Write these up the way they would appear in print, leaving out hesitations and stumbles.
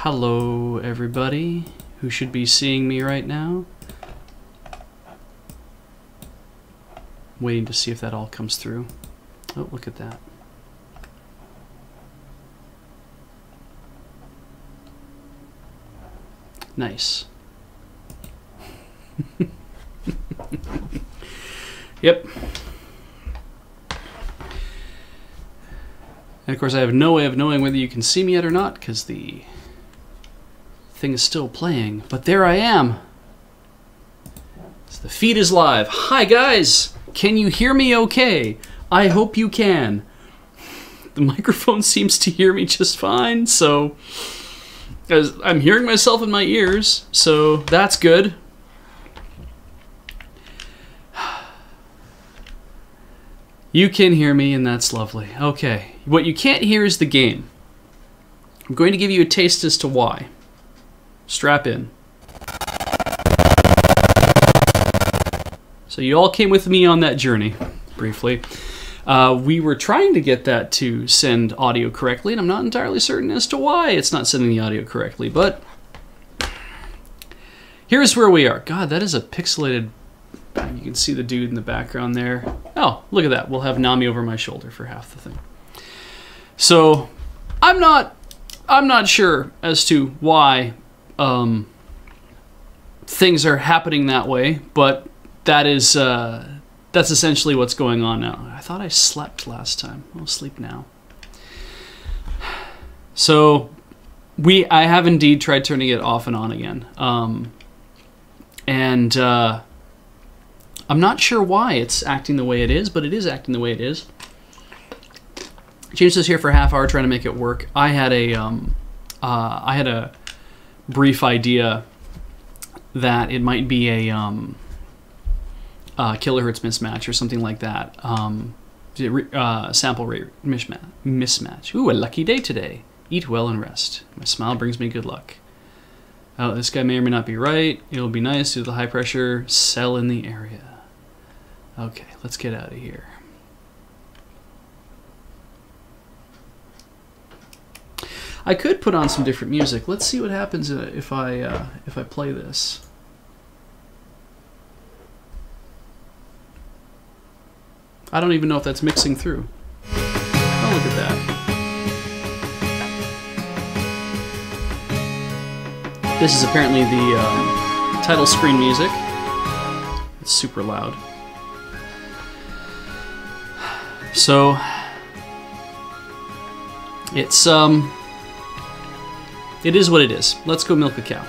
Hello, everybody who should be seeing me right now. Waiting to see if that all comes through. Oh, look at that. Nice. Yep. And of course I have no way of knowing whether you can see me yet or not because the thing is still playing. But there I am. So the feed is live. Hi guys! Can you hear me okay? I hope you can. The microphone seems to hear me just fine, so as I'm hearing myself in my ears, so that's good. You can hear me, and that's lovely. Okay, what you can't hear is the game. I'm going to give you a taste as to why. Strap in. So you all came with me on that journey, briefly. We were trying to get that to send audio correctly, and I'm not entirely certain as to why it's not sending the audio correctly, but here's where we are. God, that is a pixelated... You can see the dude in the background there. Oh, look at that. We'll have Nami over my shoulder for half the thing. So, I'm not sure as to why things are happening that way, but that is that's essentially what's going on now. I thought I slept last time. I'll sleep now. So, I have indeed tried turning it off and on again, I'm not sure why it's acting the way it is, but it is acting the way it is. Changed this here for a half hour trying to make it work. I had a brief idea that it might be a kilohertz mismatch or something like that. Sample rate mismatch. Ooh, a lucky day today. Eat well and rest. My smile brings me good luck. Oh, this guy may or may not be right. It'll be nice due to the high pressure cell in the area. Okay, let's get out of here. I could put on some different music. Let's see what happens if I play this. I don't even know if that's mixing through. Oh, look at that. This is apparently the title screen music. It's super loud. So it's it is what it is. Let's go milk a cow.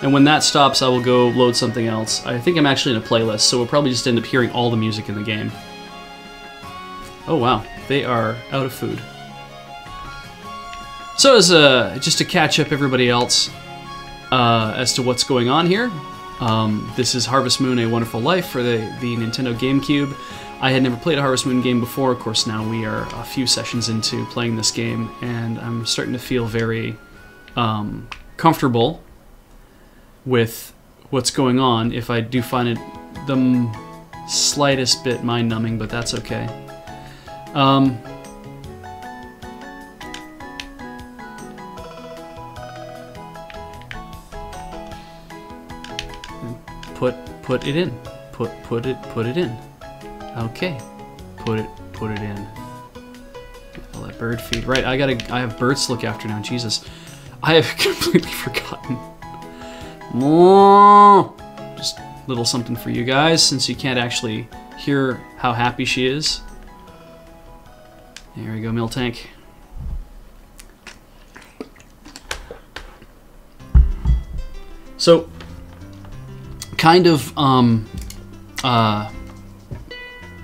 And when that stops, I will go load something else. I think I'm actually in a playlist, so we'll probably just end up hearing all the music in the game. Oh wow, they are out of food. So as just to catch up everybody else as to what's going on here, this is Harvest Moon: A Wonderful Life for the Nintendo GameCube. I had never played a Harvest Moon game before. Of course, now we are a few sessions into playing this game, and I'm starting to feel very comfortable with what's going on. If I do find it the slightest bit mind-numbing, but that's okay. Put it in. Put it in. Okay. Put it in. All that bird feed. Right, I have birds to look after now. Jesus. I have completely forgotten. Just a little something for you guys, since you can't actually hear how happy she is. There we go, Mill Tank. So, kind of,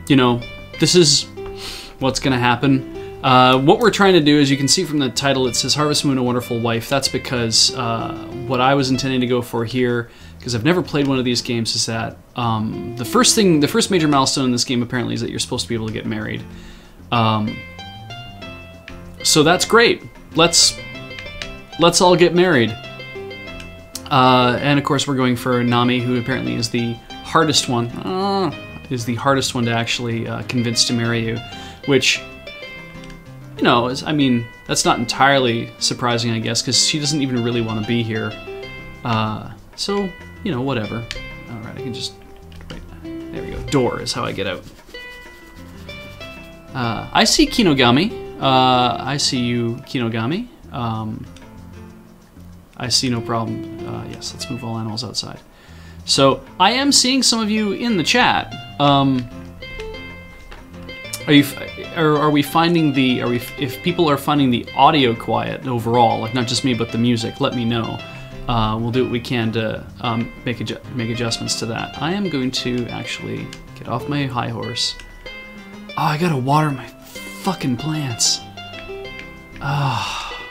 you know, this is what's gonna happen. What we're trying to do, as you can see from the title, it says Harvest Moon: A Wonderful Wife. That's because what I was intending to go for here, because I've never played one of these games, is that the first major milestone in this game apparently is that you're supposed to be able to get married. So that's great. Let's all get married. And of course we're going for Nami, who apparently is the hardest one. To actually convince to marry you, which, you know, I mean, That's not entirely surprising, I guess, because she doesn't even really want to be here. So, you know, whatever. Alright, I can just... Wait, there we go. Door is how I get out. I see Kinogami. I see you, Kinogami. I see no problem. Yes, let's move all animals outside. So, I am seeing some of you in the chat. Are we finding the... if people are finding the audio quiet overall, like not just me, but the music, let me know. We'll do what we can to make adjustments to that. I am going to actually get off my high horse. Oh, I gotta water my fucking plants. Ah,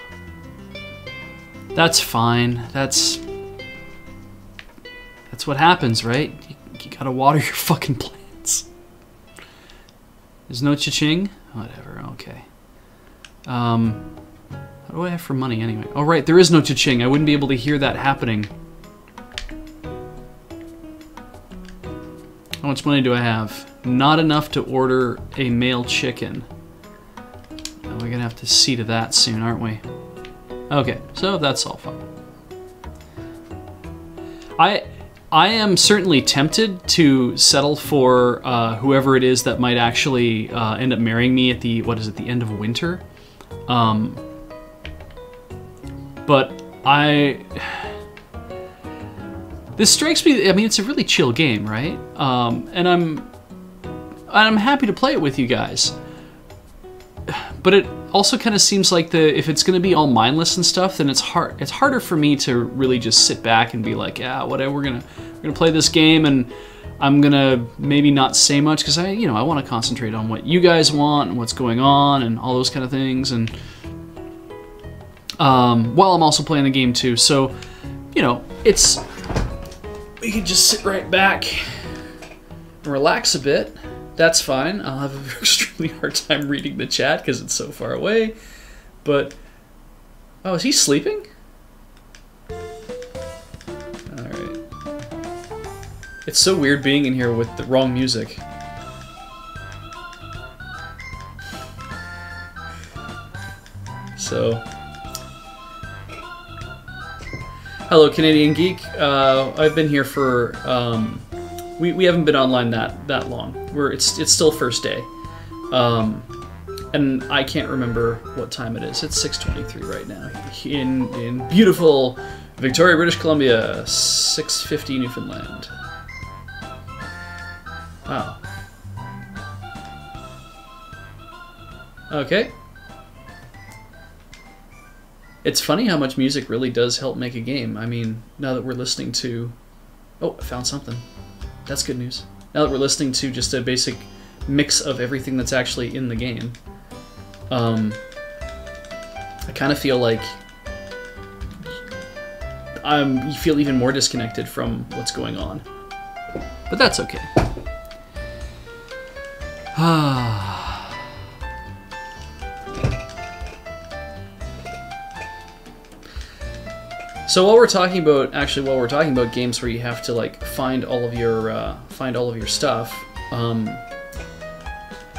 that's fine. That's what happens, right? You gotta water your fucking plants. There's no cha-ching? Whatever, okay. What do I have for money anyway? Oh right, there is no cha-ching. I wouldn't be able to hear that happening. How much money do I have? Not enough to order a male chicken. Oh, we're gonna have to see to that soon, aren't we? Okay, so that's all fine. I am certainly tempted to settle for whoever it is that might actually end up marrying me at the, what is it, the end of winter? But this strikes me, I mean, it's a really chill game, right? And I'm happy to play it with you guys. But it also kind of seems like if it's going to be all mindless and stuff, then it's harder for me to really just sit back and be like, yeah, whatever, we're gonna play this game, and I'm gonna maybe not say much because I want to concentrate on what you guys want and what's going on and all those kind of things, and while I'm also playing the game too. So, you know, we can just sit right back and relax a bit. That's fine. I'll have an extremely hard time reading the chat because it's so far away. But, oh, is he sleeping? Alright. It's so weird being in here with the wrong music. So, hello, Canadian Geek. I've been here for, we haven't been online that long. It's still first day. And I can't remember what time it is. It's 6:23 right now. In beautiful Victoria, British Columbia, 6:50 Newfoundland. Wow. Okay. It's funny how much music really does help make a game. I mean, now that we're listening to... Oh, I found something. That's good news. Now that we're listening to just a basic mix of everything that's actually in the game, I kind of feel like you feel even more disconnected from what's going on. But that's okay. So while we're talking about games where you have to like find all of your stuff,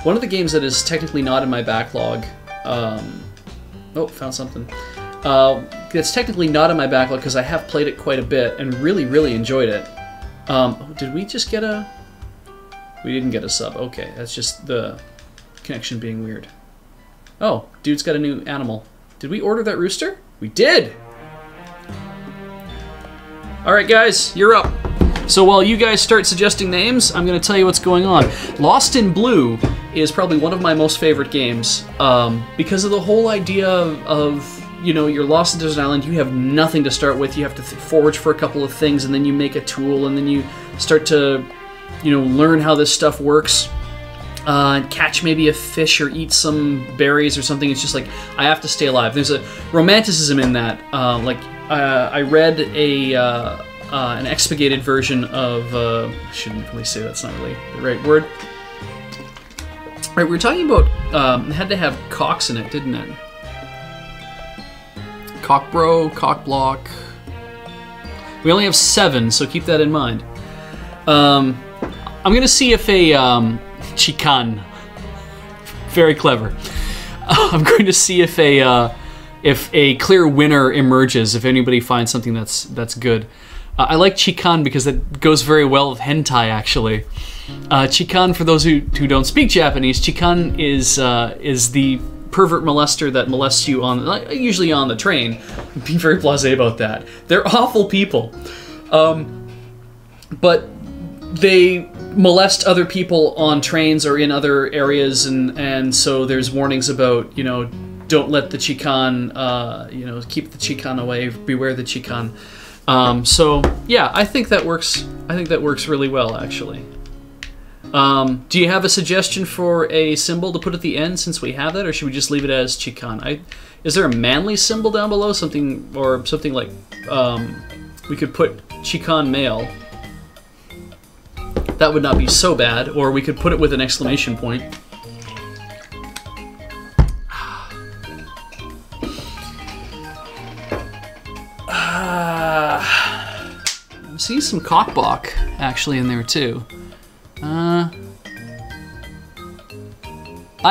one of the games that is technically not in my backlog, oh, found something. It's technically not in my backlog because I have played it quite a bit and really, really enjoyed it. Did we just get a... We didn't get a sub. Okay, that's just the connection being weird. Oh, dude's got a new animal. Did we order that rooster? We did! Alright guys, you're up. So while you guys start suggesting names, I'm going to tell you what's going on. Lost in Blue is probably one of my most favorite games because of the whole idea of, you know, you're lost in Desert Island, you have nothing to start with, you have to forage for a couple of things, and then you make a tool, and then you start to, you know, learn how this stuff works. Catch maybe a fish or eat some berries or something. It's just like, I have to stay alive. There's a romanticism in that. I read an expurgated version of, I shouldn't really say that's not really the right word. Right, we were talking about, it had to have cocks in it, didn't it? Cock bro, cock block. We only have 7, so keep that in mind. I'm gonna see if a, chican. Very clever. I'm going to see if a clear winner emerges. If anybody finds something that's good. I like Chikan because it goes very well with hentai. Actually, Chikan, for those who don't speak Japanese, Chikan is the pervert molester that molests you usually on the train. Be very blasé about that. They're awful people, but they molest other people on trains or in other areas, and so there's warnings about, you know, don't let the Chikan, you know, keep the Chikan away, beware the Chikan. So yeah, I think that works. I think that works really well, actually. Do you have a suggestion for a symbol to put at the end since we have that, or should we just leave it as Chikan? Is there a manly symbol down below? Something like, we could put Chikan male. That would not be so bad, or we could put it with an exclamation point. I'm seeing some cockblock actually in there too. I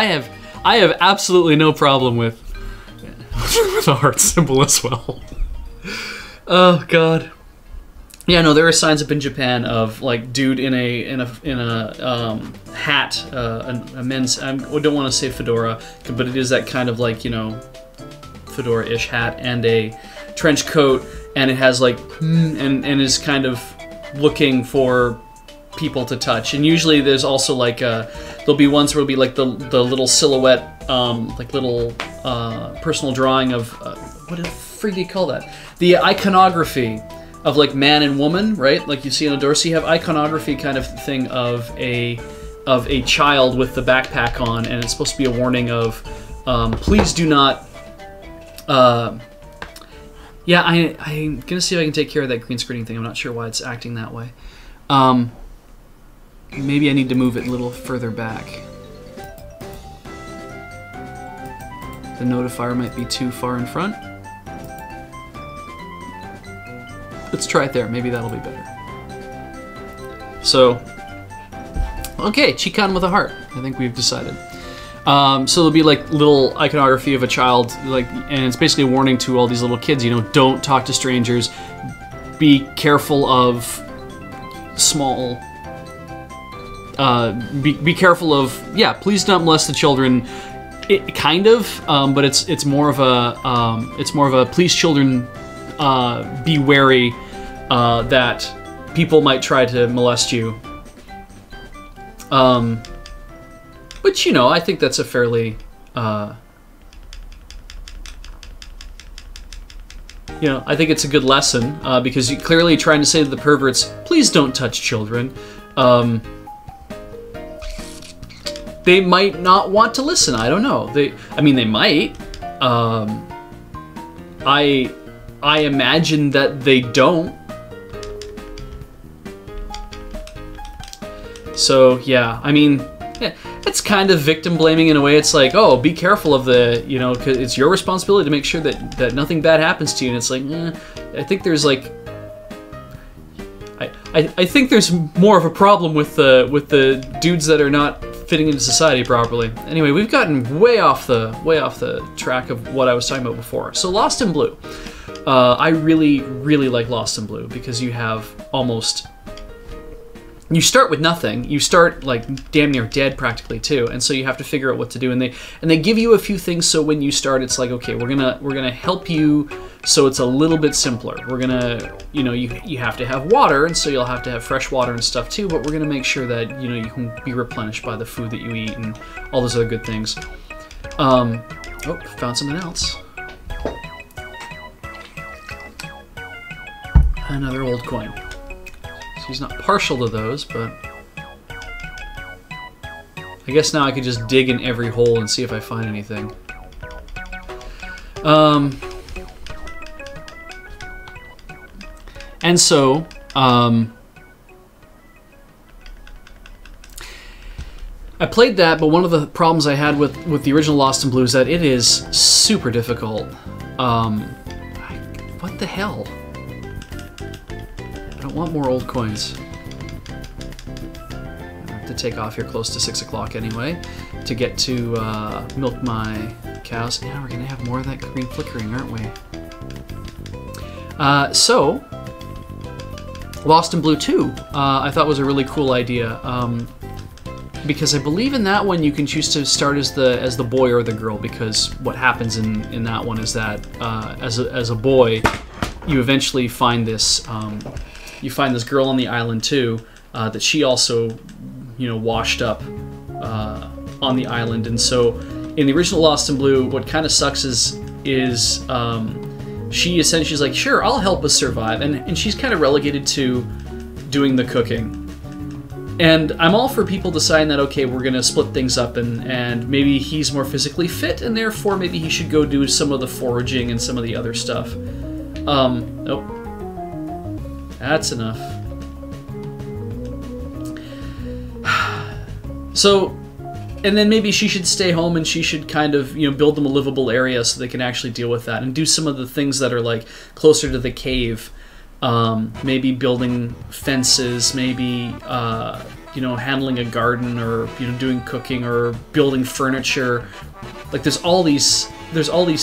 have absolutely no problem with a heart symbol as well. Oh God. Yeah, no, there are signs up in Japan of like dude in a hat, a men's. I don't want to say fedora, but it is that kind of like, you know, fedora-ish hat and a trench coat, and it has like and is kind of looking for people to touch. And usually there's also like there'll be ones where it'll be like the little silhouette, like little personal drawing of what the frig do you call that? The iconography of like man and woman, right? Like you see in a door, so you have iconography kind of thing of a child with the backpack on, and it's supposed to be a warning of please do not. Yeah, I'm gonna see if I can take care of that green screening thing. I'm not sure why it's acting that way. Maybe I need to move it a little further back. The notifier might be too far in front. Let's try it there. Maybe that'll be better. So, okay, Chikan with a heart. I think we've decided. So there'll be like little iconography of a child, like, and it's basically a warning to all these little kids. You know, don't talk to strangers. Be careful of small. Be careful of, yeah. Please don't molest the children. It kind of, but it's more of a please children. Be wary that people might try to molest you. Which, you know, I think that's a fairly, you know, I think it's a good lesson, because you're clearly trying to say to the perverts, please don't touch children. They might not want to listen, I don't know. I mean, they might. I imagine that they don't. So, yeah, I mean, yeah, it's kind of victim blaming in a way. It's like, oh, be careful of the, you know, because it's your responsibility to make sure that nothing bad happens to you. And it's like, I think there's like, I think there's more of a problem with the dudes that are not fitting into society properly. Anyway, we've gotten way off the track of what I was talking about before. So Lost in Blue. I really, really like Lost in Blue because you have almost... You start with nothing. You start like damn near dead practically too, and so you have to figure out what to do. And they give you a few things, so when you start, it's like, okay, we're gonna help you, so it's a little bit simpler. We're gonna, you know, you have to have water, and so you'll have to have fresh water and stuff too. But we're gonna make sure that, you know, you can be replenished by the food that you eat and all those other good things. Oh, found something else. Another old coin. So he's not partial to those, but I guess now I could just dig in every hole and see if I find anything. And so, I played that, but one of the problems I had with the original Lost in Blue is that it is super difficult. What the hell? I don't want more old coins. I have to take off here close to 6 o'clock anyway to get to milk my cows. Yeah, we're gonna have more of that green flickering, aren't we? So, Lost in Blue 2, I thought was a really cool idea. Because I believe in that one you can choose to start as the boy or the girl, because what happens in that one is that as a boy, you eventually find this girl on the island too, that she also, you know, washed up on the island. And so in the original Lost in Blue, what kind of sucks is she essentially is like, sure, I'll help us survive, and she's kind of relegated to doing the cooking. And I'm all for people deciding that, okay, we're going to split things up, and maybe he's more physically fit, and therefore maybe he should go do some of the foraging and some of the other stuff. Oh. That's enough. So, and then maybe she should stay home and she should kind of, you know, build them a livable area so they can actually deal with that and do some of the things that are like closer to the cave. Maybe building fences, maybe, you know, handling a garden, or, you know, doing cooking or building furniture. Like there's all these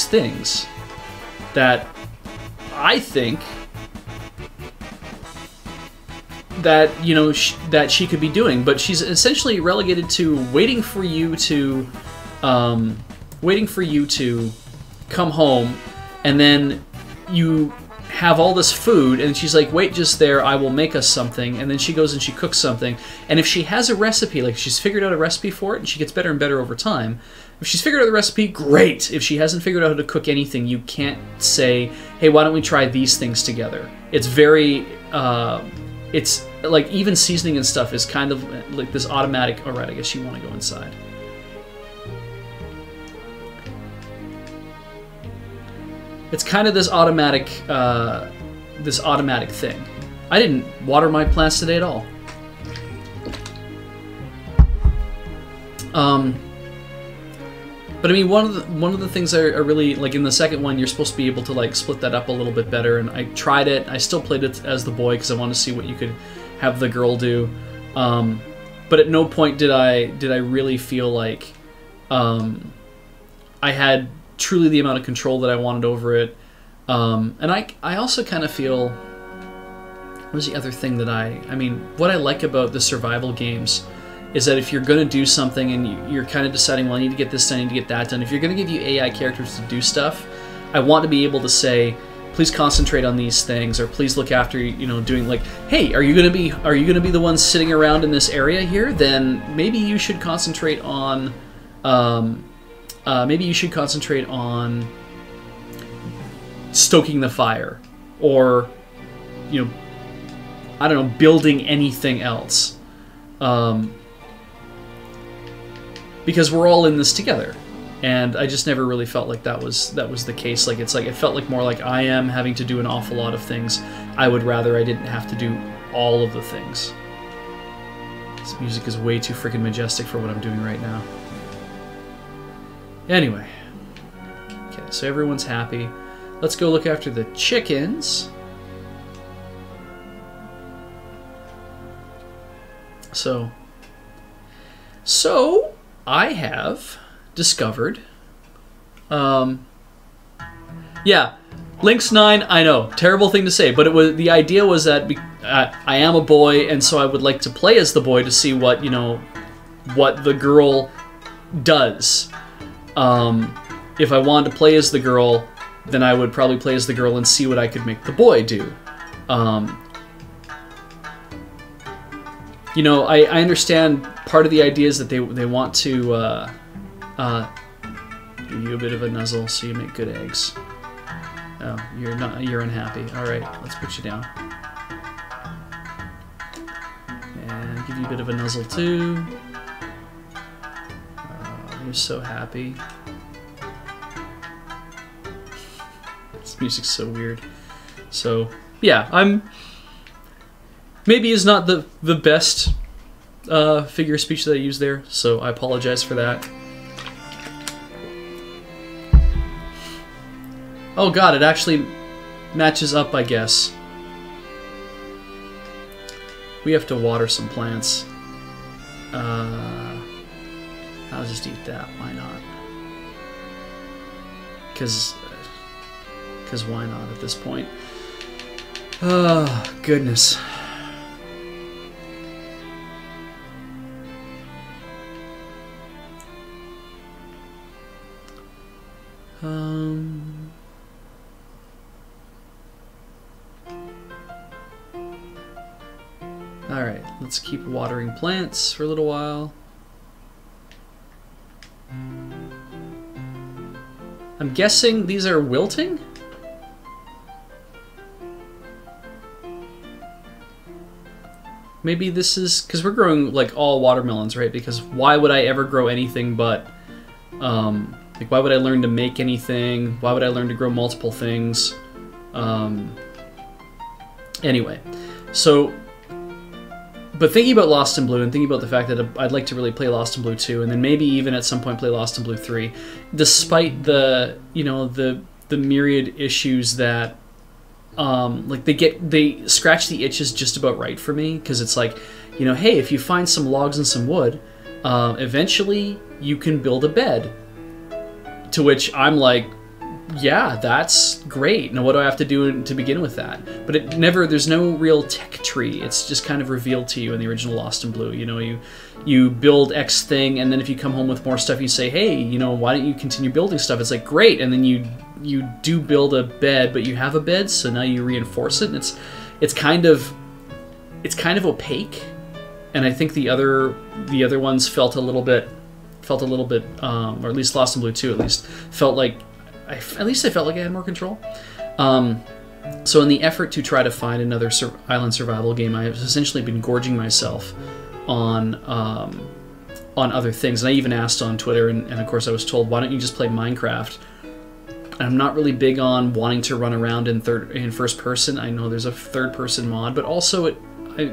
things that I think that, you know, that she could be doing, but she's essentially relegated to waiting for you to come home, and then you have all this food, and she's like, wait just there, I will make us something. And then she goes and she cooks something, and if she has a recipe, like she's figured out a recipe for it, and she gets better and better over time. If she's figured out the recipe, great. If she hasn't figured out how to cook anything, you can't say, hey, why don't we try these things together? It's very it's like even seasoning and stuff is kind of like this automatic, all right, I guess you want to go inside. It's kind of this automatic thing. I didn't water my plants today at all. But I mean, one of the things I really like in the second one, you're supposed to be able to like split that up a little bit better. And I tried it. I still played it as the boy because I wanted to see what you could have the girl do. But at no point did I really feel like I had truly the amount of control that I wanted over it. And I also kind of feel, what was the other thing that I mean, what I like about the survival games is that if you're going to do something and you're kind of deciding, well, I need to get this done, I need to get that done, if you're going to give you AI characters to do stuff, I want to be able to say, please concentrate on these things, or please look after, you know, doing like, hey, are you going to be the one sitting around in this area here? Then maybe you should concentrate on stoking the fire, or, you know, I don't know, building anything else. Because we're all in this together, and I just never really felt like that was the case. Like it's like it felt like more like I am having to do an awful lot of things. I would rather I didn't have to do all of the things. This music is way too freaking majestic for what I'm doing right now. Anyway, okay, so everyone's happy. Let's go look after the chickens. So I have discovered, yeah, Lynx 9, I know, terrible thing to say, but the idea was that I am a boy, and so I would like to play as the boy to see what, you know, what the girl does. If I wanted to play as the girl, then I would probably play as the girl and see what I could make the boy do. You know, I understand part of the idea is that they want to give you a bit of a nuzzle so you make good eggs. Oh, you're unhappy. All right, let's put you down. And give you a bit of a nuzzle too. You're so happy. This music's so weird. So yeah, maybe is not the best figure of speech that I used there, so I apologize for that. Oh god, it actually matches up, I guess. We have to water some plants. I'll just eat that, why not? because why not at this point? Oh, goodness. Alright, let's keep watering plants for a little while. I'm guessing these are wilting? Maybe this is... because we're growing, like, all watermelons, right? Because why would I ever grow anything but... like, why would I learn to make anything? Why would I learn to grow multiple things? Anyway, so... but thinking about Lost in Blue and thinking about the fact that I'd like to really play Lost in Blue 2 and then maybe even at some point play Lost in Blue 3, despite the, you know, the myriad issues that, like they scratch the itches just about right for me, because it's like, you know, hey, if you find some logs and some wood, eventually you can build a bed. To which I'm like, yeah, that's great. Now what do I have to do to begin with that? But it never, there's no real tech tree. It's just kind of revealed to you in the original Lost in Blue. You know, you build X thing, and then if you come home with more stuff, you say, hey, you know, why don't you continue building stuff? It's like, great, and then you do build a bed, but you have a bed, so now you reinforce it, and it's kind of opaque. And I think the other ones felt a little bit, or at least Lost in Blue 2 at least felt like, I felt like I had more control. So in the effort to try to find another island survival game, I have essentially been gorging myself on other things. And I even asked on Twitter, and of course I was told, why don't you just play Minecraft? And I'm not really big on wanting to run around in first person. I know there's a third person mod, but also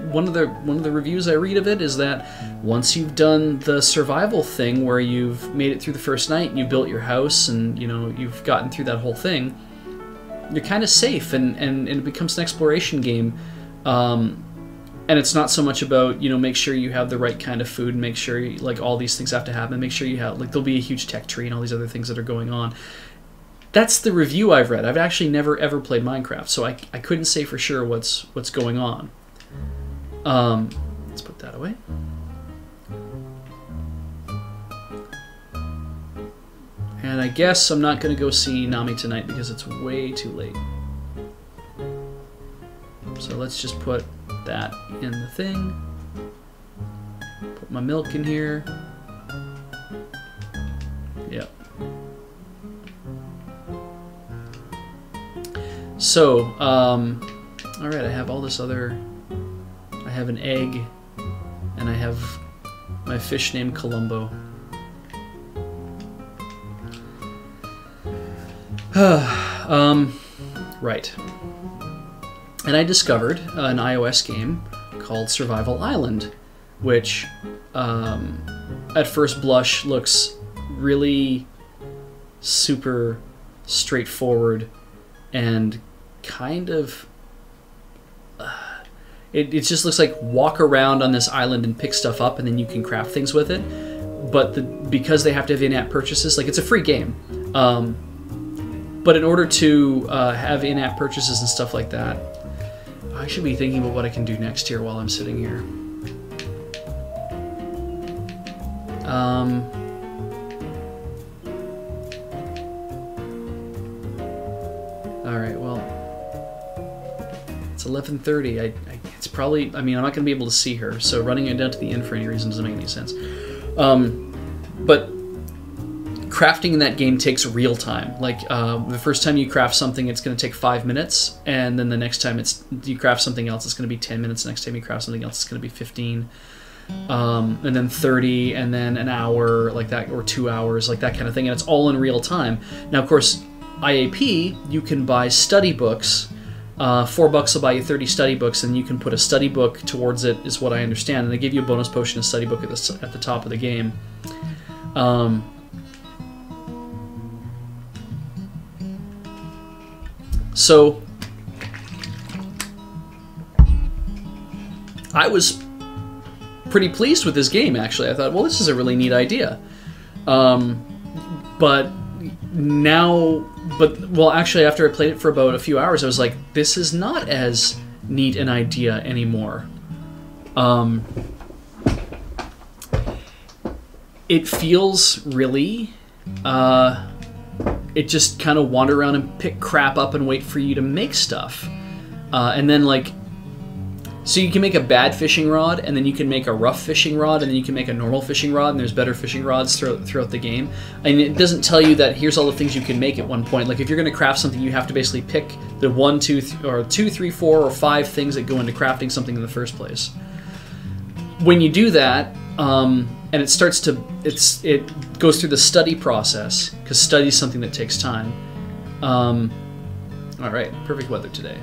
one of the reviews I read of it is that once you've done the survival thing where you've made it through the first night and you built your house and, you know, you've gotten through that whole thing, you're kind of safe, and it becomes an exploration game. And it's not so much about, you know, make sure you have the right kind of food, and make sure like all these things have to happen, make sure you have, like, there'll be a huge tech tree and all these other things that are going on. That's the review I've read. I've actually never ever played Minecraft, so I couldn't say for sure what's going on. Let's put that away. And I guess I'm not going to go see Nami tonight because it's way too late. So let's just put that in the thing. Put my milk in here. Yep. So, alright, I have all this other... I have an egg, and I have my fish named Columbo. Right. And I discovered an iOS game called Survival Island, which at first blush looks really super straightforward and kind of... It just looks like walk around on this island and pick stuff up, and then you can craft things with it. But because they have to have in-app purchases, like, it's a free game. But in order to have in-app purchases and stuff like that, I should be thinking about what I can do next here while I'm sitting here. All right, well, it's 11:30. It's probably, I mean, I'm not going to be able to see her, so running it down to the inn for any reason doesn't make any sense. But crafting in that game takes real time. Like, the first time you craft something, it's going to take 5 minutes, and then the next time you craft something else, it's going to be 10 minutes. The next time you craft something else, it's going to be 15. And then 30, and then an hour, like that, or 2 hours, like that kind of thing, and it's all in real time. Now, of course, IAP, you can buy study books. $4 will buy you 30 study books, and you can put a study book towards it, is what I understand. And they give you a bonus potion of study book at the top of the game. So I was pretty pleased with this game, actually. I thought, well, this is a really neat idea. But now but well, actually, after I played it for about a few hours, I was like, this is not as neat an idea anymore. It feels really, it just kind of wander around and pick crap up and wait for you to make stuff. And then, like, so you can make a bad fishing rod, and then you can make a rough fishing rod, and then you can make a normal fishing rod, and there's better fishing rods throughout the game. And it doesn't tell you that here's all the things you can make at one point. Like, if you're going to craft something, you have to basically pick the 1, 2, 3, 4, or 5 things that go into crafting something in the first place. When you do that, and it starts to, it goes through the study process, because study is something that takes time. All right, perfect weather today.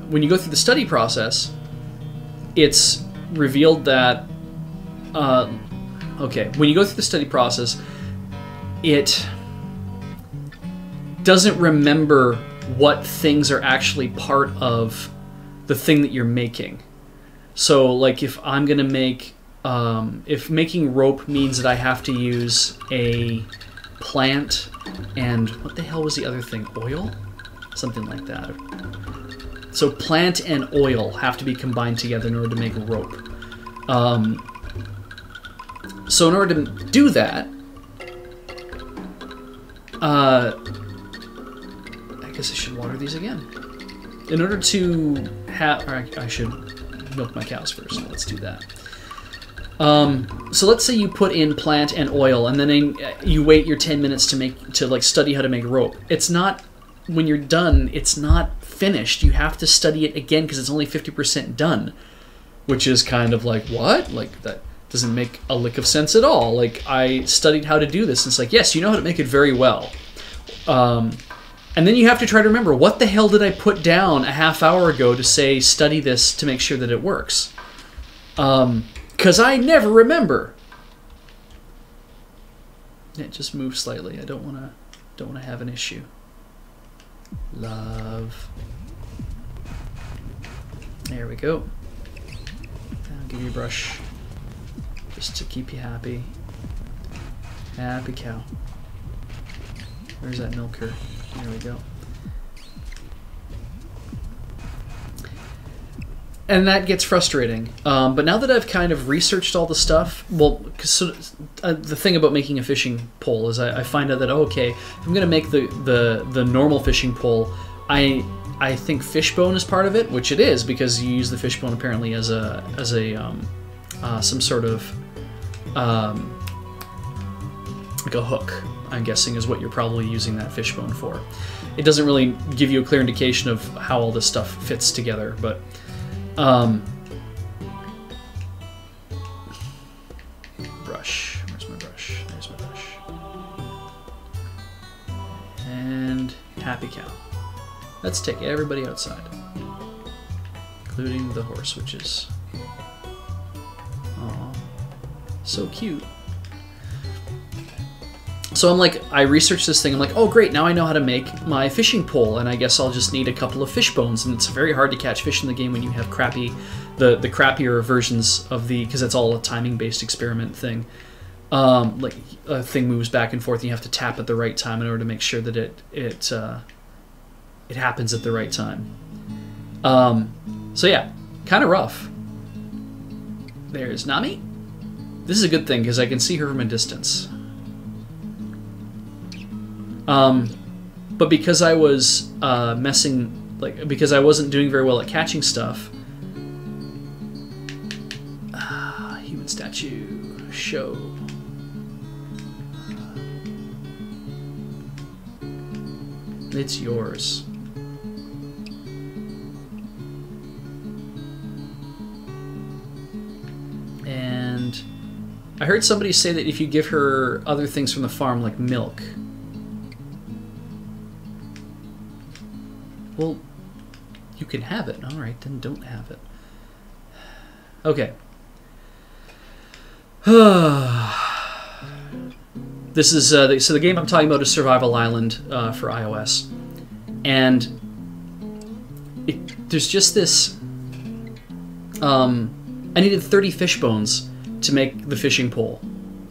When you go through the study process, it's revealed that, okay, when you go through the study process, it doesn't remember what things are actually part of the thing that you're making. So, like, if I'm going to make, if making rope means that I have to use a plant and, what the hell was the other thing? Oil? Something like that. So plant and oil have to be combined together in order to make a rope. So in order to do that, I guess I should water these again. In order to have, or I should milk my cows first. Let's do that. So let's say you put in plant and oil, and then you wait your 10 minutes to like study how to make rope. It's not, when you're done, it's not finished. You have to study it again because it's only 50% done, which is kind of like, what? Like, that doesn't make a lick of sense at all. Like, I studied how to do this, and it's like, yes, you know how to make it very well. And then you have to try to remember, what the hell did I put down a half hour ago to say study this to make sure that it works? Because I never remember. It just moves slightly. I don't want to have an issue. Love. There we go. I'll give you a brush just to keep you happy. Happy cow. Where's that milker? There we go. And that gets frustrating. But now that I've kind of researched all the stuff, well, the thing about making a fishing pole is I find out that, oh, okay, if I'm going to make the normal fishing pole, I think fishbone is part of it, which it is, because you use the fishbone apparently as some sort of like a hook, I'm guessing, is what you're probably using that fishbone for. It doesn't really give you a clear indication of how all this stuff fits together, but brush. Where's my brush? There's my brush. And happy cow. Let's take everybody outside, including the horse, which is, aw, so cute. So I'm like, I researched this thing, I'm like, oh great, now I know how to make my fishing pole, and I guess I'll just need a couple of fish bones, and it's very hard to catch fish in the game when you have crappy, the crappier versions of the, because it's all a timing-based experiment thing. Like, a thing moves back and forth, and you have to tap at the right time in order to make sure that it happens at the right time. So yeah, kind of rough. There's Nami. This is a good thing, because I can see her from a distance. But because I was because I wasn't doing very well at catching stuff. Human statue, show. It's yours. And I heard somebody say that if you give her other things from the farm, like milk. Well, you can have it. All right, then don't have it. Okay. This is so the game I'm talking about is Survival Island for iOS, and there's just this. I needed 30 fish bones to make the fishing pole,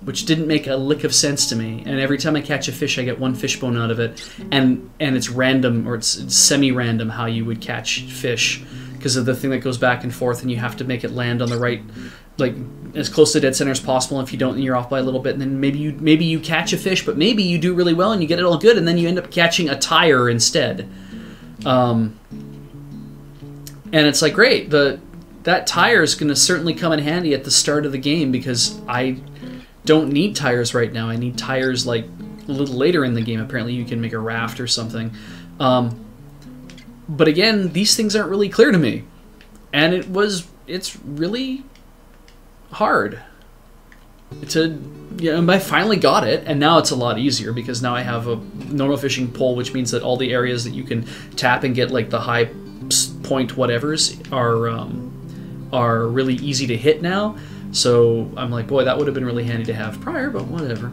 which didn't make a lick of sense to me. And every time I catch a fish, I get one fish bone out of it, and it's random, or it's semi-random how you would catch fish, because of the thing that goes back and forth, and you have to make it land on the right, like as close to dead center as possible. And if you don't, then you're off by a little bit, and then maybe you catch a fish, but maybe you do really well and you get it all good, and then you end up catching a tire instead. And it's like, great, that tire is going to certainly come in handy at the start of the game, because I don't need tires right now. I need tires like a little later in the game. Apparently you can make a raft or something. But again, these things aren't really clear to me. And it's really hard to, I finally got it, and now it's a lot easier, because now I have a normal fishing pole, which means that all the areas that you can tap and get like the high point whatevers are really easy to hit now. So I'm like, boy, that would have been really handy to have prior, but whatever.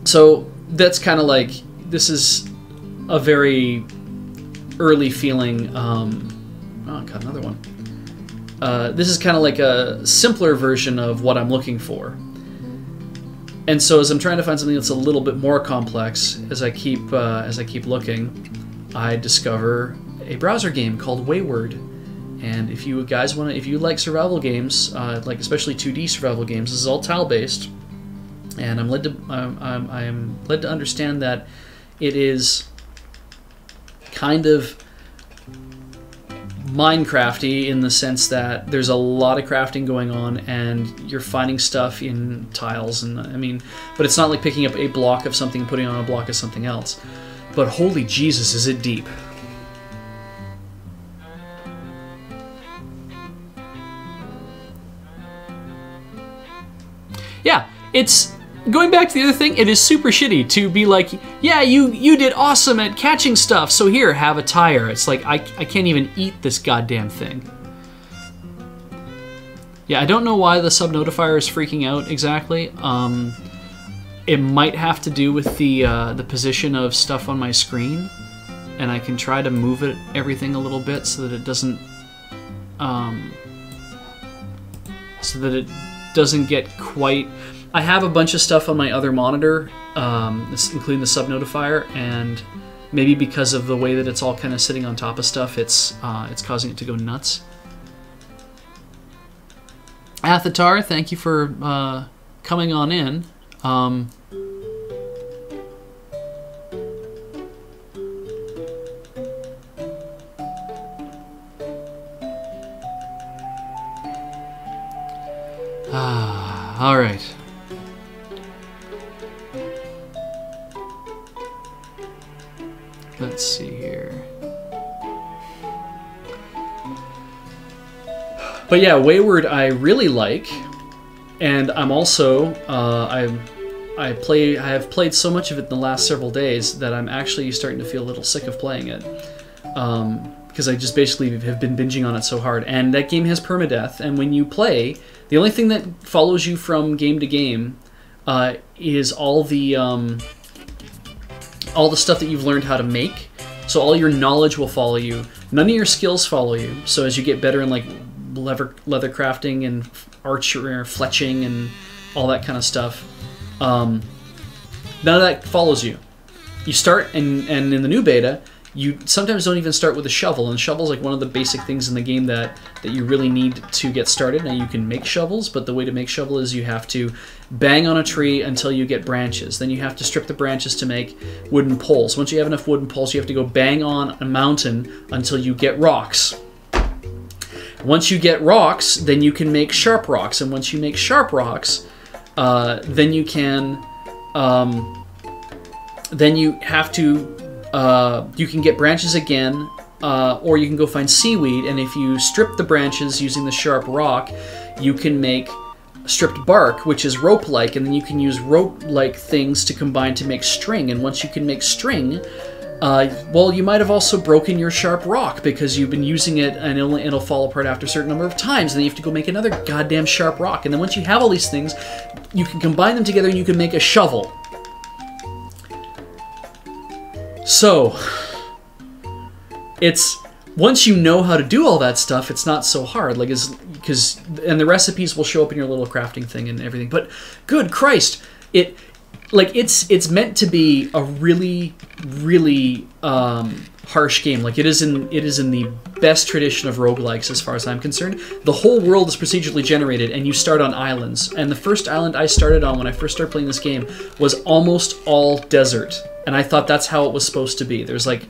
So that's kind of like, this is a very early feeling. Oh, I got another one. This is kind of like a simpler version of what I'm looking for. And so as I'm trying to find something that's a little bit more complex, as I keep looking, I discover a browser game called Wayward. And if you guys want to, if you like survival games, like especially 2D survival games, this is all tile-based, and I'm led to understand that it is kind of Minecrafty in the sense that there's a lot of crafting going on, and you're finding stuff in tiles, and but it's not like picking up a block of something and putting on a block of something else. But holy Jesus, is it deep! Yeah, it's going back to the other thing. It is super shitty to be like, yeah, you did awesome at catching stuff, so here, have a tire. It's like I can't even eat this goddamn thing. Yeah, I don't know why the subnotifier is freaking out exactly. It might have to do with the position of stuff on my screen, and I can try to move everything a little bit so that it doesn't get quite... I have a bunch of stuff on my other monitor, including the subnotifier, and maybe because of the way that it's all kind of sitting on top of stuff, it's causing it to go nuts. Athatar, thank you for coming on in. All right. Let's see here. But yeah, Wayward I really like, and I'm also I have played so much of it in the last several days that I'm actually starting to feel a little sick of playing it, because I just basically have been binging on it so hard. And that game has permadeath, and when you play, the only thing that follows you from game to game is all the stuff that you've learned how to make. So all your knowledge will follow you. None of your skills follow you. So as you get better in like leather crafting and archery or fletching and all that kind of stuff, none of that follows you. You start, and in the new beta, you sometimes don't even start with a shovel, and shovel's like one of the basic things in the game that you really need to get started. Now you can make shovels, but the way to make shovel is you have to bang on a tree until you get branches. Then you have to strip the branches to make wooden poles. Once you have enough wooden poles, you have to go bang on a mountain until you get rocks. Once you get rocks, then you can make sharp rocks, and once you make sharp rocks, then you can you can get branches again, or you can go find seaweed, and if you strip the branches using the sharp rock, you can make stripped bark, which is rope-like, and then you can use rope-like things to combine to make string, and once you can make string, well, you might have also broken your sharp rock because you've been using it, and it'll fall apart after a certain number of times, and then you have to go make another goddamn sharp rock, and then once you have all these things, you can combine them together and you can make a shovel. So, it's, once you know how to do all that stuff, it's not so hard. Like, and the recipes will show up in your little crafting thing and everything. But good Christ, it's meant to be a really, really harsh game. Like it is in the best tradition of roguelikes as far as I'm concerned. The whole world is procedurally generated and you start on islands. And the first island I started on when I first started playing this game was almost all desert. And I thought that's how it was supposed to be. There's like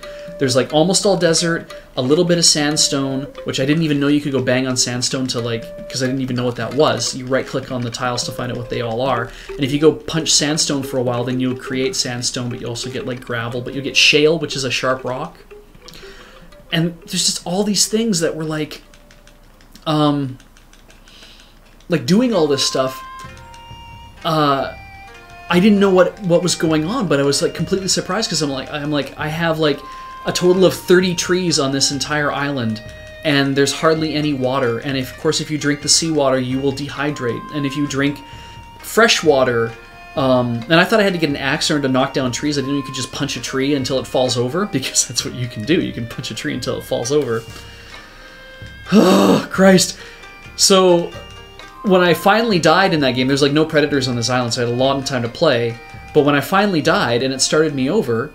almost all desert, a little bit of sandstone, which I didn't even know you could go bang on sandstone to because I didn't even know what that was. You right click on the tiles to find out what they all are. And if you go punch sandstone for a while, then you'll create sandstone, but you also get like gravel, but you'll get shale, which is a sharp rock. And there's just all these things that were like doing all this stuff. I didn't know what was going on, but I was like completely surprised because I'm like I have like a total of 30 trees on this entire island, and there's hardly any water. And of course, if you drink the seawater, you will dehydrate. And if you drink fresh water, and I thought I had to get an axe or to knock down trees. I didn't know you could just punch a tree until it falls over, because that's what you can do. You can punch a tree until it falls over. Oh, Christ. So when I finally died in that game, there's like no predators on this island, so I had a long time to play. But when I finally died and it started me over,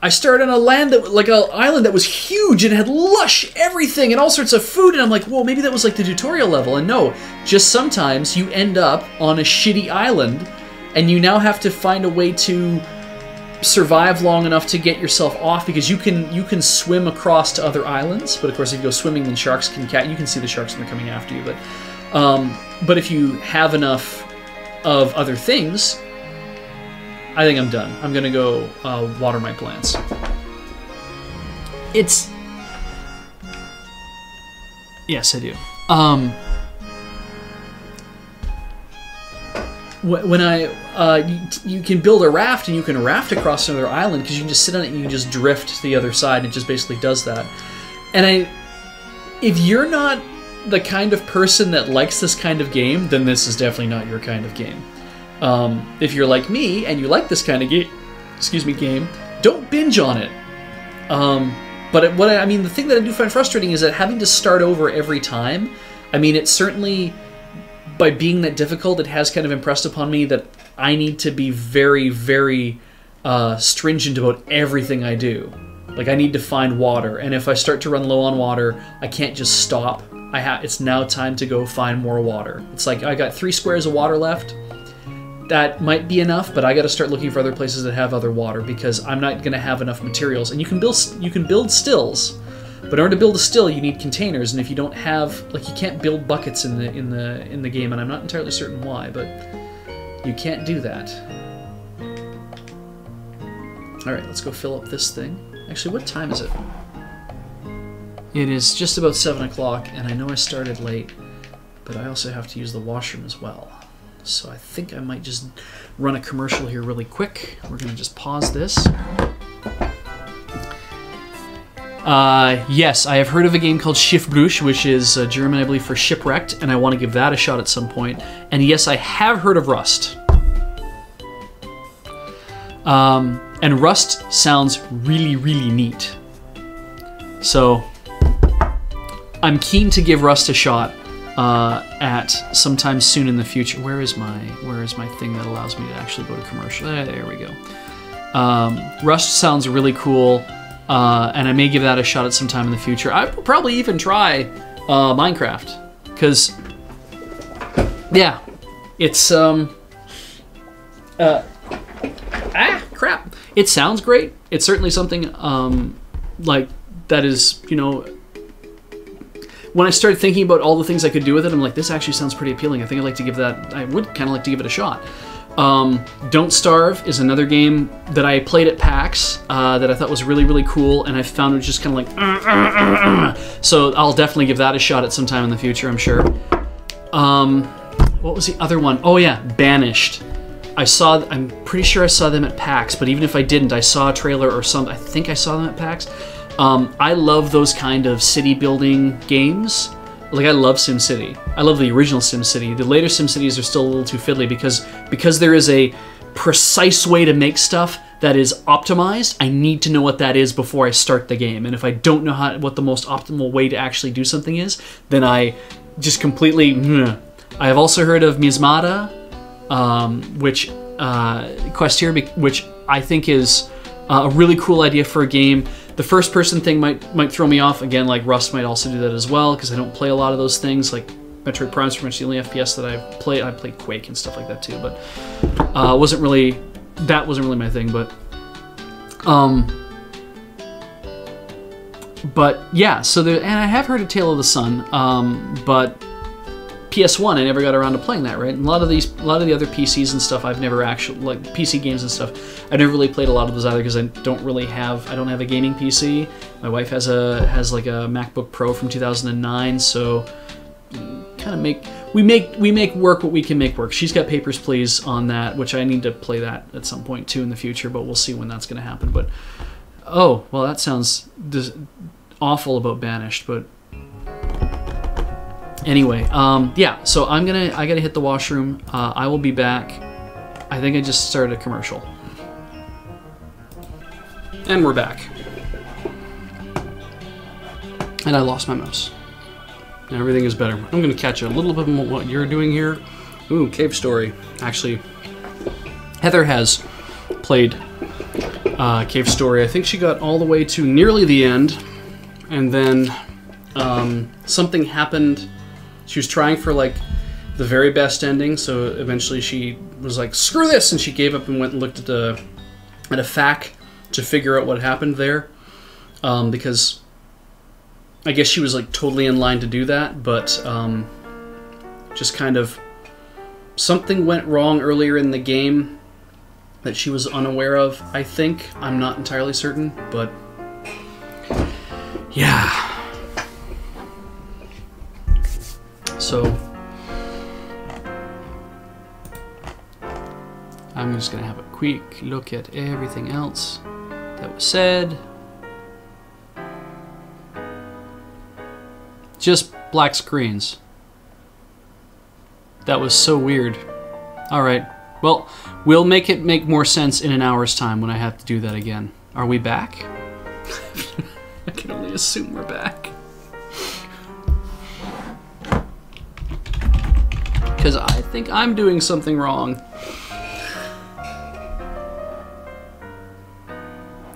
I started on a land that, like an island that was huge and had lush everything and all sorts of food, and I'm like, whoa, maybe that was like the tutorial level. And no, just sometimes you end up on a shitty island and you now have to find a way to survive long enough to get yourself off, because you can swim across to other islands, but of course if you go swimming, then sharks can you can see the sharks when they're coming after you. But if you have enough of other things, I think I'm done. I'm gonna go water my plants. Yes, I do. When you can build a raft, and you can raft across another island, because you can just sit on it and you can just drift to the other side, and it just basically does that. And if you're not the kind of person that likes this kind of game, then this is definitely not your kind of game. If you're like me and you like this kind of game, don't binge on it. But the thing that I do find frustrating is that having to start over every time. I mean, it certainly, by being that difficult, it has kind of impressed upon me that I need to be very, very stringent about everything I do. Like, I need to find water, and if I start to run low on water, I can't just stop. It's now time to go find more water. It's like I got 3 squares of water left. That might be enough, but I got to start looking for other places that have other water, because I'm not going to have enough materials. And you can build stills, but in order to build a still, you need containers. And if you don't have, like, you can't build buckets in the game, and I'm not entirely certain why, but you can't do that. All right, let's go fill up this thing. Actually, what time is it? It is just about 7 o'clock, and I know I started late, but I also have to use the washroom as well. So I think I might just run a commercial here really quick. We're going to just pause this. Yes, I have heard of a game called Schiffbruch, which is German, I believe, for shipwrecked, and I want to give that a shot at some point. And yes, I have heard of Rust. And Rust sounds really, really neat. So I'm keen to give Rust a shot. At sometime soon in the future. Where is my thing that allows me to actually go to commercial? There we go. Rust sounds really cool, and I may give that a shot at some time in the future. I will probably even try Minecraft, because yeah, it's crap. It sounds great. It's certainly something like that is, you know. When I started thinking about all the things I could do with it, I'm like, this actually sounds pretty appealing. I think I'd like to give that, I would kind of like to give it a shot. Don't Starve is another game that I played at PAX that I thought was really, really cool, and I found it was just kind of like, so I'll definitely give that a shot at some time in the future, I'm sure. What was the other one? Oh yeah, Banished. I'm pretty sure I saw them at PAX, but even if I didn't, I saw a trailer or something. I think I saw them at PAX. I love those kind of city building games. Like, I love SimCity. I love the original SimCity. The later SimCities are still a little too fiddly because there is a precise way to make stuff that is optimized, I need to know what that is before I start the game. And if I don't know what the most optimal way to actually do something is, then I just completely... I have also heard of Mismata, which quest here, which I think is a really cool idea for a game. The first-person thing might throw me off. Again, like Rust might also do that as well, because I don't play a lot of those things. Like Metroid Prime's pretty much the only FPS that I've played. I played Quake and stuff like that too, but wasn't really my thing. But yeah. So and I have heard of Tale of the Sun, but PS1, I never got around to playing that, right? And a lot of the other PCs and stuff, I've never actually, like PC games and stuff, I never really played a lot of those either because I don't have a gaming PC. My wife has like a MacBook Pro from 2009, so we make work what we can make work. She's got Papers, Please on that, which I need to play that at some point too in the future, but we'll see when that's going to happen. But oh, well, that sounds awful about Banished, but anyway, yeah, so I gotta hit the washroom. I will be back. I think I just started a commercial. And we're back. And I lost my mouse. Everything is better. I'm gonna catch a little bit of what you're doing here. Ooh, Cave Story. Actually, Heather has played Cave Story. I think she got all the way to nearly the end, and then something happened. She was trying for like the very best ending, so eventually she was like, screw this, and she gave up and went and looked at a FAQ to figure out what happened there, because I guess she was like totally in line to do that, but just kind of something went wrong earlier in the game that she was unaware of, I think. I'm not entirely certain, but yeah. So I'm just going to have a quick look at everything else that was said. Just black screens. That was so weird. Alright, well, we'll make it make more sense in an hour's time when I have to do that again. Are we back? I can only assume we're back. Because I think I'm doing something wrong.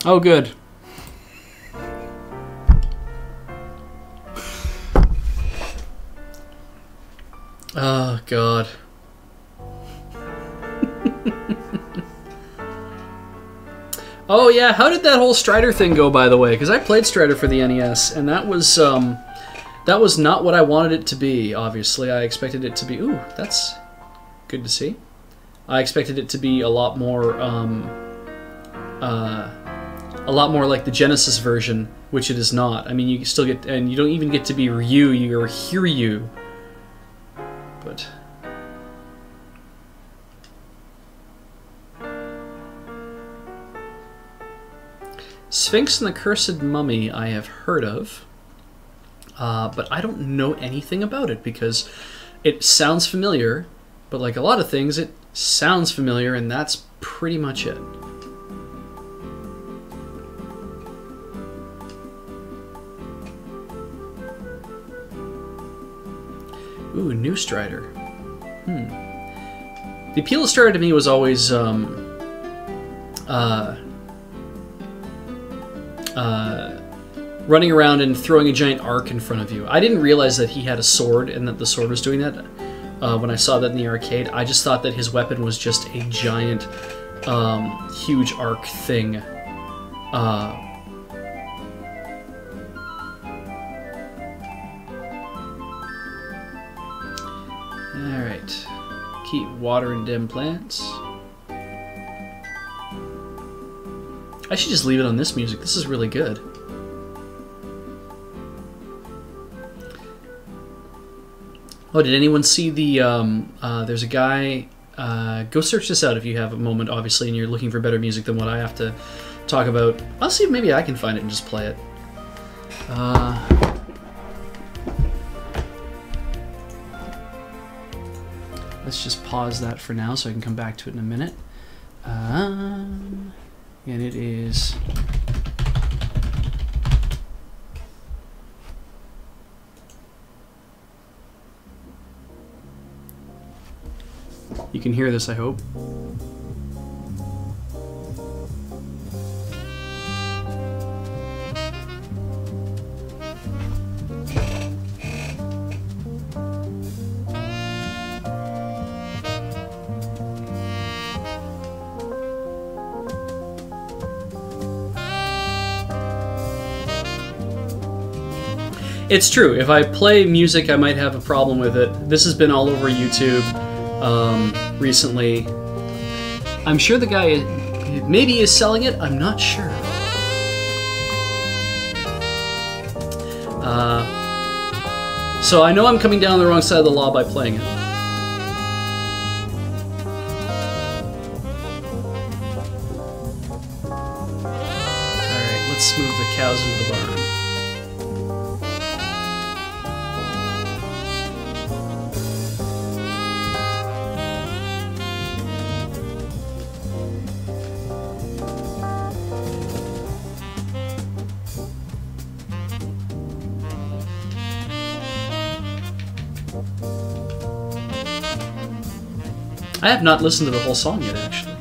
Oh, good. Oh, God. Oh, yeah, how did that whole Strider thing go, by the way? Because I played Strider for the NES, and that was not what I wanted it to be, obviously. I expected it to be... Ooh, that's good to see. I expected it to be a lot more like the Genesis version, which it is not. I mean, you still get... And you don't even get to be Ryu, you're Hiryu. But... Sphinx and the Cursed Mummy I have heard of. But I don't know anything about it because it sounds familiar, but like a lot of things, it sounds familiar, and that's pretty much it. Ooh, new Strider. The appeal of Strider to me was always running around and throwing a giant arc in front of you. I didn't realize that he had a sword and that the sword was doing that when I saw that in the arcade. I just thought that his weapon was just a giant, huge arc thing. Alright. Keep watering them plants. I should just leave it on this music. This is really good. Oh, did anyone see the, there's a guy, go search this out if you have a moment, obviously, and you're looking for better music than what I have to talk about. I'll see if maybe I can find it and just play it. Let's just pause that for now so I can come back to it in a minute. it is... You can hear this, I hope. It's true. If I play music, I might have a problem with it. This has been all over YouTube recently. I'm sure the guy maybe is selling it. I'm not sure. So I know I'm coming down the wrong side of the law by playing it. Alright, let's move the cows into the barn. I have not listened to the whole song yet, actually.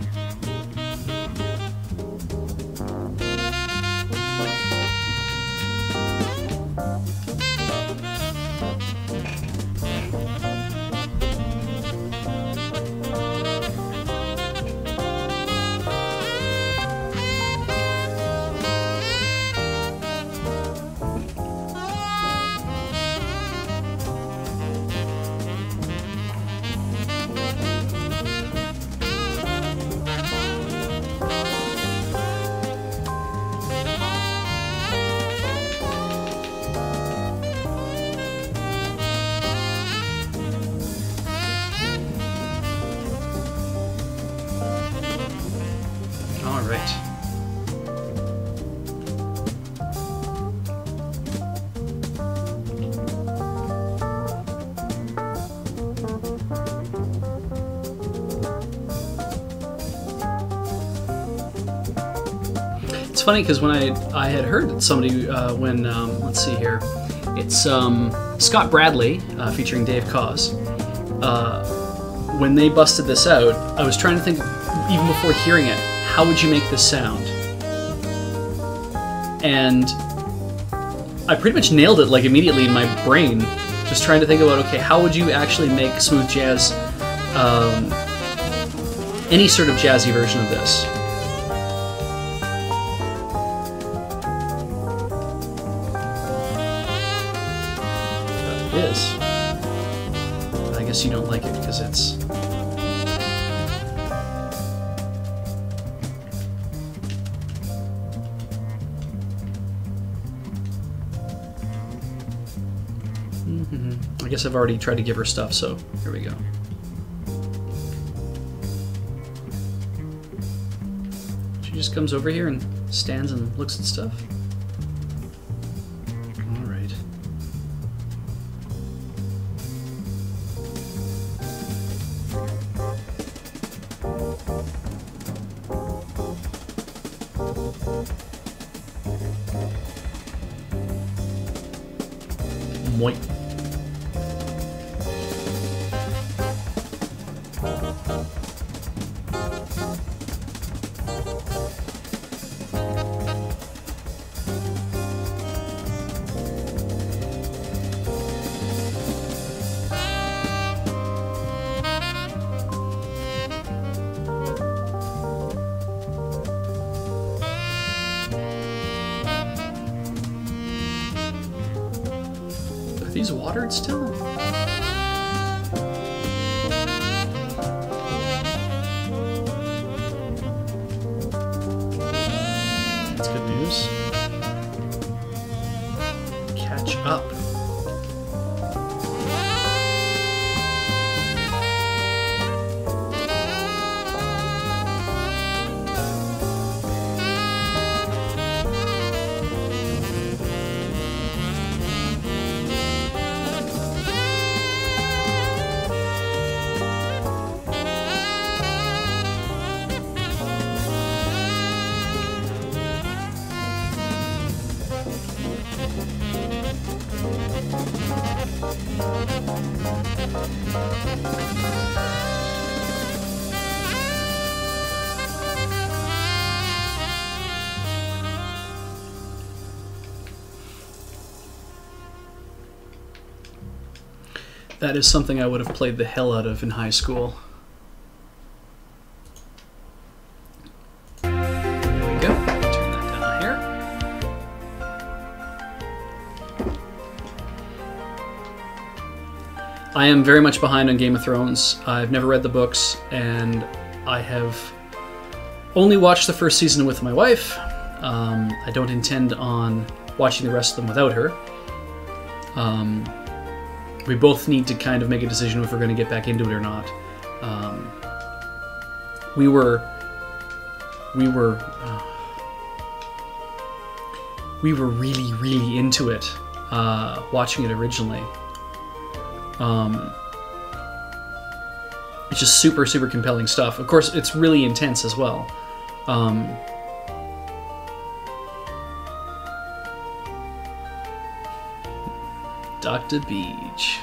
It's funny because when I had heard somebody when let's see here, it's Scott Bradley featuring Dave Cause. When they busted this out, I was trying to think, even before hearing it, how would you make this sound? And I pretty much nailed it like immediately in my brain, just trying to think about, okay, how would you actually make smooth jazz, any sort of jazzy version of this? Is. But I guess you don't like it because it's... I guess I've already tried to give her stuff, so here we go. She just comes over here and stands and looks at stuff. Moit. These watered still? That's good news. Catch up. That is something I would have played the hell out of in high school. There we go. Turn that down here. I am very much behind on Game of Thrones. I've never read the books, and I have only watched the first season with my wife. I don't intend on watching the rest of them without her. We both need to kind of make a decision if we're going to get back into it or not. We were really, really into it, watching it originally. It's just super, super compelling stuff. Of course, it's really intense as well. Dr. Beej.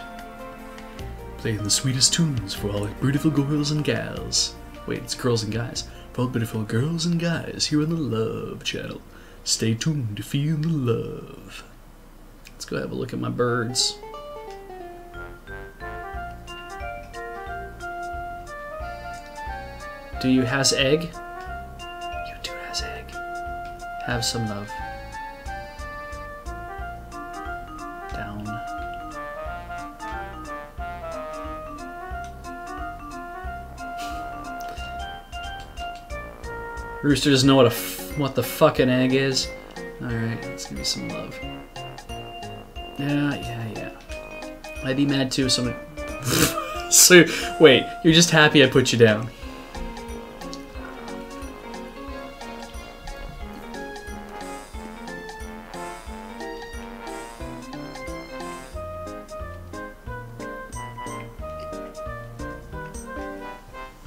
Playing the sweetest tunes for all beautiful girls and gals. Wait, it's girls and guys. For all beautiful girls and guys here on the Love Channel. Stay tuned to feel the love. Let's go have a look at my birds. Do you has egg? You do has egg. Have some love. Down. Rooster doesn't know what the fucking egg is. Alright, let's give you some love. Yeah. I'd be mad too if someone... So, wait, you're just happy I put you down.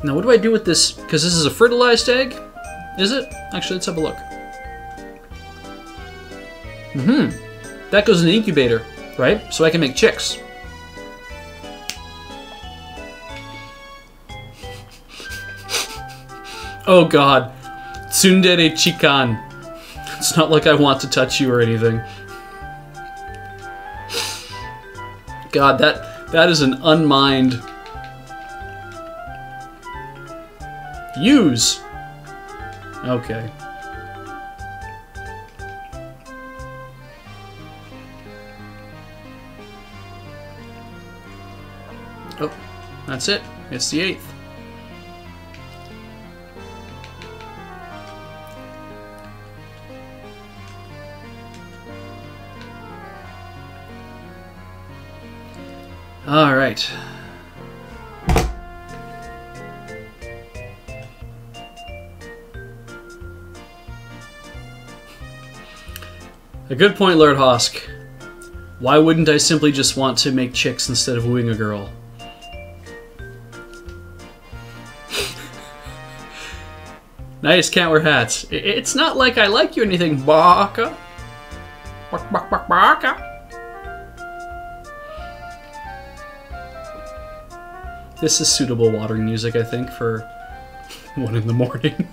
Now, what do I do with this? Because this is a fertilized egg? Is it? Actually, let's have a look. That goes in the incubator, right? So I can make chicks. Oh god. Tsundere chikan. It's not like I want to touch you or anything. God, that is an unmined... Use! Okay. Oh, that's it. It's the 8th. All right. A good point, Lord Hosk. Why wouldn't I simply just want to make chicks instead of wooing a girl? Nice, can't wear hats. It's not like I like you or anything, baka. Baka. This is suitable watering music, I think, for 1 in the morning.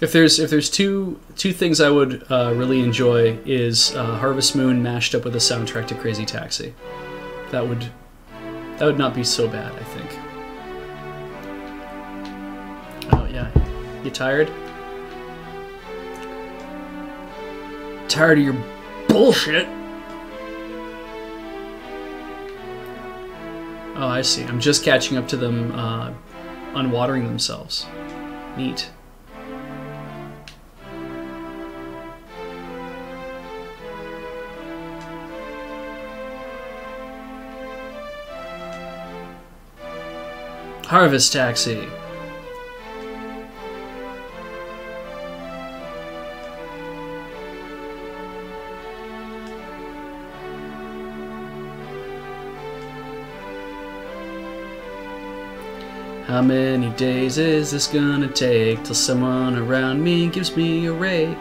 If there's two things I would really enjoy is Harvest Moon mashed up with a soundtrack to Crazy Taxi. That would not be so bad, I think. Oh yeah, you tired? Tired of your bullshit? Oh, I see. I'm just catching up to them unwatering themselves. Neat. Harvest Taxi. How many days is this gonna take till someone around me gives me a rake?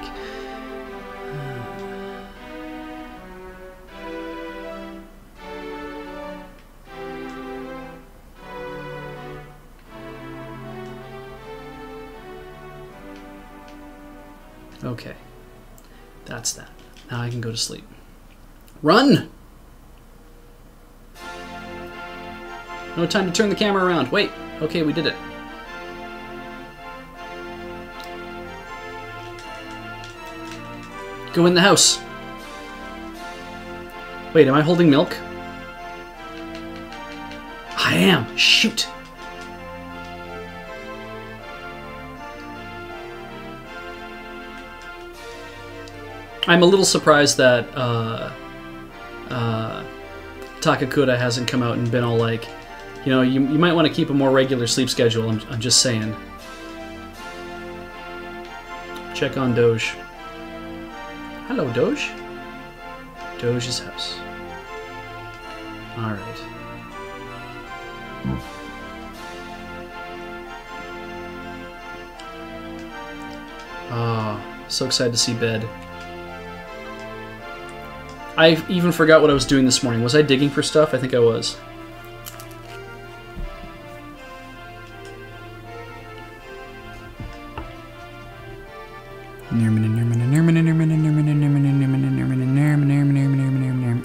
Okay, that's that. Now I can go to sleep. Run! No time to turn the camera around. Wait. Okay, we did it. Go in the house. Wait, am I holding milk? I am. Shoot. I'm a little surprised that Takakura hasn't come out and been all like, you know, you might want to keep a more regular sleep schedule. I'm just saying. Check on Doge. Hello, Doge. Doge's house. All right. Oh, so excited to see bed. I even forgot what I was doing this morning. Was I digging for stuff? I think I was.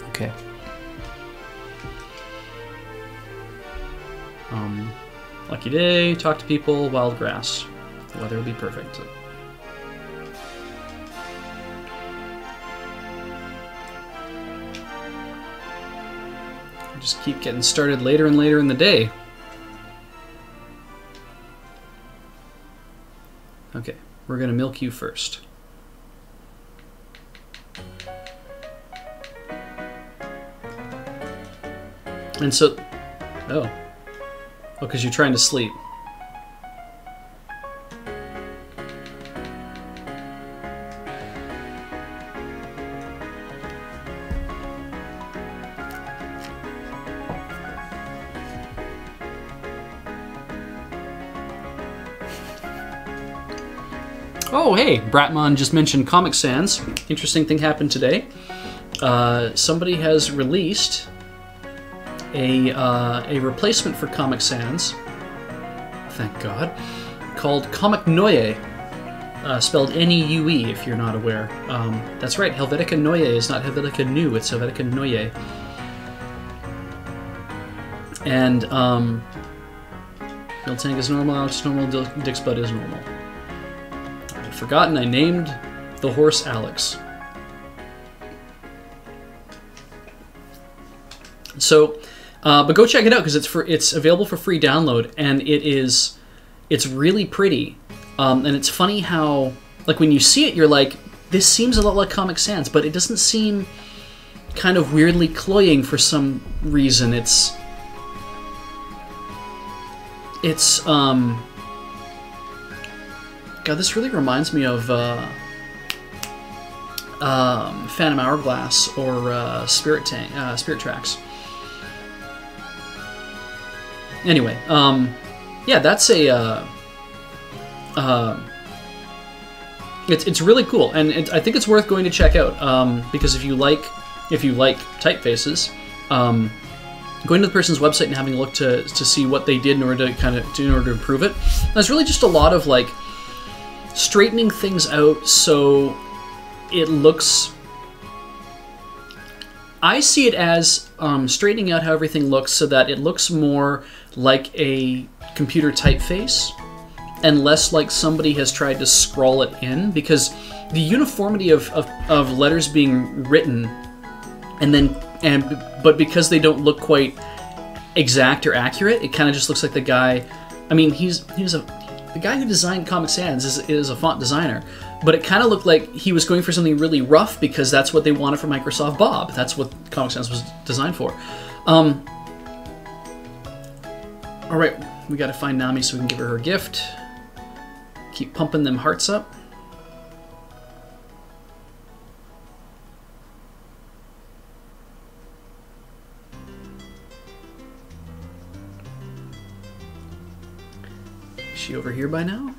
Okay. Lucky day, talk to people, wild grass. The weather will be perfect. Just keep getting started later and later in the day. Okay, we're gonna milk you first. And so, oh, because you're trying to sleep. Oh, hey, Bratmon just mentioned Comic Sans. Interesting thing happened today. Somebody has released a replacement for Comic Sans, thank God, called Comic Neue, spelled N-E-U-E if you're not aware. That's right, Helvetica Neue is not Helvetica New, it's Helvetica Neue. And Miltank is normal, Alex is normal, Dick's Bud is normal. I'd forgotten I named the horse Alex. So, but go check it out because it's available for free download, and it's really pretty, and it's funny how, like, when you see it you're like, this seems a lot like Comic Sans, but it doesn't seem kind of weirdly cloying for some reason. It's God, this really reminds me of Phantom Hourglass or Spirit Tracks. Anyway, yeah, that's a it's really cool, and I think it's worth going to check out because if you like typefaces, going to the person's website and having a look to see what they did in order to improve it. That's really just a lot of like straightening things out so it looks. I see it as straightening out how everything looks so that it looks more like a computer typeface and less like somebody has tried to scroll it in, because the uniformity of letters being written but because they don't look quite exact or accurate, it kind of just looks like the guy. I mean, the guy who designed Comic Sans is a font designer, but it kind of looked like he was going for something really rough because that's what they wanted from Microsoft Bob. That's what Comic Sans was designed for. All right, we got to find Nami so we can give her gift. Keep pumping them hearts up. Is she over here by now?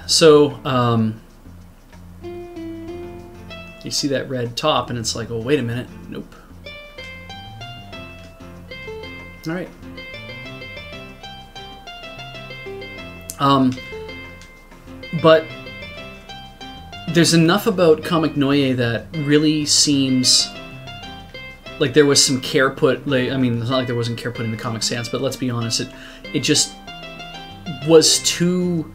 So, you see that red top and it's like, oh, wait a minute. Nope. All right. But there's enough about Comic Noye that really seems like there was some care put. Like, I mean, it's not like there wasn't care put into Comic Sans, but let's be honest, it just was too.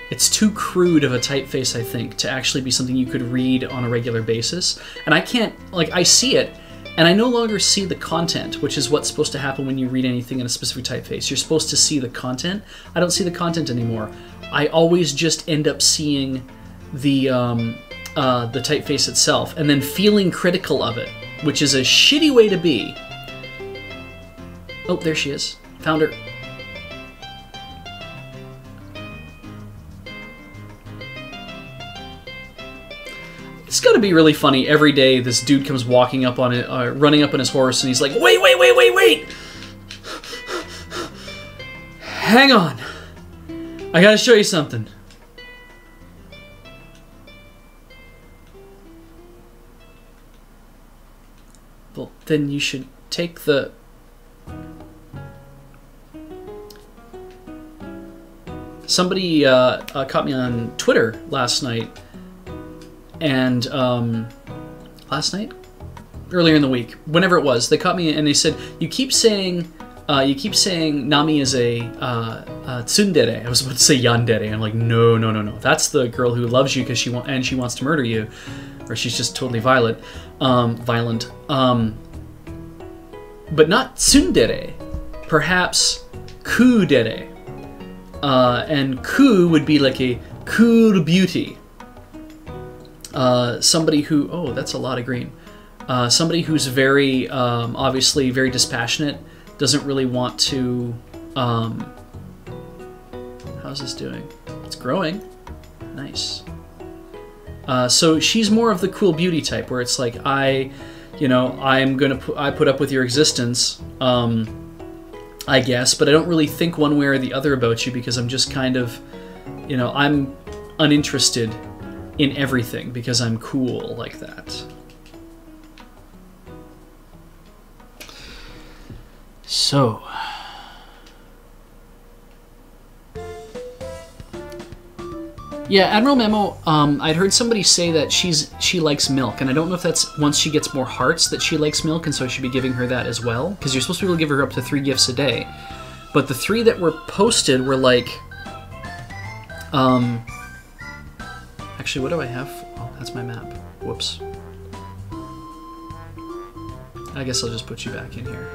It's too crude of a typeface, I think, to actually be something you could read on a regular basis. And I can't, like, I see it, and I no longer see the content, which is what's supposed to happen when you read anything in a specific typeface. You're supposed to see the content. I don't see the content anymore. I always just end up seeing the typeface itself, and then feeling critical of it, which is a shitty way to be. Oh, there she is. Found her. It's got to be really funny. Every day, this dude comes walking up on it, running up on his horse, and he's like, "Wait, wait, wait, wait, wait! Hang on. I gotta show you something." Well, then you should take the... Somebody caught me on Twitter last night. And last night, earlier in the week, whenever it was, they caught me and they said, "You keep saying Nami is a tsundere." I was about to say yandere. I'm like, no. That's the girl who loves you because she wants to murder you, or she's just totally violent. But not tsundere. Perhaps kudere. And ku would be like a cool beauty. Somebody who... Oh, that's a lot of green. Somebody who's very, obviously very dispassionate, doesn't really want to... how's this doing? It's growing. Nice. So she's more of the cool beauty type, where it's like, I put up with your existence, I guess, but I don't really think one way or the other about you because I'm just kind of, I'm uninterested in everything because I'm cool like that. So, yeah, Admiral Memo, I'd heard somebody say that she likes milk, and I don't know if that's once she gets more hearts that she likes milk, and so I should be giving her that as well, because you're supposed to be able to give her up to 3 gifts a day. But the 3 that were posted were like, actually, what do I have? Oh, that's my map. Whoops. I guess I'll just put you back in here.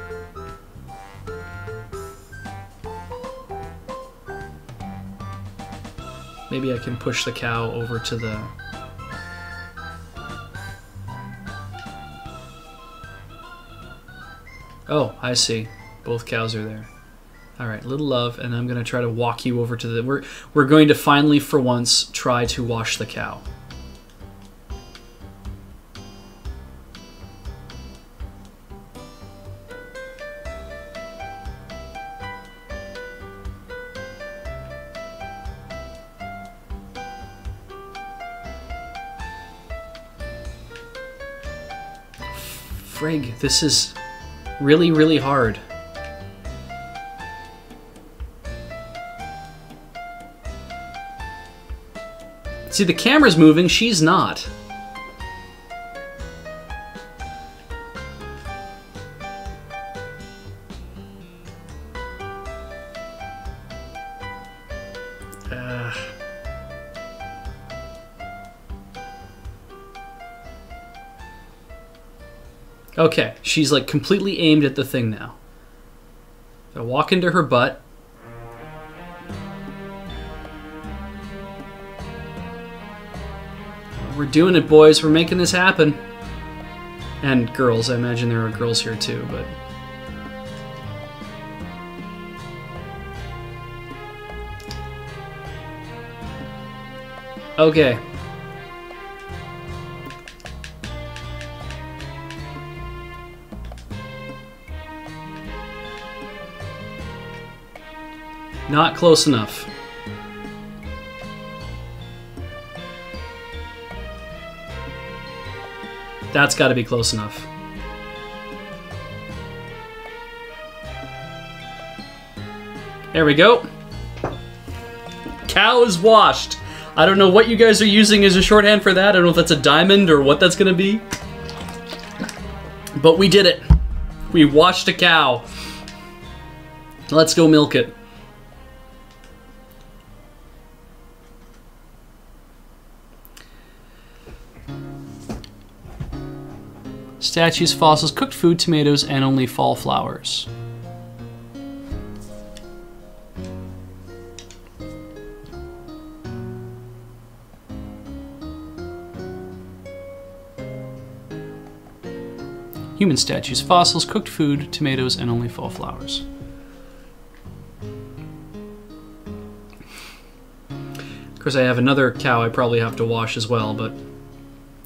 Maybe I can push the cow over to the... Oh, I see. Both cows are there. Alright, little love, and I'm going to try to walk you over to the... We're going to finally, for once, try to wash the cow. Frig, this is really, really hard. See, the camera's moving, she's not. Okay, she's like completely aimed at the thing now. If I walk into her butt. We're doing it, boys. We're making this happen. And girls. I imagine there are girls here too, but... Okay. Not close enough. That's got to be close enough. There we go. Cow is washed. I don't know what you guys are using as a shorthand for that. I don't know if that's a diamond or what that's gonna be. But we did it. We washed a cow. Let's go milk it. Statues, fossils, cooked food, tomatoes, and only fall flowers. Human statues, fossils, cooked food, tomatoes, and only fall flowers. Of course, I have another cow I probably have to wash as well, but...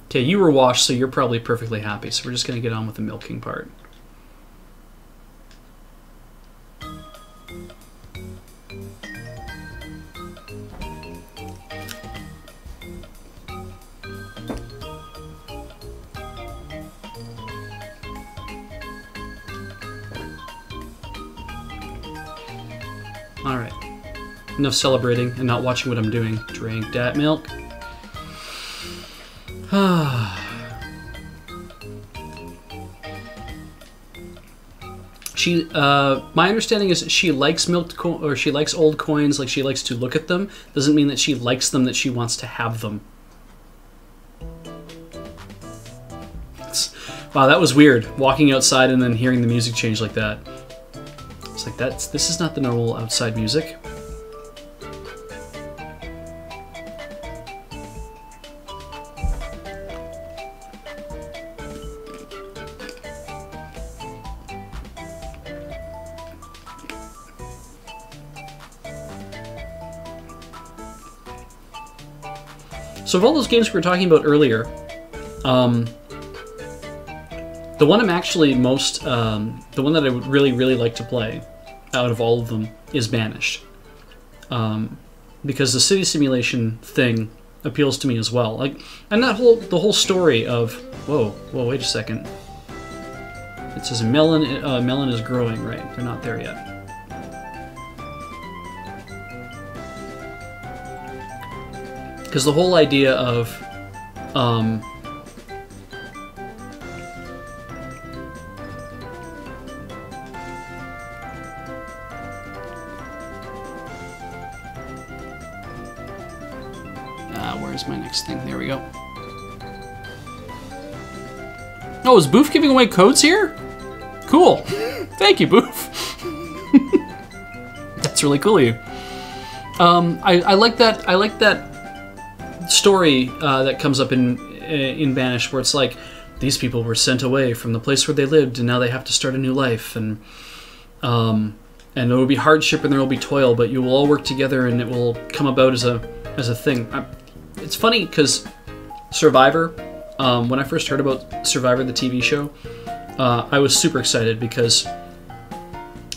Okay, you were washed, so you're probably perfectly happy, so we're just going to get on with the milking part. Alright. Enough celebrating and not watching what I'm doing. Drink that milk. My understanding is she likes or she likes old coins, like she likes to look at them. Doesn't mean that she likes them, that she wants to have them. Wow, that was weird. Walking outside and then hearing the music change like that. It's like, this is not the normal outside music. So of all those games we were talking about earlier, the one I'm actually most, the one that I would really, really like to play out of all of them is Banished. Because the city simulation thing appeals to me as well. Like, and the whole story of, whoa, wait a second. It says melon is growing, right? They're not there yet. Because the whole idea of, where's my next thing? There we go. Oh, is Boof giving away codes here? Cool. Thank you, Boof. That's really cool of you. I like that. I like that story that comes up in Banished, where it's like these people were sent away from the place where they lived, and now they have to start a new life, and there will be hardship and there will be toil, but you will all work together, and it will come about as a thing. It's funny because Survivor, when I first heard about Survivor, the TV show, I was super excited because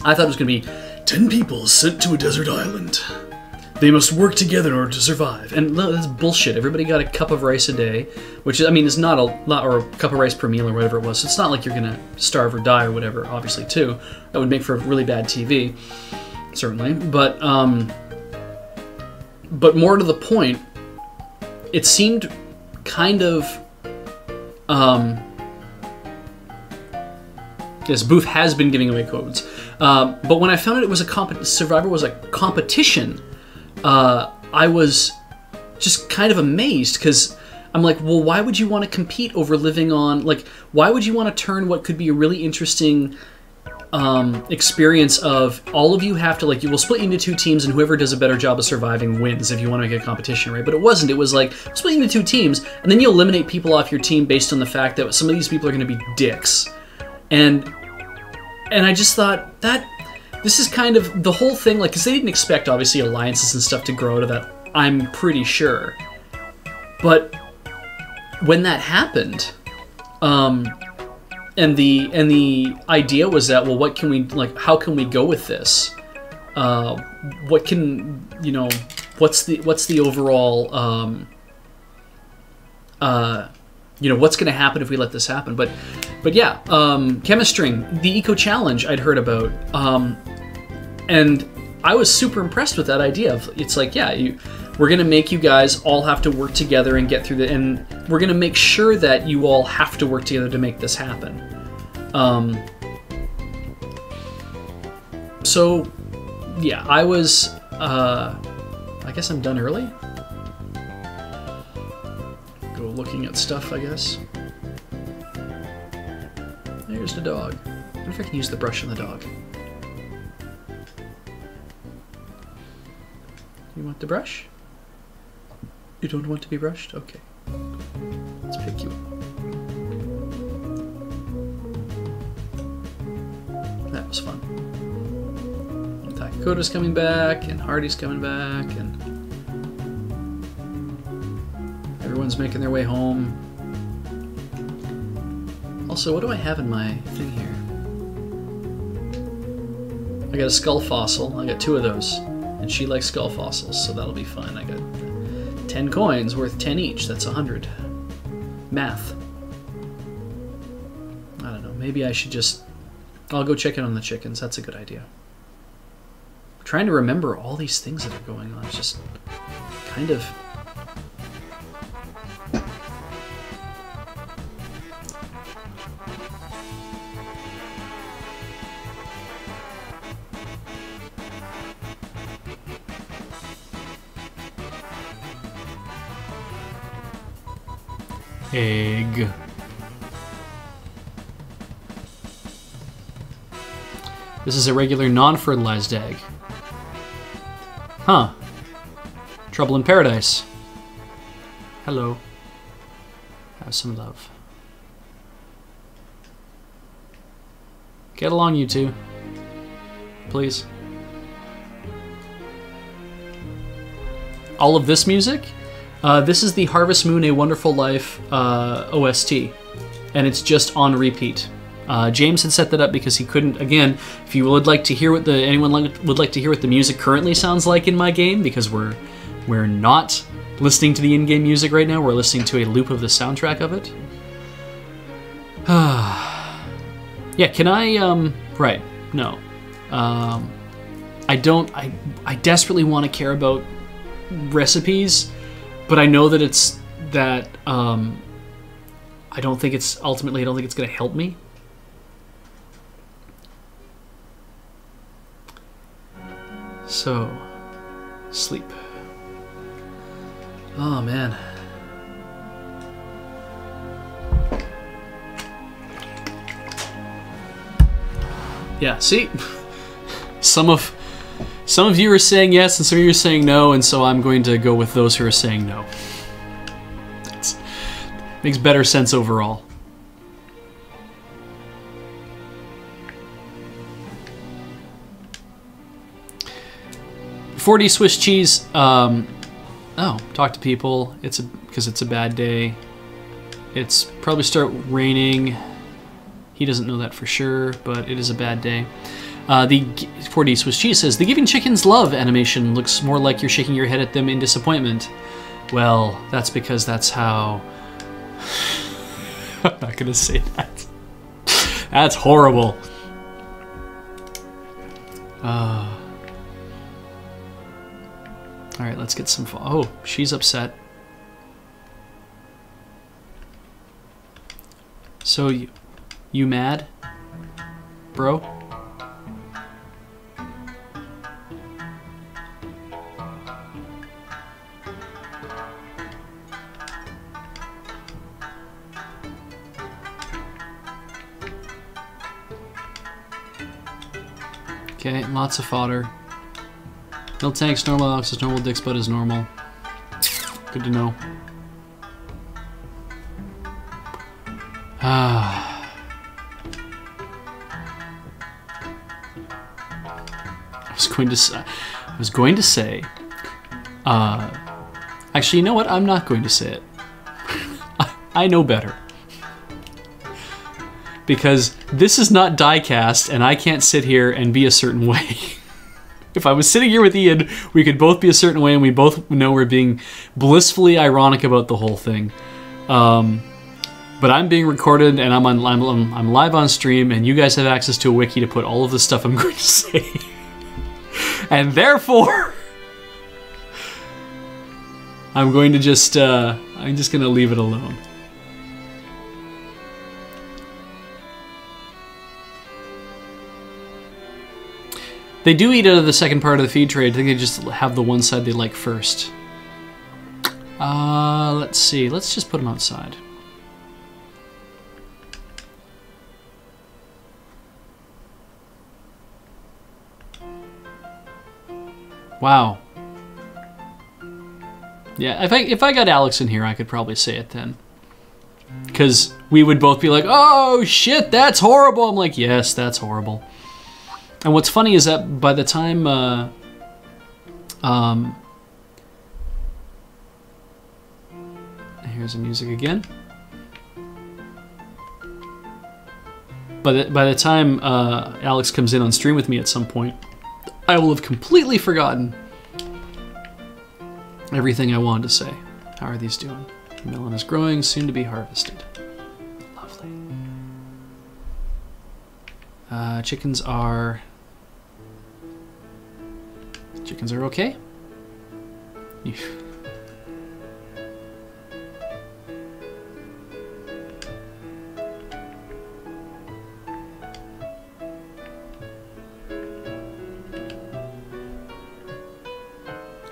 I thought it was going to be 10 people sent to a desert island. They must work together in order to survive. And no, that's bullshit. Everybody got a cup of rice a day, which is, I mean, is not a lot, or a cup of rice per meal or whatever it was. So it's not like you're gonna starve or die or whatever, obviously, too. That would make for really bad TV, certainly. But more to the point, it seemed kind of, yes, Booth has been giving away codes. But when I found out it was Survivor was a competition, I was just kind of amazed, because I'm like, well, why would you want to compete over living on, like, why would you want to turn what could be a really interesting experience of all of you have to, like, you will split into two teams, and whoever does a better job of surviving wins if you want to make a competition, right? But it wasn't. It was like, split into two teams, and then you eliminate people off your team based on the fact that some of these people are going to be dicks. And I just thought, that this is kind of the whole thing, like, because they didn't expect, obviously, alliances and stuff to grow out of that, I'm pretty sure. But when that happened, and the idea was that, well, what can we, like, how can we go with this? What can, you know, what's the overall, you know, what's going to happen if we let this happen? But yeah, Chemistring, the Eco Challenge I'd heard about, and I was super impressed with that idea of, it's like, yeah, we're gonna make you guys all have to work together and get through the, and we're gonna make sure that you all have to work together to make this happen. So yeah, I was, I guess I'm done early. Go looking at stuff, I guess. There's the dog. I wonder if I can use the brush on the dog. You want the brush? You don't want to be brushed? Okay. Let's pick you up. That was fun. Takakota's coming back, and Hardy's coming back, and everyone's making their way home. Also, what do I have in my thing here? I got a skull fossil. I got 2 of those. And she likes skull fossils, so that'll be fun. I got 10 coins worth 10 each. That's 100. Math. I don't know. Maybe I should just... I'll go check in on the chickens. That's a good idea. I'm trying to remember all these things that are going on. It's just kind of... Egg. This is a regular non-fertilized egg. Huh. Trouble in paradise. Hello. Have some love. Get along, you two. Please. All of this music? This is the Harvest Moon: A Wonderful Life OST, and it's just on repeat. James had set that up because he couldn't. Again, if you would like to hear what would like to hear what the music currently sounds like in my game, because we're not listening to the in-game music right now. We're listening to a loop of the soundtrack of it. Yeah, can I? Right? No. I don't. I desperately want to care about recipes. But I know that it's that I don't think it's ultimately. I don't think it's going to help me. So, sleep. Oh man. Yeah. See, some of you are saying yes, and some of you are saying no, and so I'm going to go with those who are saying no. It makes better sense overall. $40 Swiss cheese. Oh, talk to people. Because it's a bad day. It's probably start raining. He doesn't know that for sure, but it is a bad day. The 4D Swiss cheese says, the giving chickens love animation looks more like you're shaking your head at them in disappointment. Well, that's because that's how... I'm not gonna say that. That's horrible. Alright, let's get some... Oh, she's upset. So, you mad? Bro? Okay, lots of fodder. Milk tanks normal, Alex is normal, Dick's butt is normal. Good to know. I was going to say, actually, you know what? I'm not going to say it. I know better. Because this is not diecast, and I can't sit here and be a certain way. If I was sitting here with Ian, we could both be a certain way, and we both know we're being blissfully ironic about the whole thing. But I'm being recorded, and I'm live on stream, and you guys have access to a wiki to put all of the stuff I'm going to say. And therefore, I'm going to just, I'm just going to leave it alone. They do eat out of the second part of the feed tray. I think they just have the one side they like first. Let's see. Let's just put them outside. Wow. Yeah, if I got Alex in here, I could probably say it then. Because we would both be like, oh shit, that's horrible. I'm like, yes, that's horrible. And what's funny is that by the time, here's the music again. By the time Alex comes in on stream with me at some point, I will have completely forgotten everything I wanted to say. How are these doing? The melon is growing, soon to be harvested. Lovely. Chickens are okay.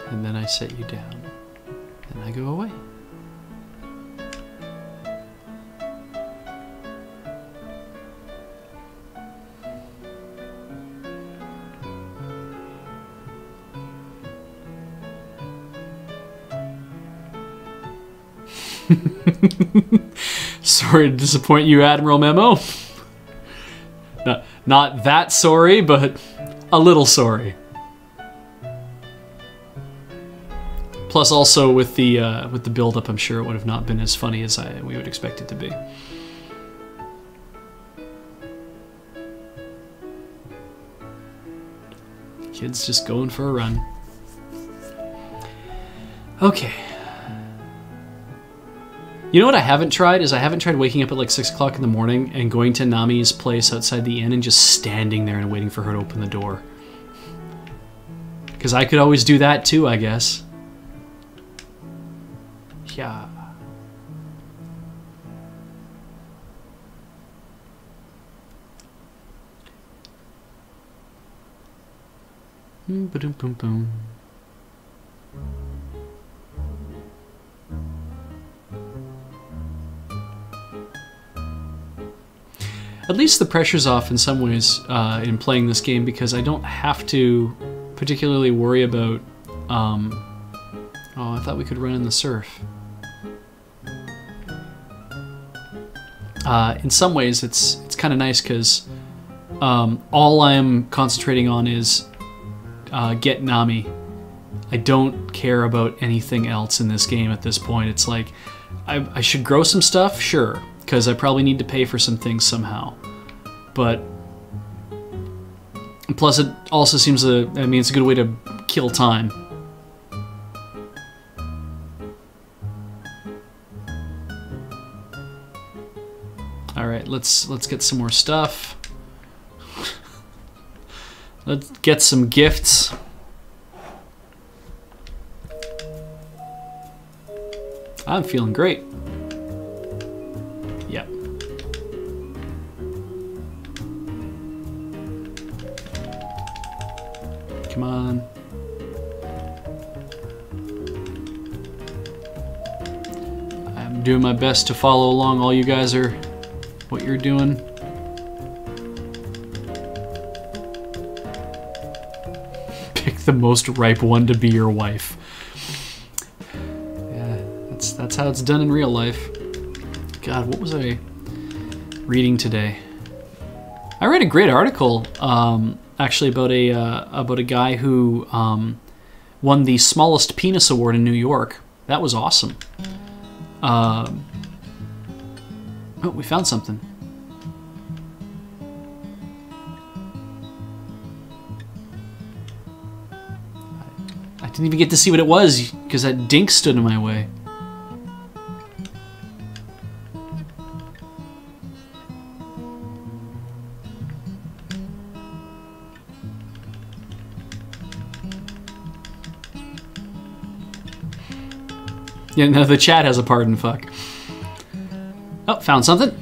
And then I set you down, and I go away. Sorry to disappoint you, Admiral Memo. Not that sorry, but a little sorry. Plus, also with the build-up, I'm sure it would have not been as funny as we would expect it to be. Kid's just going for a run. Okay. You know what I haven't tried is I haven't tried waking up at like 6 o'clock in the morning and going to Nami's place outside the inn and just standing there and waiting for her to open the door. Because I could always do that too, I guess. Yeah. Boom, boom, boom. At least the pressure's off in some ways in playing this game because I don't have to particularly worry about... oh, I thought we could run in the surf. In some ways, it's kind of nice because all I'm concentrating on is get Nami. I don't care about anything else in this game at this point. It's like, I should grow some stuff, sure, because I probably need to pay for some things somehow. But plus, it also seems it's a good way to kill time. All right, let's get some more stuff. Let's get some gifts. I'm feeling great. Yep. Come on. I'm doing my best to follow along. All you guys are what you're doing. Pick the most ripe one to be your wife. Yeah, that's how it's done in real life. God, what was I reading today? I read a great article actually about a guy who won the smallest penis award in New York. That was awesome. Oh, we found something. I didn't even get to see what it was because that dink stood in my way. Yeah, no, the chat has a pardon, fuck. Oh, found something.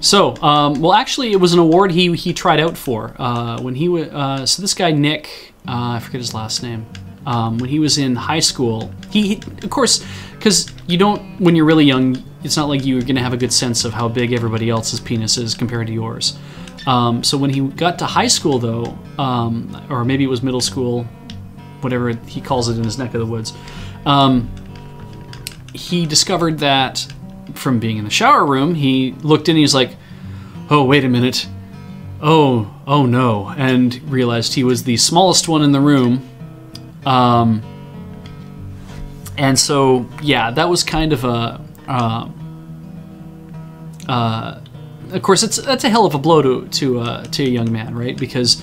So, well, actually, it was an award he tried out for when he was. So this guy Nick, I forget his last name. When he was in high school, he of course, because you don't, when you're really young, it's not like you're gonna have a good sense of how big everybody else's penis is compared to yours. So when he got to high school, though, or maybe it was middle school, whatever he calls it in his neck of the woods, he discovered that. From being in the shower room, he looked in and he's like, oh, wait a minute. Oh no. And realized he was the smallest one in the room. And so, yeah, that was kind of a, of course, that's a hell of a blow to a young man, right? Because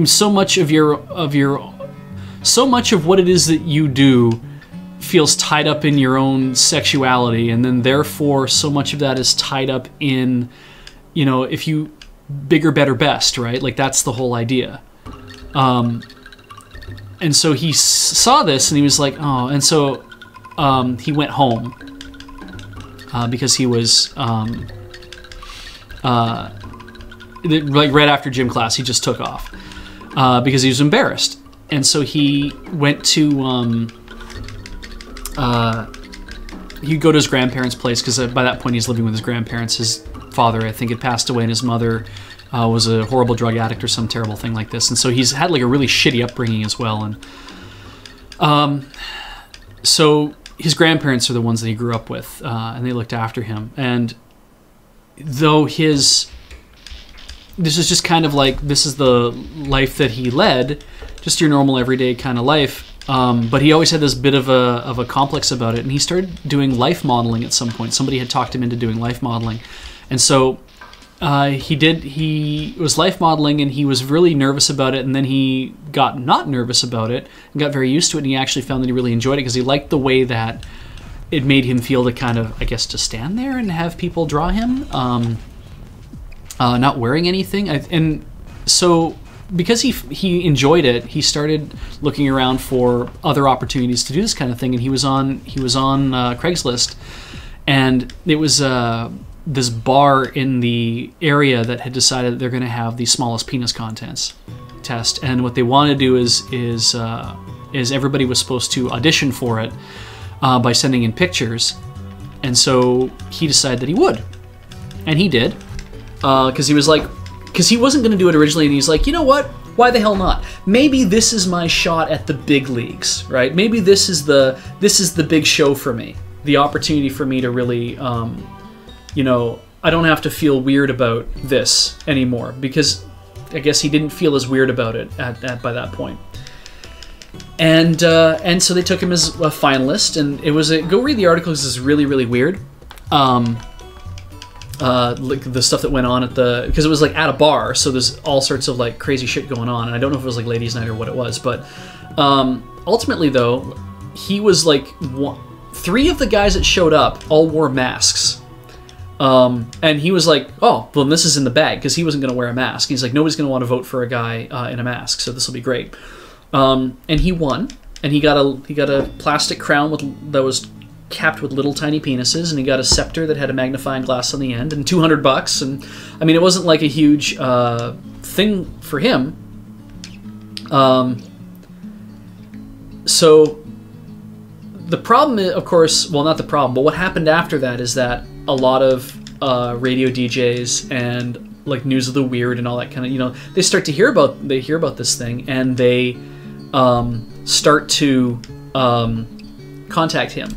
so much of what it is that you do feels tied up in your own sexuality, and then therefore so much of that is tied up in, you know, if you bigger, better, best, right? Like that's the whole idea. And so he saw this and he was like, oh, and so he went home because he was like right after gym class, he just took off because he was embarrassed, and so he went to he'd go to his grandparents' place because by that point he's living with his grandparents. His father, I think, had passed away, and his mother was a horrible drug addict or some terrible thing like this. And so he's had like a really shitty upbringing as well. And so his grandparents are the ones that he grew up with, and they looked after him. And though this is just kind of like, this is the life that he led, just your normal everyday kind of life. But he always had this bit of a complex about it, and he started doing life modeling at some point. Somebody had talked him into doing life modeling, and so he was life modeling, and he was really nervous about it, and then he got not nervous about it and got very used to it, and he actually found that he really enjoyed it because he liked the way that it made him feel to kind of, I guess, to stand there and have people draw him, not wearing anything. And so because he enjoyed it, he started looking around for other opportunities to do this kind of thing, and he was on Craigslist, and it was this bar in the area that had decided that they're going to have the smallest penis contest test, and what they want to do is everybody was supposed to audition for it by sending in pictures, and so he decided that he would, and he did, because he was like. Because he wasn't going to do it originally, and he's like, you know what? Why the hell not? Maybe this is my shot at the big leagues, right? Maybe this is the big show for me, the opportunity for me to really, you know, I don't have to feel weird about this anymore, because I guess he didn't feel as weird about it by that point. And so they took him as a finalist, and it was go read the article because it's really, really weird. Like the stuff that went on because it was like at a bar, so there's all sorts of like crazy shit going on, and I don't know if it was like ladies' night or what it was, but ultimately though, he was like 3 of the guys that showed up all wore masks, and he was like, oh, well, this is in the bag, because he wasn't going to wear a mask. He's like, nobody's going to want to vote for a guy in a mask, so this will be great. And he won, and he got a plastic crown that was capped with little tiny penises, and he got a scepter that had a magnifying glass on the end, and $200. And I mean, it wasn't like a huge thing for him. So the problem is, of course, well, not the problem, but what happened after that is that a lot of radio DJs and like News of the Weird and all that kind of, you know, they hear about this thing, and they start to contact him.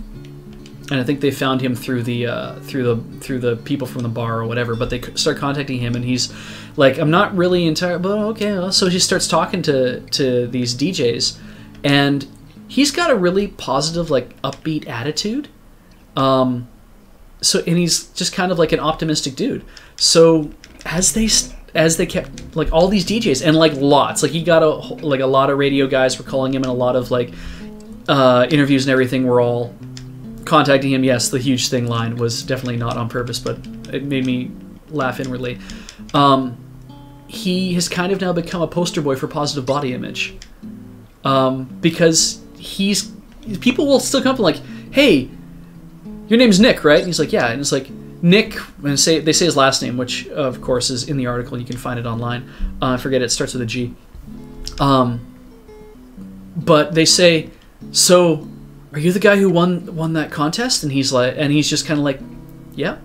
And I think they found him through the people from the bar or whatever. But they start contacting him, and he's like, "I'm not really entirely, but okay." Well, so he starts talking to these DJs, and he's got a really positive, like upbeat attitude. And he's just kind of like an optimistic dude. So as they kept, like, all these DJs, and like lots, like he got a lot of radio guys were calling him, and a lot of like interviews and everything were all contacting him. Yes, the huge thing line was definitely not on purpose, but it made me laugh inwardly. he has kind of now become a poster boy for positive body image. Because people will still come up and like, hey, your name's Nick, right? And he's like, yeah. And it's like, Nick, and they say his last name, which of course is in the article. You can find it online. I forget it starts with a G. But they say, so are you the guy who won that contest? And he's just kind of like, yeah.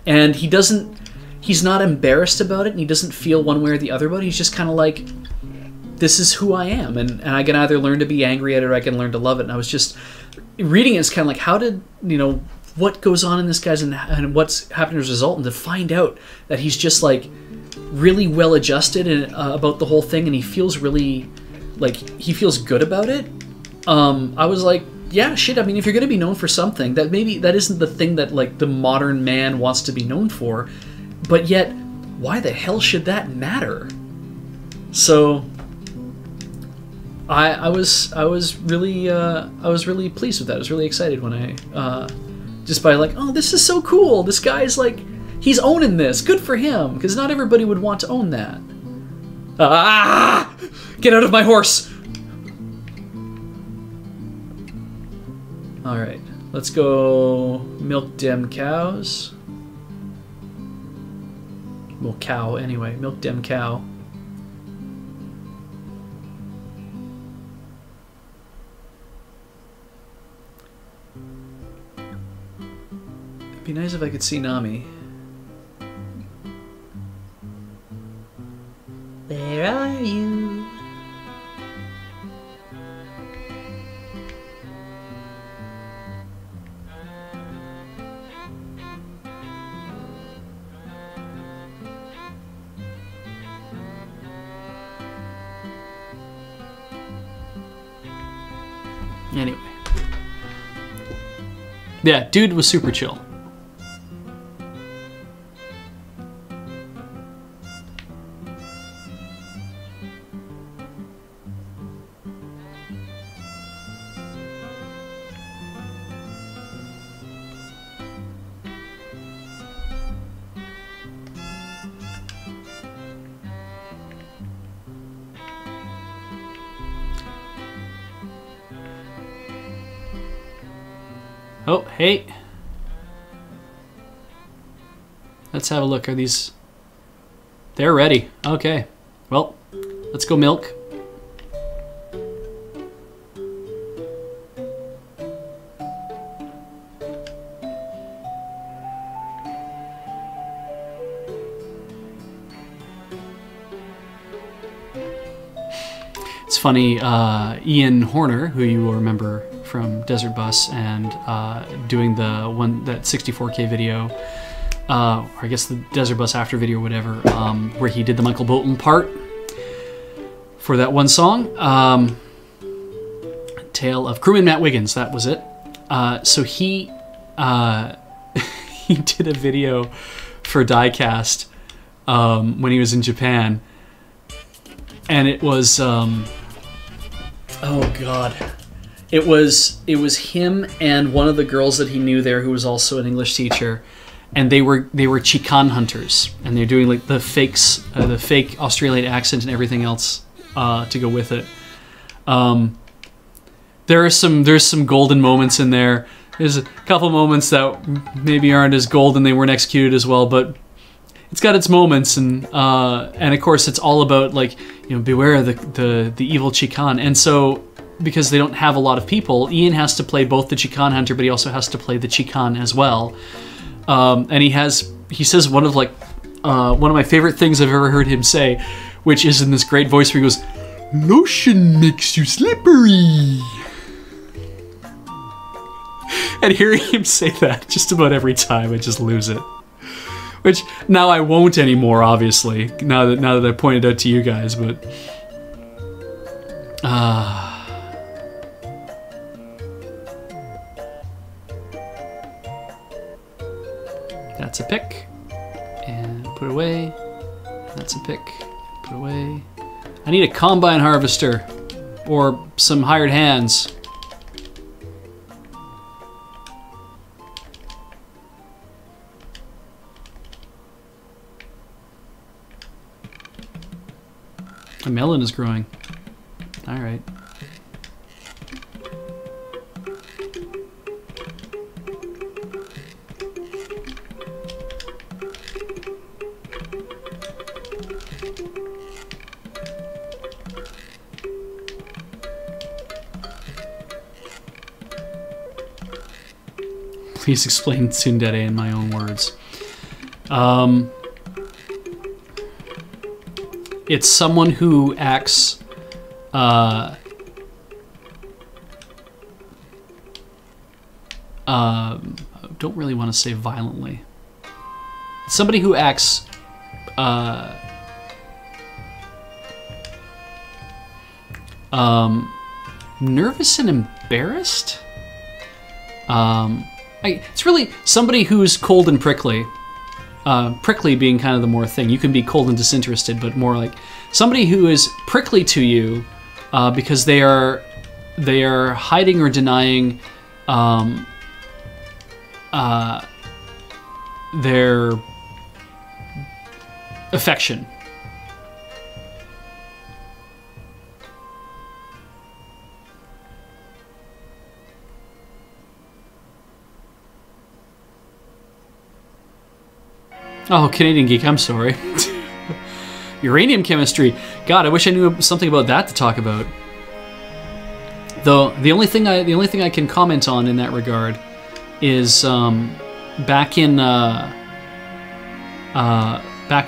And he's not embarrassed about it, and he doesn't feel one way or the other about it. He's just kind of like, this is who I am, and I can either learn to be angry at it or I can learn to love it. And I was just reading it, it's kind of like, how did, what goes on in this guy's and what's happened as a result, and to find out that he's just like really well adjusted and about the whole thing, and he feels really like he feels good about it. I was like, yeah, shit. I mean, if you're going to be known for something, that maybe that isn't the thing that like the modern man wants to be known for, but yet, why the hell should that matter? So, I was really pleased with that. I was really excited when I just by like, oh, this is so cool. This guy's like, he's owning this. Good for him, because not everybody would want to own that. Get out of my horse. All right, let's go milk dem cows. Well, cow anyway. Milk dem cow. It'd be nice if I could see Nami. Where are you? Anyway. Yeah, dude was super chill. Oh, hey. Let's have a look. Are these... They're ready. Okay. Well, let's go milk. It's funny, Ian Horner, who you will remember from Desert Bus and doing that 64K video, or I guess the Desert Bus After video or whatever, where he did the Michael Bolton part for that one song. Tale of Crewman Matt Wiggins, that was it. So he he did a video for Diecast when he was in Japan, and it was oh god. It was him and one of the girls that he knew there, who was also an English teacher, and they were Chican hunters, and they're doing like the fake Australian accent and everything else to go with it. There's some golden moments in there. There's a couple moments that maybe aren't as golden, they weren't executed as well, but it's got its moments, and of course it's all about like, beware the evil Chican. And so, because they don't have a lot of people, Ian has to play both the Chican hunter, but he also has to play the Chican as well. And he says one of my favorite things I've ever heard him say, which is in this great voice where he goes, "Lotion makes you slippery." And hearing him say that just about every time, I just lose it. Which now I won't anymore, obviously. Now that I pointed out to you guys, but that's a pick, and put it away. That's a pick, put it away. I need a combine harvester, or some hired hands. A melon is growing. All right. Please explain tsundere in my own words. It's someone who acts don't really want to say violently. Somebody who acts nervous and embarrassed. It's really somebody who's cold and prickly. Prickly being kind of the more thing. You can be cold and disinterested, but more like somebody who is prickly to you because they are hiding or denying their affection. Oh, Canadian Geek, I'm sorry. Uranium chemistry. God, I wish I knew something about that to talk about. Though the only thing I can comment on in that regard is back when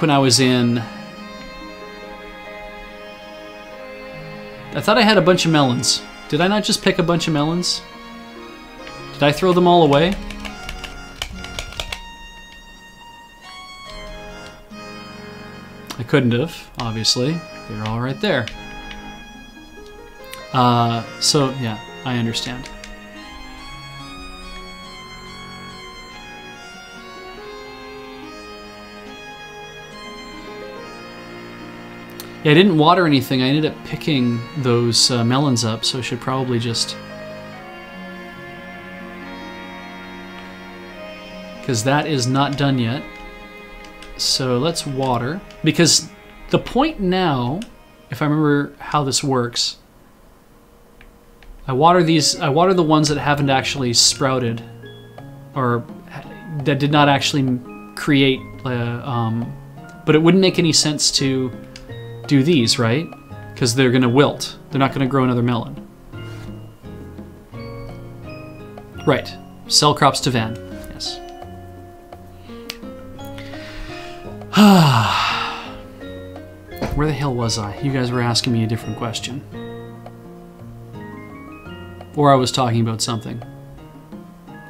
I was in. I thought I had a bunch of melons. Did I not just pick a bunch of melons? Did I throw them all away? I couldn't have, obviously. They're all right there. So, yeah, I understand. Yeah, I didn't water anything. I ended up picking those melons up, so I should probably just... because that is not done yet. So let's water, because the point now, if I remember how this works, I water the ones that haven't actually sprouted, or that did not actually create, but it wouldn't make any sense to do these, right? Because they're gonna wilt. They're not gonna grow another melon. Right, sell crops to Van, yes. Where the hell was I? You guys were asking me a different question. Or I was talking about something.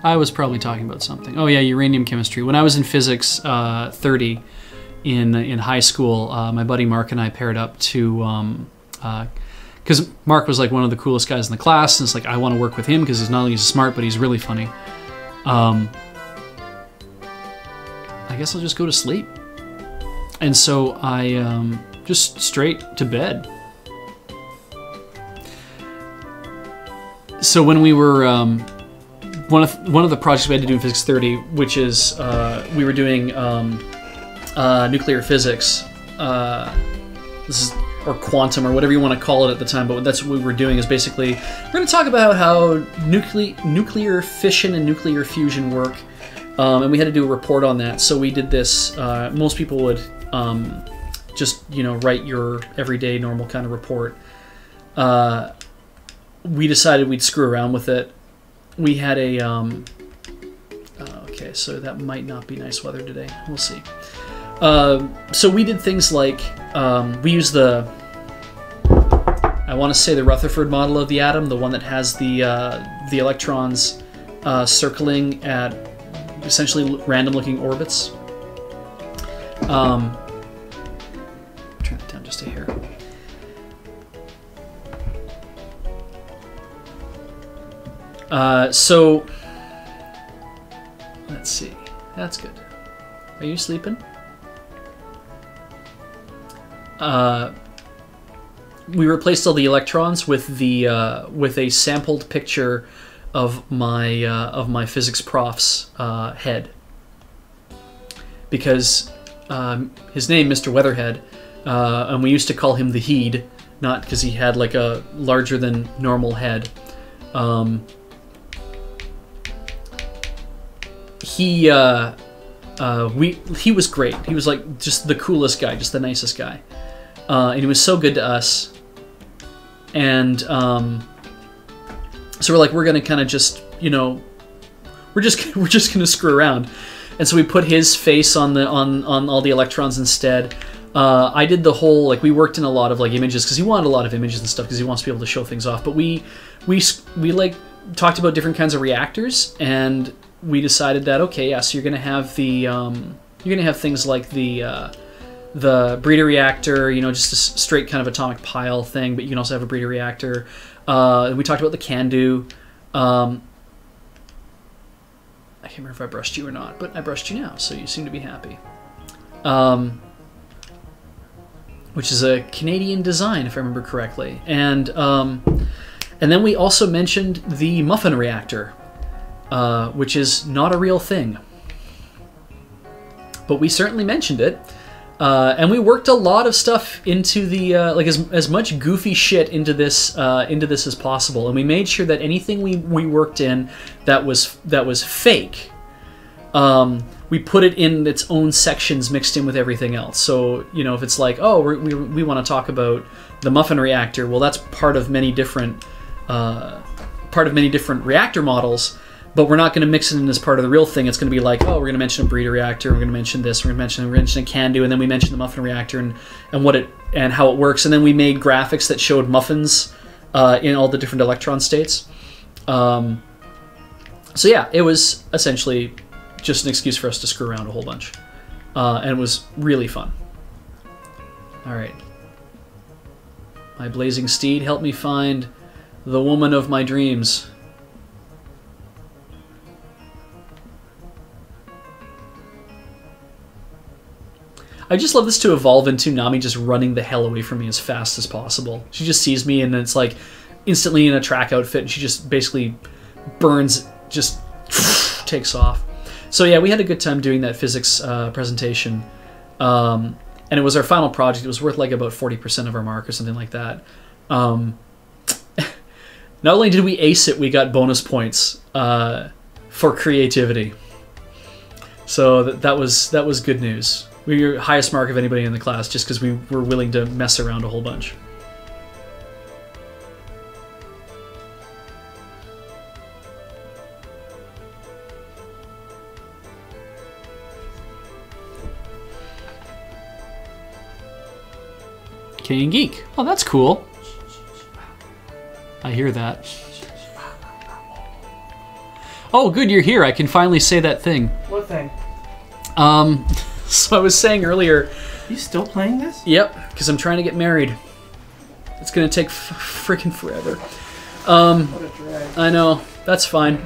I was probably talking about something. Oh yeah, uranium chemistry. When I was in physics 30 in high school, my buddy Mark and I paired up to... because Mark was like one of the coolest guys in the class, and it's like, I want to work with him because he's not only smart, but he's really funny. I guess I'll just go to sleep. And so I just straight to bed. So when we were one of the projects we had to do in Physics 30, which is we were doing nuclear physics, this is, or quantum or whatever you want to call it at the time, but that's what we were doing. Is basically we're going to talk about how nuclear fission and nuclear fusion work. And we had to do a report on that. So we did this. Most people would just, write your everyday normal kind of report. We decided we'd screw around with it. We had a... okay, so that might not be nice weather today. We'll see. So we did things like... we used the... I want to say the Rutherford model of the atom, the one that has the electrons circling at essentially random-looking orbits. Turn it down just a hair. So let's see. That's good. Are you sleeping? We replaced all the electrons with the with a sampled picture of my physics prof's head, because his name, Mr. Weatherhead, and we used to call him the Heed, not because he had like a larger than normal head. He was great. He was like just the coolest guy, just the nicest guy, and he was so good to us. And so we're like, we're gonna kind of just, you know, we're just gonna screw around. And so we put his face on all the electrons instead. I did the whole, like, we worked in a lot of like images because he wanted a lot of images and stuff because he wants to be able to show things off. But we like talked about different kinds of reactors, and we decided that, okay, yeah, so you're gonna have things like the breeder reactor, you know, just a straight kind of atomic pile thing, but you can also have a breeder reactor. We talked about the can-do. I can't remember if I brushed you or not, but I brushed you now, so you seem to be happy. Which is a Canadian design, if I remember correctly. And then we also mentioned the muffin reactor, which is not a real thing. But we certainly mentioned it. And we worked a lot of stuff into the like as much goofy shit into this as possible, and we made sure that anything we worked in that was fake, we put it in its own sections mixed in with everything else. So, you know, if it's like, oh, we want to talk about the muffin reactor, well, that's part of many different reactor models. But we're not going to mix it in as part of the real thing. It's going to be like, oh, we're going to mention a breeder reactor, we're going to mention this, we're going to mention a can-do, and then we mention the muffin reactor and what it and how it works. And then we made graphics that showed muffins in all the different electron states. So yeah, it was essentially just an excuse for us to screw around a whole bunch, and it was really fun. All right, my blazing steed, help me find the woman of my dreams. I just love this to evolve into Nami just running the hell away from me as fast as possible. She just sees me and it's like instantly in a track outfit, and she just basically burns, just takes off. So yeah, we had a good time doing that physics presentation. And it was our final project. It was worth like about 40% of our mark or something like that. Not only did we ace it, we got bonus points for creativity. So that was good news. We were highest mark of anybody in the class just because we were willing to mess around a whole bunch. King and Geek. Oh, that's cool. I hear that. Oh, good, you're here. I can finally say that thing. What thing? So I was saying earlier... You still playing this? Yep, because I'm trying to get married. It's going to take freaking forever. What a drag. I know. That's fine.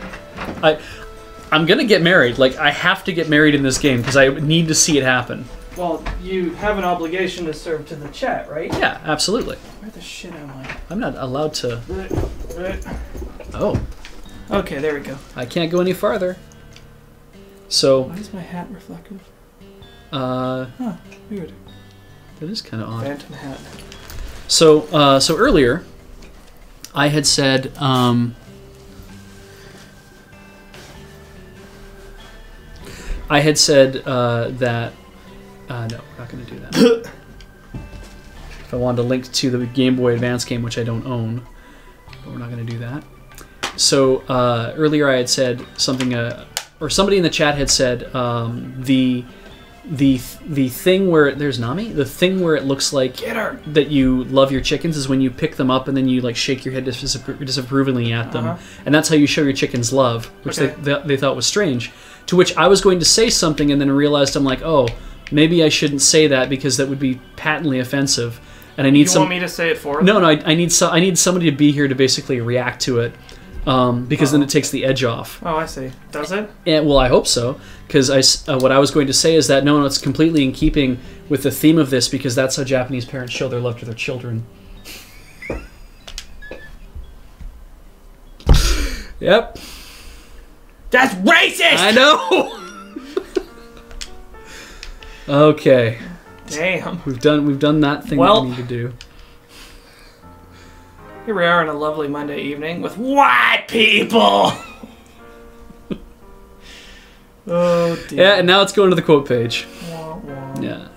I'm going to get married. Like, I have to get married in this game because I need to see it happen. Well, you have an obligation to serve to the chat, right? Yeah, absolutely. Where the shit am I? I'm not allowed to... Oh. Okay, there we go. I can't go any farther. So... Why is my hat reflective? Huh, weird. That is kind of odd. Phantom hat. So, so earlier, I had said, that, no, we're not going to do that. If I wanted to link to the Game Boy Advance game, which I don't own, but we're not going to do that. So, earlier I had said something, or somebody in the chat had said, the thing where there's Nami, the thing where it looks like that you love your chickens is when you pick them up and then you like shake your head disapprovingly at them, and that's how you show your chickens love, which they thought was strange. To which I was going to say something and then realized I'm like, oh, maybe I shouldn't say that because that would be patently offensive, and I need You want me to say it for them? No, I need somebody to be here to basically react to it. Because then it takes the edge off. Oh, I see. Does it? And, well, I hope so. Because what I was going to say is that no, it's completely in keeping with the theme of this, because that's how Japanese parents show their love to their children. Yep. That's racist! I know! Okay. Damn. We've done that thing that we need to do. Here we are on a lovely Monday evening with white people. Oh dear. Yeah, and now it's going to the quote page. Wah, wah. Yeah,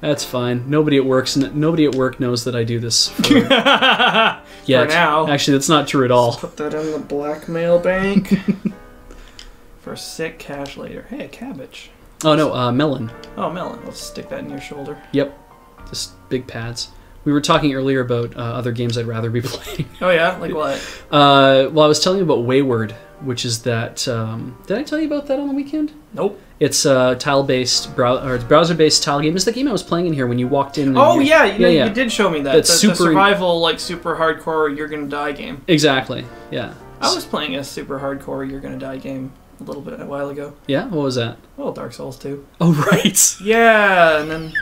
that's fine. Nobody at work knows that I do this for yet. For now. Actually, that's not true at all. Put that in the blackmail bank for sick cash later. Hey, a cabbage. Oh no, melon. Oh, melon. Let's stick that in your shoulder. Yep, just big pads. We were talking earlier about other games I'd rather be playing. Oh yeah, like what? Well, I was telling you about Wayward, which is that. Did I tell you about that on the weekend? Nope. It's a tile-based browser-based tile game. It's the game I was playing in here when you walked in. Oh yeah, you did show me that. It's the survival, like super hardcore, you're gonna die game. Exactly. Yeah. I was playing a super hardcore, you're gonna die game a while ago. Yeah. What was that? Well, Dark Souls 2. Oh right. Yeah, and then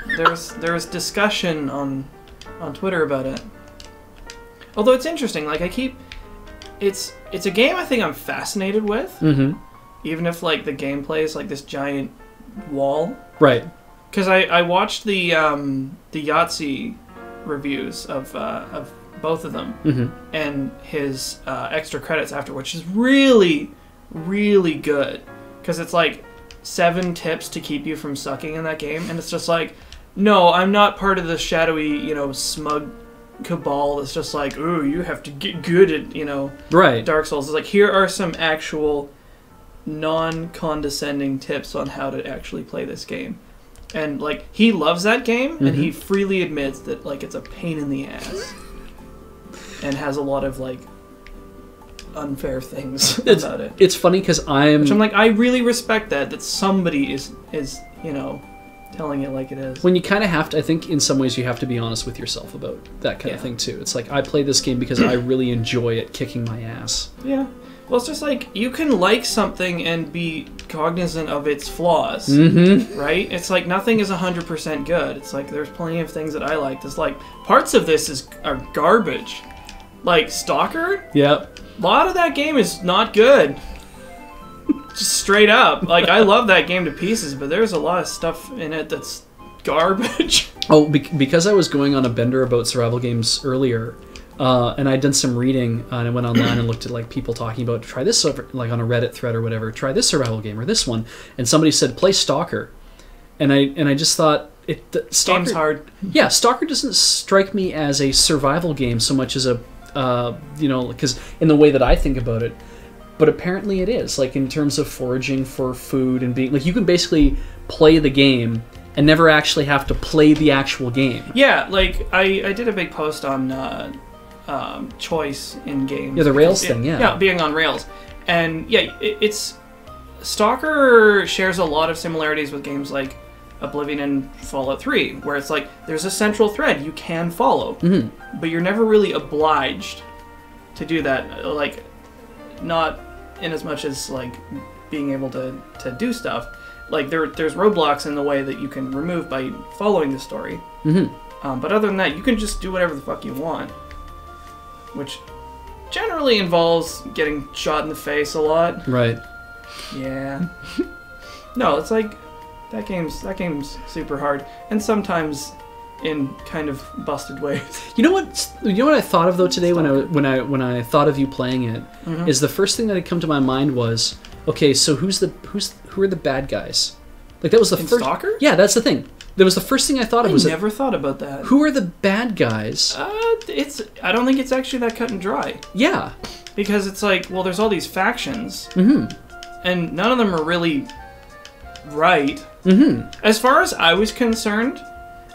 there was discussion on Twitter about it. Although it's interesting, like it's a game I think I'm fascinated with. Mm-hmm. Even if like the gameplay is like this giant wall. Right. Because I watched the Yahtzee reviews of both of them, Mm-hmm. and his extra credits after, which is really, really good. Because it's like 7 tips to keep you from sucking in that game, and it's just like, no, I'm not part of the shadowy, smug cabal that's just like, ooh, you have to get good at, Right. Dark Souls. It's like, here are some actual non-condescending tips on how to actually play this game. And, like, he loves that game, and he freely admits that, like, it's a pain in the ass. And has a lot of, like, unfair things about it. It's funny because Which I'm like, I really respect that somebody is telling it like it is. When you kind of have to, I think in some ways you have to be honest with yourself about that kind of thing too. It's like, I play this game because I really enjoy it kicking my ass. Yeah. Well, it's just like, you can like something and be cognizant of its flaws, right? It's like, nothing is 100% good. It's like, there's plenty of things that I like. There's like, parts of this are garbage. Like, Stalker? Yep. A lot of that game is not good. Just straight up. Like, I love that game to pieces, but there's a lot of stuff in it that's garbage. Oh, because I was going on a bender about survival games earlier, and I'd done some reading, and I went online and looked at like people talking about, try this, like on a Reddit thread or whatever, try this survival game or this one, and somebody said play Stalker, and I just thought Stalker, Game's hard. Yeah, Stalker doesn't strike me as a survival game so much as a because in the way that I think about it, but apparently it is, like in terms of foraging for food and being like, you can basically play the game and never actually have to play the actual game. Yeah, like I did a big post on choice in games. Yeah, the Rails thing, yeah. Yeah, being on Rails. And yeah, it's Stalker shares a lot of similarities with games like Oblivion and Fallout 3, where it's like there's a central thread you can follow, but you're never really obliged to do that. Like, not in as much as like being able to do stuff. Like there's roadblocks in the way that you can remove by following the story. But other than that, you can just do whatever the fuck you want, which generally involves getting shot in the face a lot. Right. Yeah. No, it's like that game's super hard, and sometimes in kind of busted ways. You know what I thought of though today when I thought of you playing it, is the first thing that had come to my mind was, okay, so who are the bad guys? Like that was the first. Stalker? Yeah, that's the thing. That was the first thing I thought of. I never thought about that. Who are the bad guys? I don't think it's actually that cut and dry. Yeah. Because it's like, well, there's all these factions, and none of them are really right. As far as I was concerned,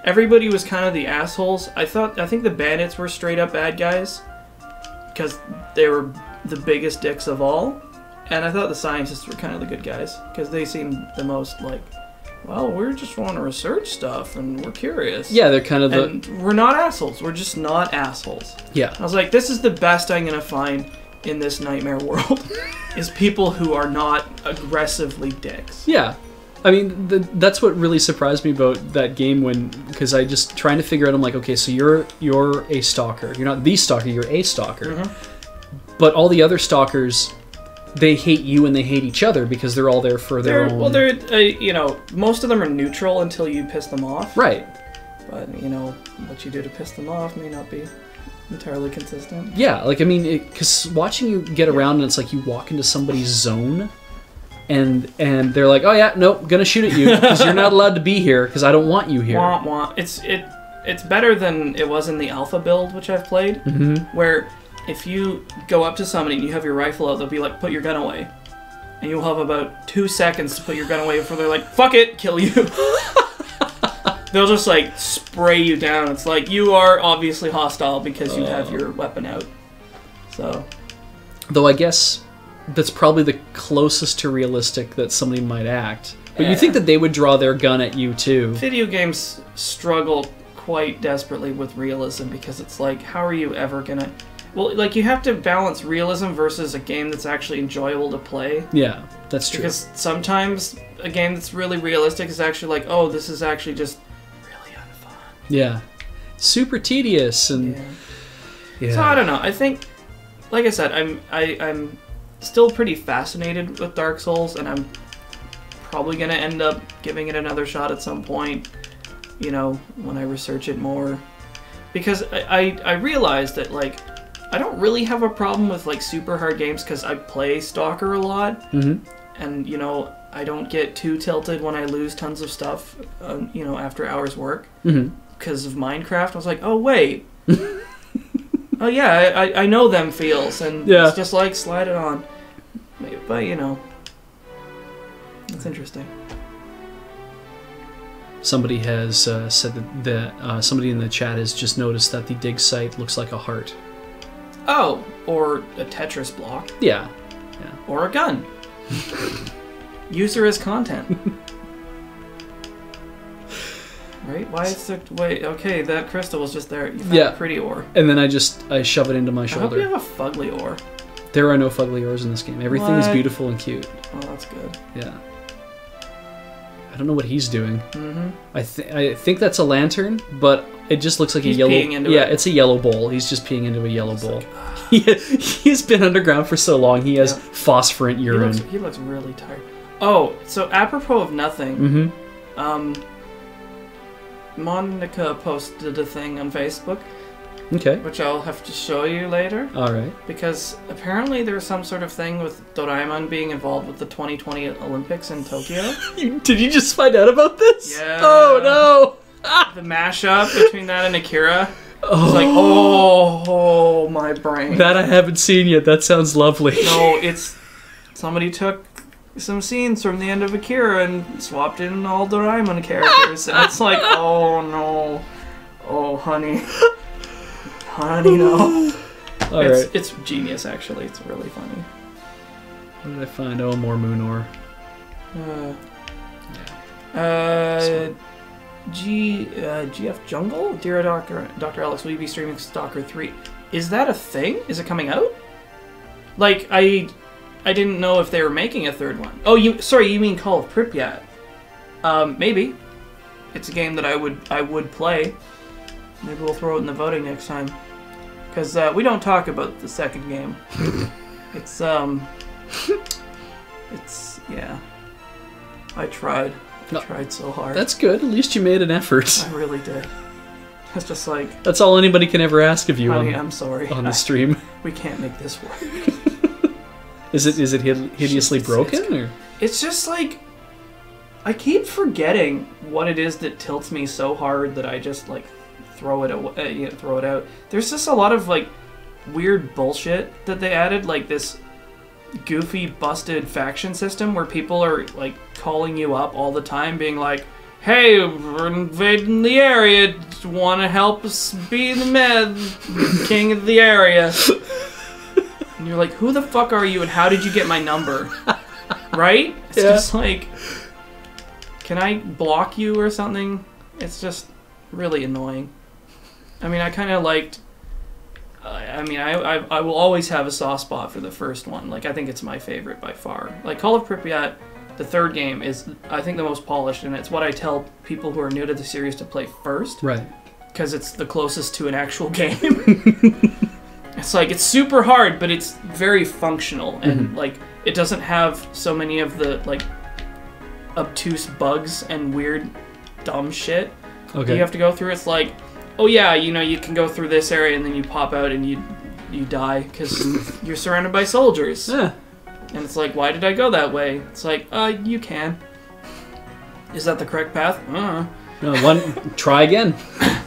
everybody was kind of the assholes. I think the bandits were straight up bad guys because they were the biggest dicks of all, and I thought the scientists were kind of the good guys because they seemed the most like, well, we just want to research stuff and we're curious. Yeah, they're kind of and we're not assholes. We're just not assholes. Yeah. I was like, this is the best I'm gonna find in this nightmare world, is people who are not aggressively dicks. Yeah. I mean, that's what really surprised me about that game because I just trying to figure out, I'm like, okay, so you're a stalker. You're not the stalker, you're a stalker. But all the other stalkers they hate you and they hate each other because they're all there for their own... Well, they're, you know, most of them are neutral until you piss them off. Right. But, you know, what you do to piss them off may not be entirely consistent. Yeah, like, I mean, because watching you get around and it's like you walk into somebody's zone and they're like, oh yeah, nope, gonna shoot at you because you're not allowed to be here because I don't want you here. Wah, wah. It's better than it was in the alpha build, which I've played, where if you go up to somebody and you have your rifle out, they'll be like, put your gun away. And you'll have about 2 seconds to put your gun away before they're like, fuck it, kill you. They'll just like spray you down. It's like, you are obviously hostile because you have your weapon out. So. Though I guess that's probably the closest to realistic that somebody might act. But you think that they would draw their gun at you too. Video games struggle quite desperately with realism because it's like, how are you ever gonna... Well, like, you have to balance realism versus a game that's actually enjoyable to play. Yeah, that's true. Because sometimes a game that's really realistic is actually like, oh, this is actually just really unfun. Yeah. Super tedious and... Yeah. So, I don't know. I think, like I said, I'm still pretty fascinated with Dark Souls, and I'm probably going to end up giving it another shot at some point, you know, when I research it more. Because I realized that, like, I don't really have a problem with, like, super hard games because I play Stalker a lot. And, you know, I don't get too tilted when I lose tons of stuff, you know, after hours work. Because of Minecraft, I was like, oh, wait. Oh, yeah, I know them feels, and it's just like, slide it on. But, you know, it's interesting. Somebody has said that somebody in the chat has just noticed that the dig site looks like a heart. Oh, or a Tetris block. Yeah. Or a gun. User as content. Right? Why is it... Wait, okay, that crystal was just there. You found a pretty ore. And then I shove it into my shoulder. I hope you have a fugly ore. There are no fugly ores in this game. Everything is beautiful and cute. Oh, that's good. Yeah. I don't know what he's doing. I think that's a lantern, but it just looks like he's a yellow... peeing into it. It's a yellow bowl. He's just peeing into a yellow bowl. Like, he's been underground for so long, he has phosphorant urine. He looks really tired. Oh, so apropos of nothing, Monica posted a thing on Facebook. Okay. Which I'll have to show you later. Alright. Because apparently there's some sort of thing with Doraemon being involved with the 2020 Olympics in Tokyo. Did you just find out about this? Yeah. Oh no! The mashup between that and Akira. It's like, oh, my brain. That I haven't seen yet. That sounds lovely. No, it's... Somebody took some scenes from the end of Akira and swapped in all Doraemon characters. And it's like, oh no. Oh, honey. Honey, no. It's genius, actually. It's really funny. What did I find? Oh, more moon ore. GF Jungle? Dear Dr. Alex, will you be streaming Stalker 3? Is that a thing? Is it coming out? Like, I didn't know if they were making a third one. Oh, you mean Call of Pripyat. Maybe. It's a game that I would play. Maybe we'll throw it in the voting next time. Because we don't talk about the second game. It's, yeah. I tried. I tried so hard. That's good. At least you made an effort. I really did. It's just like... That's all anybody can ever ask of you. Honey, I'm sorry. On the stream. We can't make this work. Is it hideously broken? Or? It's just like... I keep forgetting what it is that tilts me so hard that I just, like, throw it out. There's just a lot of, like, weird bullshit that they added, like this goofy, busted faction system where people are, like, calling you up all the time, being like, hey, we're invading the area, want to help us be the king of the area? And you're like, who the fuck are you and how did you get my number? Right? It's just like, can I block you or something? It's just really annoying. I mean, I kind of liked... I will always have a soft spot for the first one. Like, I think it's my favorite by far. Like, Call of Pripyat, the third game, is, I think, the most polished, and it's what I tell people who are new to the series to play first. Right. Because it's the closest to an actual game. It's like, it's super hard, but it's very functional. And, like, it doesn't have so many of the like obtuse bugs and weird dumb shit that you have to go through. It's like, oh yeah, you know, you can go through this area and then you pop out and you die because you're surrounded by soldiers. Yeah. And it's like, why did I go that way? It's like, you can. Is that the correct path? Try again.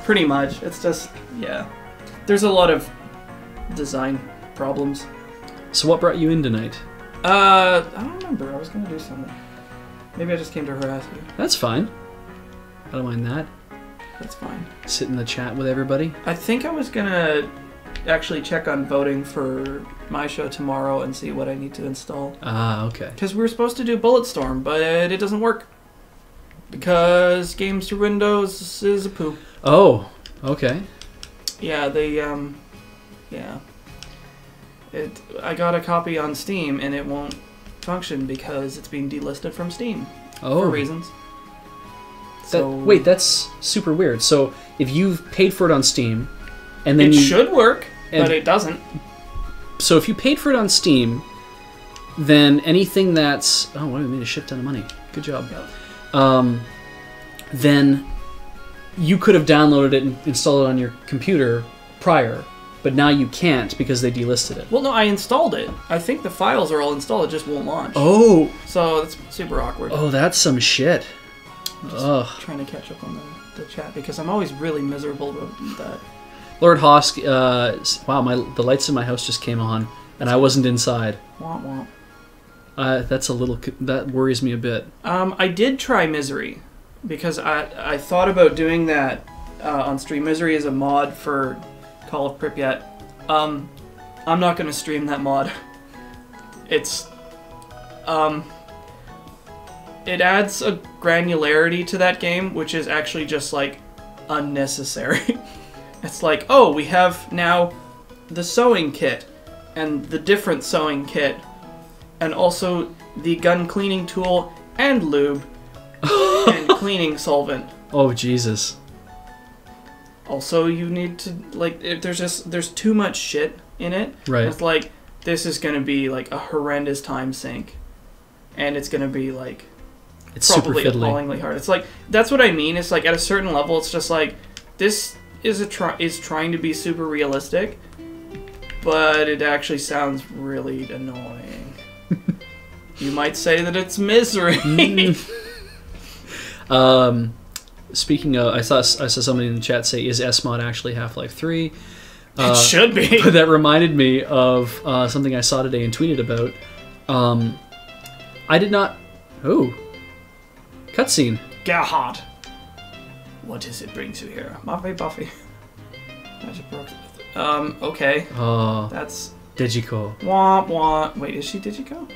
Pretty much. It's just, yeah. There's a lot of design problems. So what brought you in tonight? I don't remember. I was going to do something. Maybe I just came to harass you. That's fine. I don't mind that. That's fine. Sit in the chat with everybody. I think I was going to actually check on voting for my show tomorrow and see what I need to install. Ah, okay. Because we were supposed to do Bulletstorm, but it doesn't work. Because games through Windows is a poo. Oh, okay. Yeah, I got a copy on Steam and it won't function because it's being delisted from Steam for reasons. Wait, that's super weird. So if you've paid for it on Steam, and then it should work, but it doesn't. So if you paid for it on Steam, then anything that's we made a shit ton of money. Good job. Yeah. Then you could have downloaded it and installed it on your computer prior, but now you can't because they delisted it. Well, no, I installed it. I think the files are all installed. It just won't launch. Oh. So that's super awkward. Oh, that's some shit. I'm just trying to catch up on the chat because I'm always really miserable about that. Lord Hosk, wow, the lights in my house just came on, and I wasn't inside. Womp womp. That worries me a bit. I did try Misery because I thought about doing that on stream. Misery is a mod for Call of Pripyat. I'm not going to stream that mod. It's it adds a granularity to that game, which is actually just like unnecessary. It's like, oh, we have now the sewing kit and the different sewing kit, and also the gun cleaning tool and lube and cleaning solvent. Oh, Jesus. Also, you need to, like, there's too much shit in it. Right. It's like, this is going to be, like, a horrendous time sink. And it's going to be, like, it's probably super fiddly. appallingly hard. It's like, that's what I mean. It's like, at a certain level, it's just like, this is trying to be super realistic, but it actually sounds really annoying. You might say that it's Misery. Speaking of, I saw somebody in the chat say, "Is SMod actually Half-Life 3?" It should be. But that reminded me of something I saw today and tweeted about. I did not. Oh, cutscene. Gerhard. What is it brings you here? Buffy. Magic broke. Okay. Oh. That's Digiko. Womp womp. Wait, is she Digiko?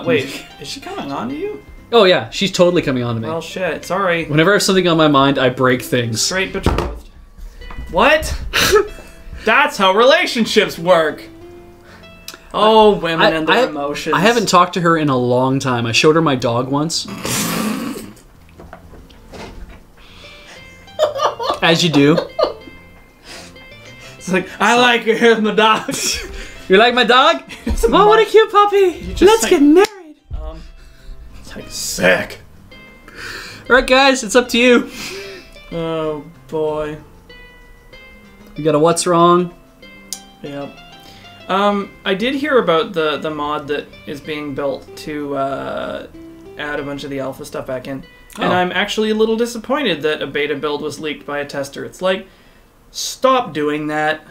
Wait, is she coming on to you? Oh yeah, she's totally coming on to me. Well, shit. Sorry. Whenever I have something on my mind, I break things. Straight betrothed. What? That's how relationships work. Oh, women and their emotions. I haven't talked to her in a long time. I showed her my dog once. As you do. It's like, I like her, here's my dog. You like my dog? Oh, what a cute puppy. Let's get married. It's like, sick. Alright guys, it's up to you. Oh, boy. You got a what's wrong? Yep. I did hear about the mod that is being built to add a bunch of the alpha stuff back in. And I'm actually a little disappointed that a beta build was leaked by a tester. It's like, stop doing that.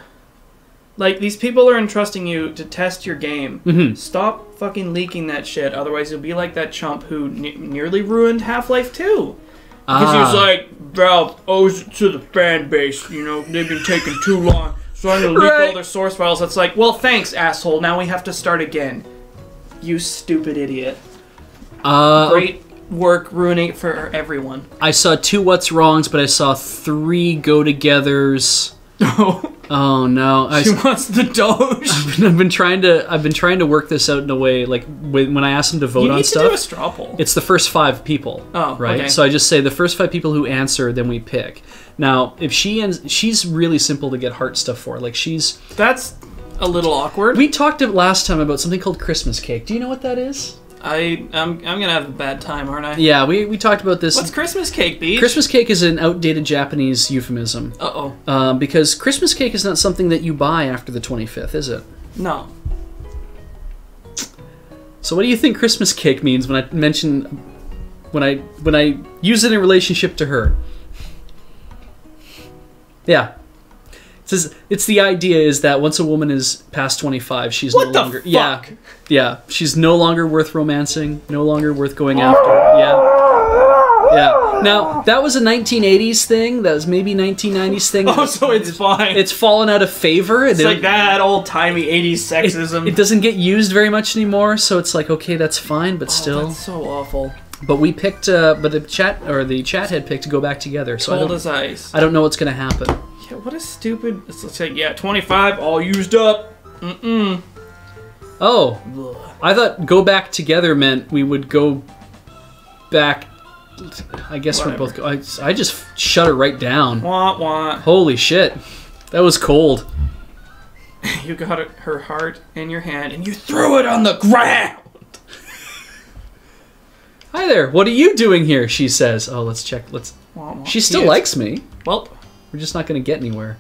Like, these people are entrusting you to test your game. Mm-hmm. Stop fucking leaking that shit, otherwise you'll be like that chump who nearly ruined Half-Life 2. Because he was like, Valve owes it to the fan base, you know, they've been taking too long, so I'm gonna leak all their source files. It's like, well, thanks, asshole, now we have to start again. You stupid idiot. Great work ruining it for everyone. I saw 2 what's wrongs, but I saw 3 go-togethers. Oh no! She wants the Doge. I've been trying to work this out in a way, like when I ask them to vote on stuff. You need to do a straw poll. It's the first 5 people. Oh, right. Okay. So I just say the first 5 people who answer, then we pick. Now, if she's really simple to get heart stuff for. Like she's a little awkward. We talked last time about something called Christmas cake. Do you know what that is? I'm gonna have a bad time, aren't I? Yeah, we talked about this. What's Christmas cake, Beej? Christmas cake is an outdated Japanese euphemism. Because Christmas cake is not something that you buy after the 25th, is it? No. So what do you think Christmas cake means when I mention when I use it in relationship to her? Yeah. It's the idea is that once a woman is past 25, she's no longer... Fuck? Yeah. She's no longer worth romancing, no longer worth going after. Yeah. Now, that was a 1980s thing. That was maybe 1990s thing. Oh, so it's fine. It's fallen out of favor. It's like that old-timey 80s sexism. It doesn't get used very much anymore, so it's like, okay, that's fine, but still... That's so awful. But we picked... but the chat had picked to go back together, so Cold as ice. I don't know what's going to happen. Yeah, what a stupid... Let's say, 25, all used up. Oh, I thought go back together meant we would go back... I guess Whatever. we're both... I just shut her right down. Wah, wah. Holy shit. That was cold. You got her heart in your hand and you threw it on the ground. Hi there, what are you doing here? She says. Oh, let's check. Wah, wah. She still likes me. Well... We're just not going to get anywhere.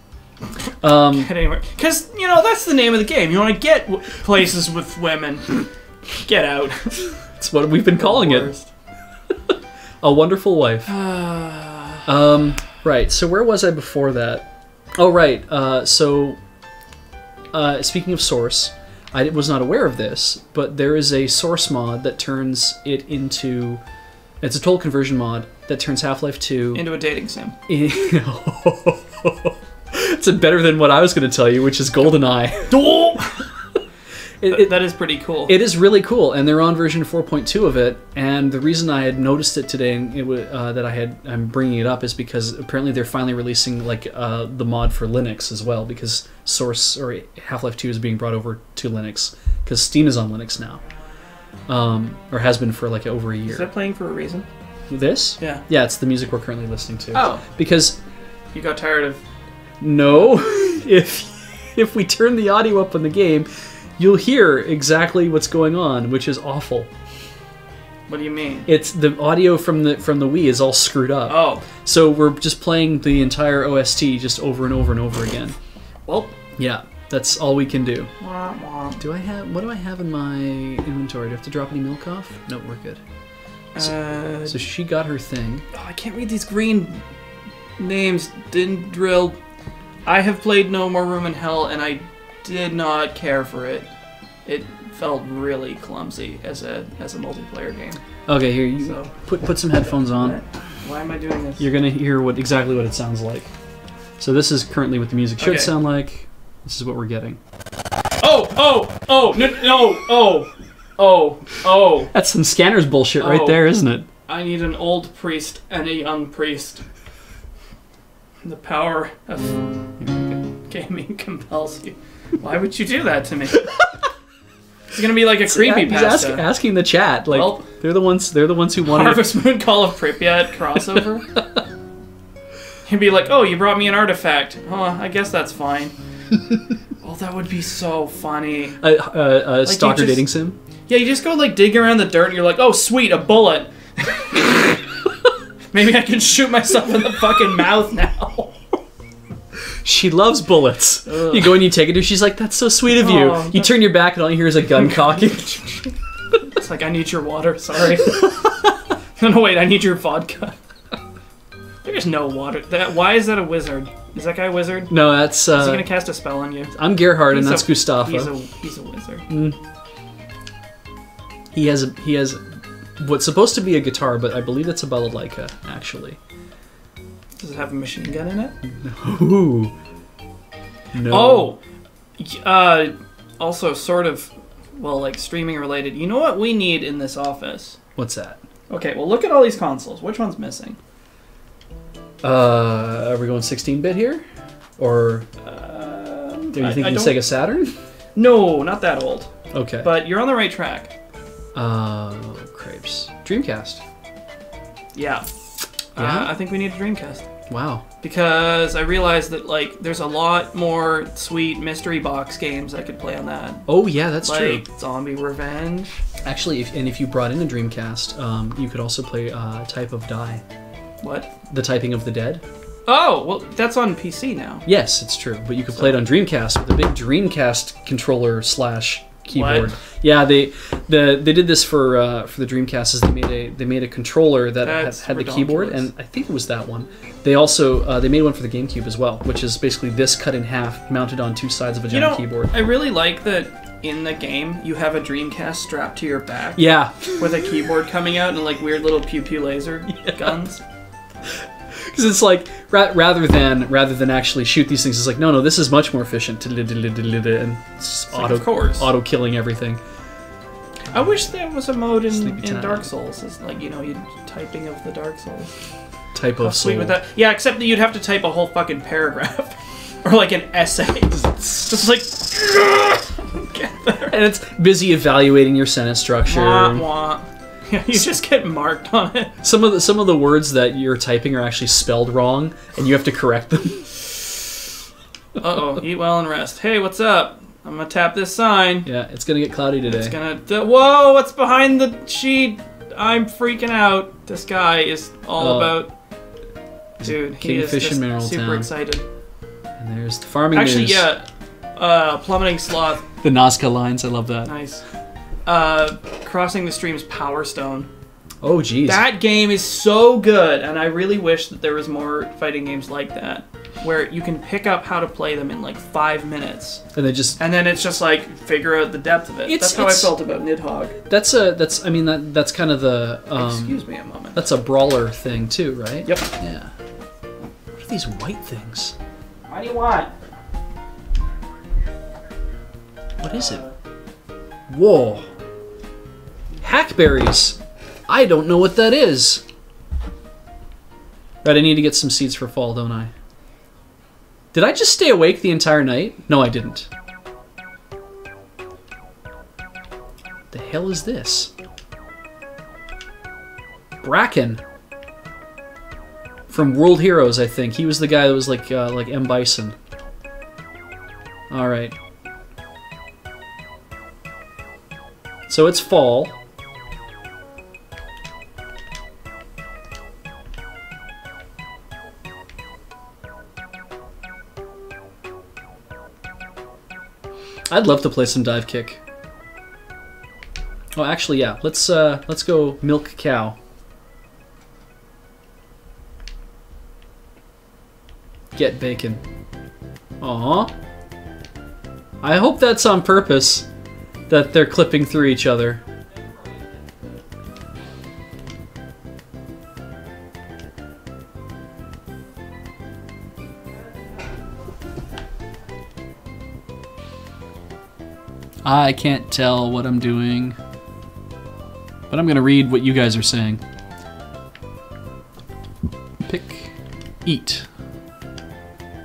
Get anywhere. Because, that's the name of the game. You want to get places with women. Get out. That's what we've been calling it. A Wonderful Wife. Right, so where was I before that? Oh, right. Speaking of Source, I was not aware of this, but there is a Source mod that turns it into... It's a total conversion mod that turns Half-Life 2... Into a dating sim. It's better than what I was going to tell you, which is GoldenEye. That is pretty cool. It is really cool, and they're on version 4.2 of it. And the reason I had noticed it today, and I'm bringing it up, is because apparently they're finally releasing the mod for Linux as well, because Source or Half-Life 2 is being brought over to Linux because Steam is on Linux now, or has been for over a year. Is that playing for a reason? This? Yeah. Yeah, it's the music we're currently listening to. Oh. Because... You got tired of... No. If we turn the audio up on the game, you'll hear exactly what's going on, which is awful. What do you mean? It's the audio from the Wii is all screwed up. Oh. So we're just playing the entire OST just over and over and over again. Well. Yeah, that's all we can do. Wah, wah. What do I have in my inventory? Do I have to drop any milk off? No, we're good. So she got her thing. Oh, I can't read these green names. Didn't drill. I have played No More Room in Hell, and I did not care for it. It felt really clumsy as a multiplayer game. Okay, here you put some headphones on. Why am I doing this? You're gonna hear exactly what it sounds like. So this is currently what the music should sound like. This is what we're getting. Oh! That's some Scanners bullshit right there, isn't it? I need an old priest and a young priest. The power of gaming compels you. Why would you do that to me? It's gonna be like a creepypasta. He's asking the chat. They're the ones who want Harvest Moon Call of Pripyat crossover. He'd be like, "Oh, you brought me an artifact. Oh, I guess that's fine." Oh, that would be so funny. Stalker dating sim. Yeah, you just go dig around the dirt, and you're like, "Oh, sweet, a bullet." Maybe I can shoot myself in the fucking mouth now. She loves bullets. Ugh. You go and you take it to her, she's like, that's so sweet of you. You turn your back and all you hear is a gun cocking. It's like, I need your water, sorry. No, wait, I need your vodka. There's no water. Why is that a wizard? Is that guy a wizard? No, that's... Is he gonna cast a spell on you? I'm Gerhard and that's Gustavo. He's a wizard. He has what's supposed to be a guitar, but I believe it's a balalaika, actually. Does it have a machine gun in it? Ooh. No. Oh! Also, sort of, streaming related. You know what we need in this office? What's that? Okay, well, look at all these consoles. Which one's missing? Are we going 16-bit here? Or are you thinking Sega Saturn? No, not that old. Okay. But you're on the right track. Crepes. Dreamcast. Yeah. I think we need a Dreamcast. Wow. Because I realized that like there's a lot more sweet mystery box games I could play on that. Oh yeah, that's true. Like Zombie Revenge. Actually, if you brought in a Dreamcast, you could also play Type of Die. What? The Typing of the Dead. Oh, well, that's on PC now. Yes, it's true, but you could play it on Dreamcast with a big Dreamcast controller / keyboard. What? Yeah, they did this for the Dreamcast. Is they made a controller that had the keyboard, and I think it was that one. They also they made one for the GameCube as well, which is basically this cut in half, mounted on two sides of a giant keyboard. I really like that in the game you have a Dreamcast strapped to your back. Yeah, with a keyboard coming out and like weird little pew pew laser guns. Because it's like rather than actually shoot these things, it's like no, this is much more efficient. And it's auto killing everything. I wish there was a mode in Dark Souls. It's like you typing of the Dark Souls. Type of soul. With that. Yeah, except that you'd have to type a whole fucking paragraph or like an essay. Just like get there. And it's busy evaluating your sentence structure. Wah, wah. Yeah, you just get marked on it. Some of the words that you're typing are actually spelled wrong, and you have to correct them. Uh-oh, eat well and rest. Hey, what's up? I'm gonna tap this sign. Yeah, it's gonna get cloudy today. It's gonna... Whoa, what's behind the sheet? I'm freaking out. This guy is all about... Dude, he is just super excited. And there's the farming Actually, news. yeah. Plummeting Sloth. The Nazca lines, I love that. Nice. Crossing the Stream's Power Stone. Oh, jeez. That game is so good, and I really wish that there was more fighting games like that, where you can pick up how to play them in like 5 minutes, and then it's just like figure out the depth of it. That's how I felt about Nidhogg. That's kind of the excuse me a moment. That's a brawler thing too, right? Yep. Yeah. What are these white things? What do you want? What is it? Whoa. Hackberries. I don't know what that is. Right, I need to get some seeds for fall, don't I? Did I just stay awake the entire night? No, I didn't. The hell is this? Bracken. From World Heroes, I think. He was the guy that was like M. Bison. Alright. So it's fall. I'd love to play some Dive Kick. Oh, actually, yeah. Let's go milk cow. Get bacon. Aww. I hope that's on purpose, that they're clipping through each other. I can't tell what I'm doing, but I'm gonna read what you guys are saying. Pick, eat.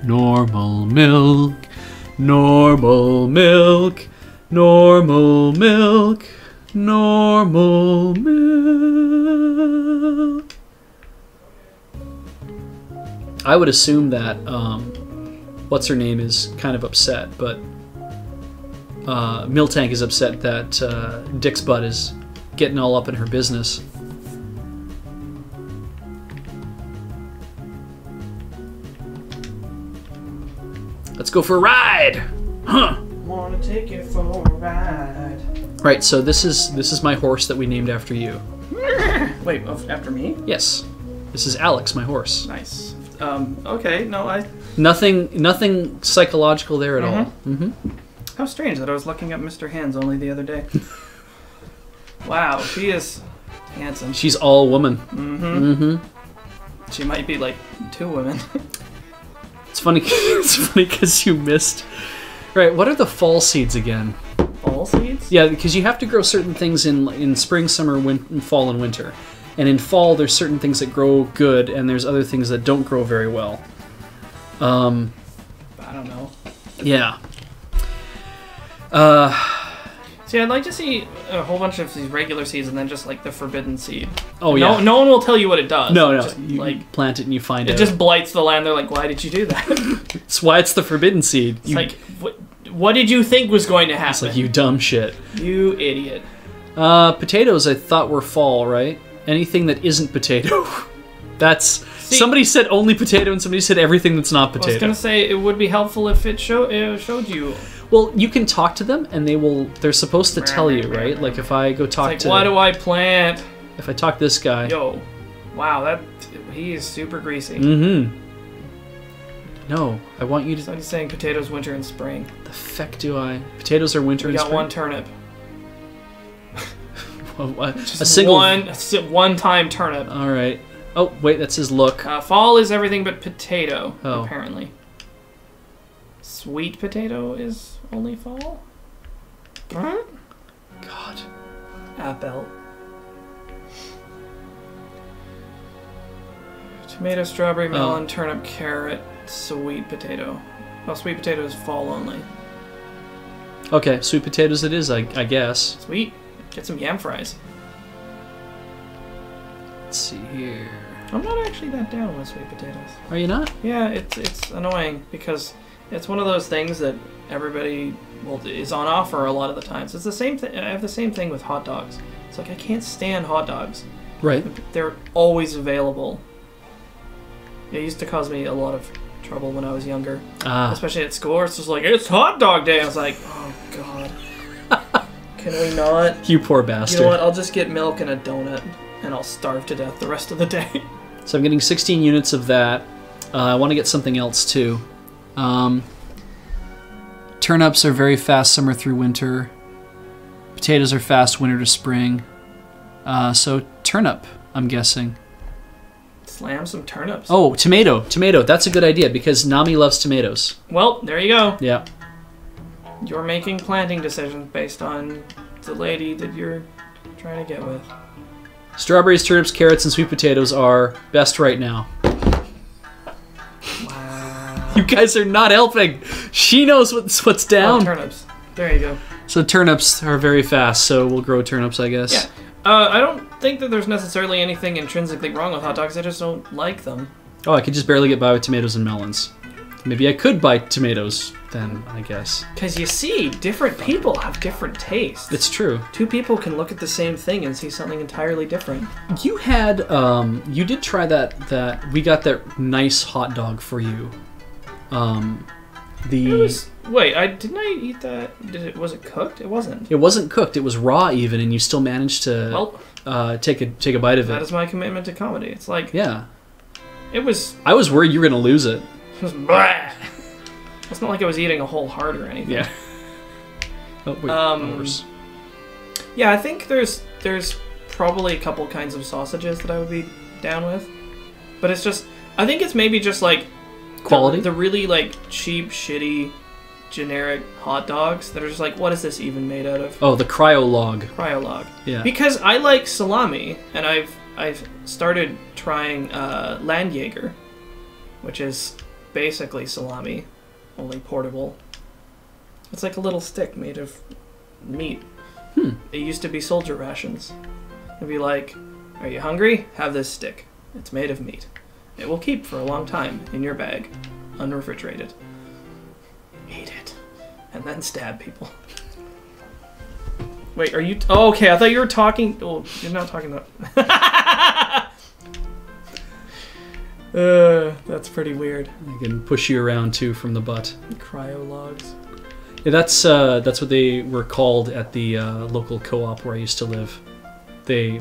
Normal milk, normal milk, normal milk, normal milk. I would assume that what's her name is kind of upset, but Miltank is upset that Dick's butt is getting all up in her business. Let's go for a ride! Huh! Wanna take you for a ride. Right, so this is my horse that we named after you. Wait, after me? Yes. This is Alex, my horse. Nice. Okay, no, Nothing psychological there at all. Mm-hmm. How strange that I was looking at Mr. Hands only the other day. Wow, she is handsome. She's all woman. Mm-hmm. Mm-hmm. She might be like 2 women. It's funny. It's funny because you missed. Right. What are the fall seeds again? Fall seeds? Yeah, because you have to grow certain things in spring, summer, fall, and winter. And in fall, there's certain things that grow good, and there's other things that don't grow very well. I don't know. Yeah. See, I'd like to see a whole bunch of these regular seeds and then just like the forbidden seed. Oh yeah. No one will tell you what it does. No, Just, you like plant it and you find it out. just blights the land. They're like, why did you do that? It's why it's the forbidden seed. It's like, what did you think was going to happen? It's like, you dumb shit. You idiot. Potatoes I thought were fall, right? Anything that isn't potato. That's... somebody said only potato and somebody said everything that's not potato. I was going to say, it would be helpful if it showed you. Well, you can talk to them and they're supposed to tell you, right? Like if I go talk to... What do I plant? If I talk to this guy... Yo. Wow, he is super greasy. Mm-hmm. No, I want you to... So he's saying potatoes winter and spring. The feck do I? Potatoes are winter and spring? We got one turnip. A single... one-time turnip. Alright. Oh, wait, that's his look. Fall is everything but potato, oh. apparently. Sweet potato is only fall? Huh? God. Apple. Tomato, strawberry, melon, turnip, carrot, sweet potato. Well, sweet potato is fall only. Okay, sweet potatoes it is, I guess. Sweet. Get some yam fries. Let's see here. I'm not actually that down with sweet potatoes. Are you not? Yeah, it's annoying because it's one of those things that everybody is on offer a lot of the times. It's the same thing. I have the same thing with hot dogs. It's like I can't stand hot dogs. Right. They're always available. It used to cause me a lot of trouble when I was younger, especially at school. It's just like, it's hot dog day. I was like, oh god, can we not? You poor bastard. You know what? I'll just get milk and a donut, and I'll starve to death the rest of the day. So I'm getting 16 units of that. I want to get something else too. Turnips are very fast summer through winter. Potatoes are fast winter to spring. So turnip, I'm guessing. Slam some turnips. Oh, tomato. That's a good idea because Nami loves tomatoes. Well, there you go. Yeah. You're making planting decisions based on the lady that you're trying to get with. Strawberries, turnips, carrots, and sweet potatoes are best right now. Wow. You guys are not helping. She knows what's down. Oh, turnips. There you go. So turnips are very fast, so we'll grow turnips, I guess. Yeah. I don't think that there's necessarily anything intrinsically wrong with hot dogs. I just don't like them. Oh, I could just barely get by with tomatoes and melons. Maybe I could buy tomatoes then, I guess. Because you see, different people have different tastes. It's true. Two people can look at the same thing and see something entirely different. You had, you did try that we got that nice hot dog for you. Wait, didn't I eat that? Was it cooked? It wasn't. It wasn't cooked. It was raw even, and you still managed to take a bite of it. That is my commitment to comedy. It's like... Yeah. It was... I was worried you were going to lose it. It was blah. It's not like I was eating a whole heart or anything. Yeah. Oh, wait, yeah, I think there's probably a couple kinds of sausages that I would be down with. But it's just... I think it's maybe just like... Quality? The really like cheap, shitty, generic hot dogs that are just like, what is this even made out of? Oh, the Cryolog. Cryolog. Yeah. Because I like salami, and I've started trying Landjaeger, which is basically salami, only portable. It's like a little stick made of meat. It used to be soldier rations. It'd be like, are you hungry? Have this stick. It's made of meat. It will keep for a long time in your bag, unrefrigerated. Eat it, and then stab people. Wait, are you... oh, okay, I thought you were talking... Oh, you're not talking about... that's pretty weird. I can push you around, too, from the butt. Cryologs. Yeah, that's what they were called at the local co-op where I used to live. They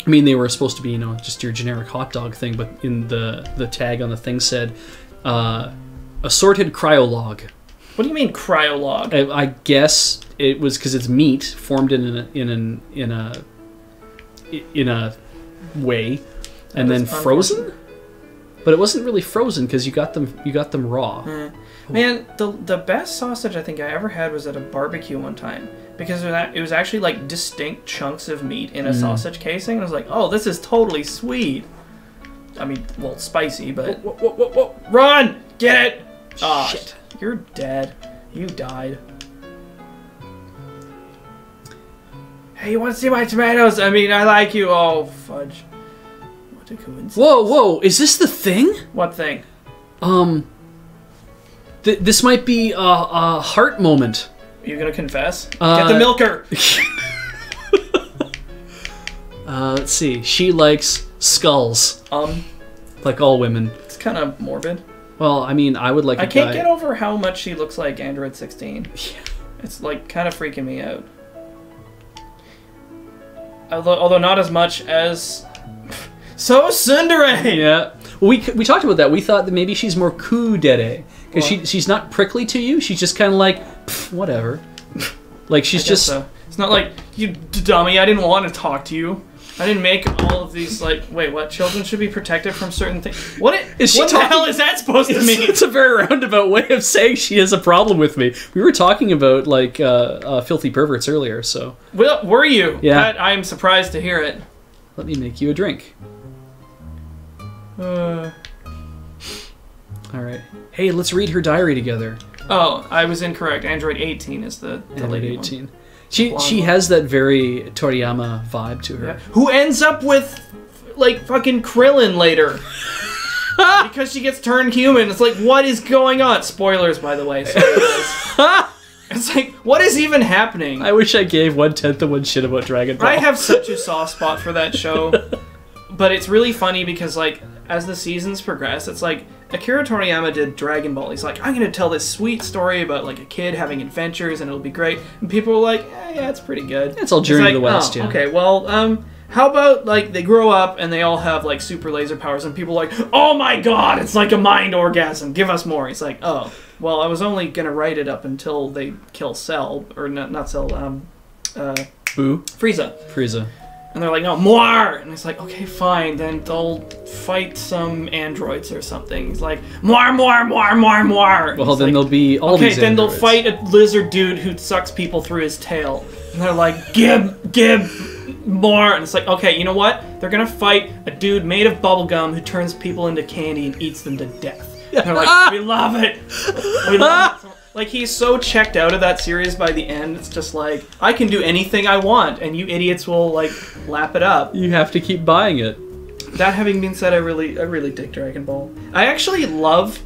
were supposed to be, just your generic hot dog thing, but in the tag on the thing said, assorted cryolog. What do you mean cryolog? I guess it was because it's meat formed in a way, and then frozen. But it wasn't really frozen because you got them raw. Man, the best sausage I think I ever had was at a barbecue one time, because it was actually like distinct chunks of meat in a sausage casing. And I was like, oh, this is totally sweet. I mean, well, spicy, but whoa. Run! Get it! Oh, shit. You're dead. You died. Hey, you want to see my tomatoes? I mean, I like you. Oh, fudge. What a coincidence. Whoa, whoa, is this the thing? What thing? This might be a heart moment. Are you gonna confess? Get the milker! Let's see. She likes skulls. Like all women. It's kind of morbid. Well, I mean, I would like I can't get over how much she looks like Android 16. Yeah. It's, like, kind of freaking me out. Although not as much as... So Tsundere! Yeah. Well, we talked about that. We thought that maybe she's more kudere. Because she's not prickly to you. She's just kind of like, whatever. Like, she's just... So. It's not like, you dummy, I didn't want to talk to you. I didn't make all of these, like, wait, what? Children should be protected from certain things. What the hell is that supposed to mean? It's a very roundabout way of saying she has a problem with me. We were talking about, like, filthy perverts earlier, so... Well, were you? Yeah. I'm surprised to hear it. Let me make you a drink. Alright. Hey, let's read her diary together. Oh, I was incorrect. Android 18 is the Android lady 18. one. She has that very Toriyama vibe to her. Yeah. Who ends up with, like, fucking Krillin later. Because she gets turned human. It's like, what is going on? Spoilers, by the way. It's like, what is even happening? I wish I gave 1/10 of one shit about Dragon Ball. I have such a soft spot for that show. But it's really funny because, like, as the seasons progress, it's like, Akira Toriyama did Dragon Ball. He's like, I'm going to tell this sweet story about, like, a kid having adventures and it'll be great. And people were like, yeah, it's pretty good. It's all Journey to the West, yeah. Okay, well, how about, like, they grow up and they all have, like, super laser powers and people are like, oh my god, it's like a mind orgasm, give us more. He's like, oh, well, I was only going to write it up until they kill Cell, or not Cell, Frieza. And they're like, no, more! And it's like, okay, fine, then they'll fight some androids or something. He's like, more! Well, then they'll be all these okay, then androids. they'll fight a lizard dude who sucks people through his tail. And they're like, give more! And it's like, okay, you know what? They're gonna fight a dude made of bubblegum who turns people into candy and eats them to death. And they're like, we love it! We love it! Like, he's so checked out of that series by the end, it's just like, I can do anything I want, and you idiots will, like, lap it up. You have to keep buying it. That having been said, I really dig Dragon Ball. I actually love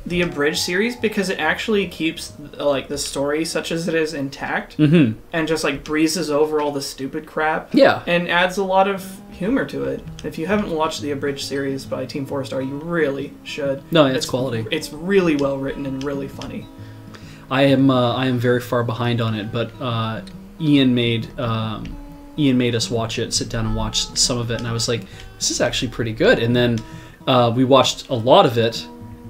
the abridged series because it actually keeps, like, the story such as it is intact, and just, like, breezes over all the stupid crap. Yeah. And adds a lot of humor to it. If you haven't watched the abridged series by Team 4-Star, you really should. No, it's quality. It's really well written and really funny. I am very far behind on it, but Ian made us watch it, sit down and watch some of it, and I was like, this is actually pretty good. And then we watched a lot of it,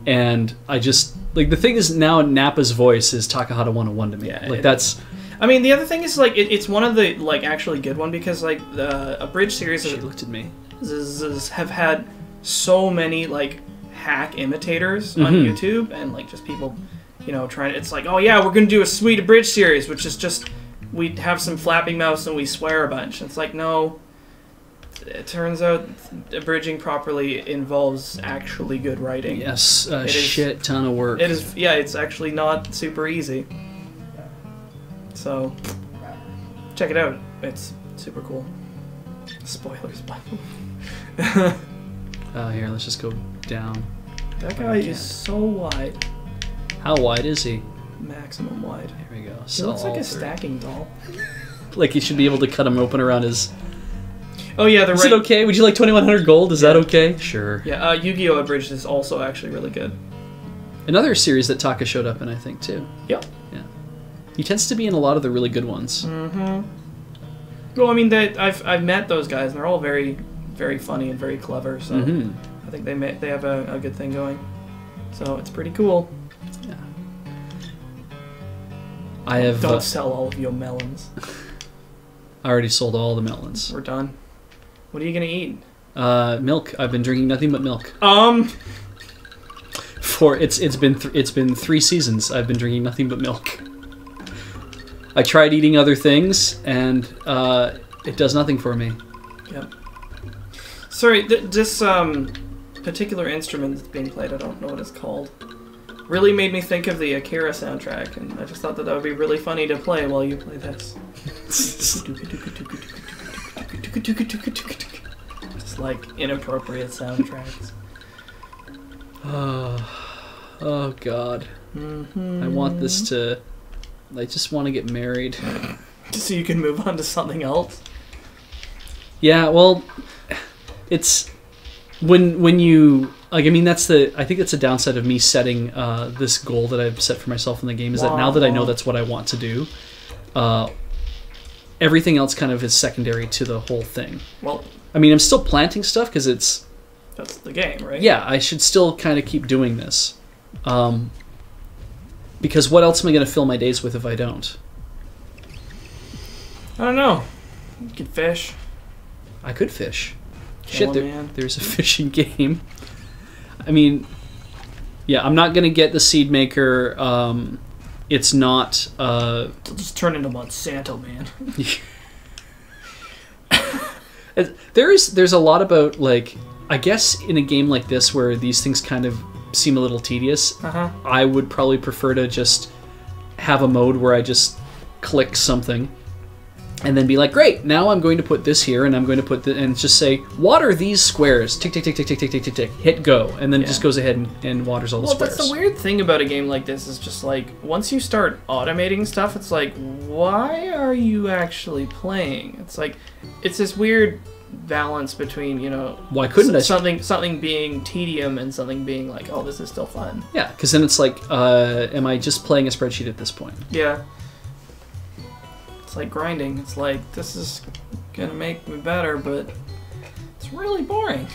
and I just like the thing is now Nappa's voice is Takahata 101 to me. Yeah, like that's. I mean, the other thing is like it's one of the like actually good one because like the abridged series. She looked at me. Have had so many like hack imitators on YouTube and like just people. You know, it's like, oh yeah, we're gonna do a sweet abridged series, which is just, we have some flapping mouths and we swear a bunch. And it's like, no, it turns out abridging properly involves actually good writing. Yes, a shit ton of work. It is, yeah, it's actually not super easy. So, check it out. It's super cool. Spoilers, by the way. Here, let's just go down. That guy is so wide. How wide is he? Maximum wide. Here we go. He looks like a stacking doll. Like you should be able to cut him open around his... Oh yeah, the Is it okay? Would you like 2100 gold? Is that okay? Sure. Yeah, Yu-Gi-Oh! Abridged is also actually really good. Another series that Taka showed up in, I think, too. Yep. Yeah. He tends to be in a lot of the really good ones. Mm-hmm. Well, I mean, I've met those guys, and they're all very, very funny and very clever, so I think they have a good thing going. So it's pretty cool. Yeah. I have... Don't sell all of your melons. I already sold all the melons. We're done. What are you gonna eat? Milk. I've been drinking nothing but milk. It's been 3 seasons. I've been drinking nothing but milk. I tried eating other things, and it does nothing for me. Yep. Sorry, this particular instrument that's being played, I don't know what it's called. really made me think of the Akira soundtrack, and I just thought that would be really funny to play while you play this. Just like inappropriate soundtracks. Oh God. I want this to... I just want to get married. So you can move on to something else? Yeah, well, it's... When you... Like, I mean, I think that's the downside of me setting this goal that I've set for myself in the game, is that now that I know that's what I want to do, everything else kind of is secondary to the whole thing. Well... I mean, I'm still planting stuff because it's... That's the game, right? Yeah, I should still kind of keep doing this. Because what else am I going to fill my days with if I don't? I don't know. You could fish. I could fish. Kill Shit, there's a fishing game. I mean, yeah, I'm not going to get the Seed Maker. It's not... It'll just turn into Monsanto, man. There's a lot about, like... I guess in a game like this where these things kind of seem a little tedious, I would probably prefer to just have a mode where I just click something and then be like, great, now I'm going to put this here, and I'm going to put and just say, water these squares, tick, tick, tick, tick, tick, tick, tick, tick, tick, hit go, and then it just goes ahead and waters all the squares. That's the weird thing about a game like this, is just like, once you start automating stuff, it's like, why are you actually playing? It's like, it's this weird balance between, you know, why couldn't something being tedium and something being like, oh, this is still fun. Yeah, because then it's like, am I just playing a spreadsheet at this point? Yeah. It's like grinding. It's like, this is gonna make me better, but it's really boring.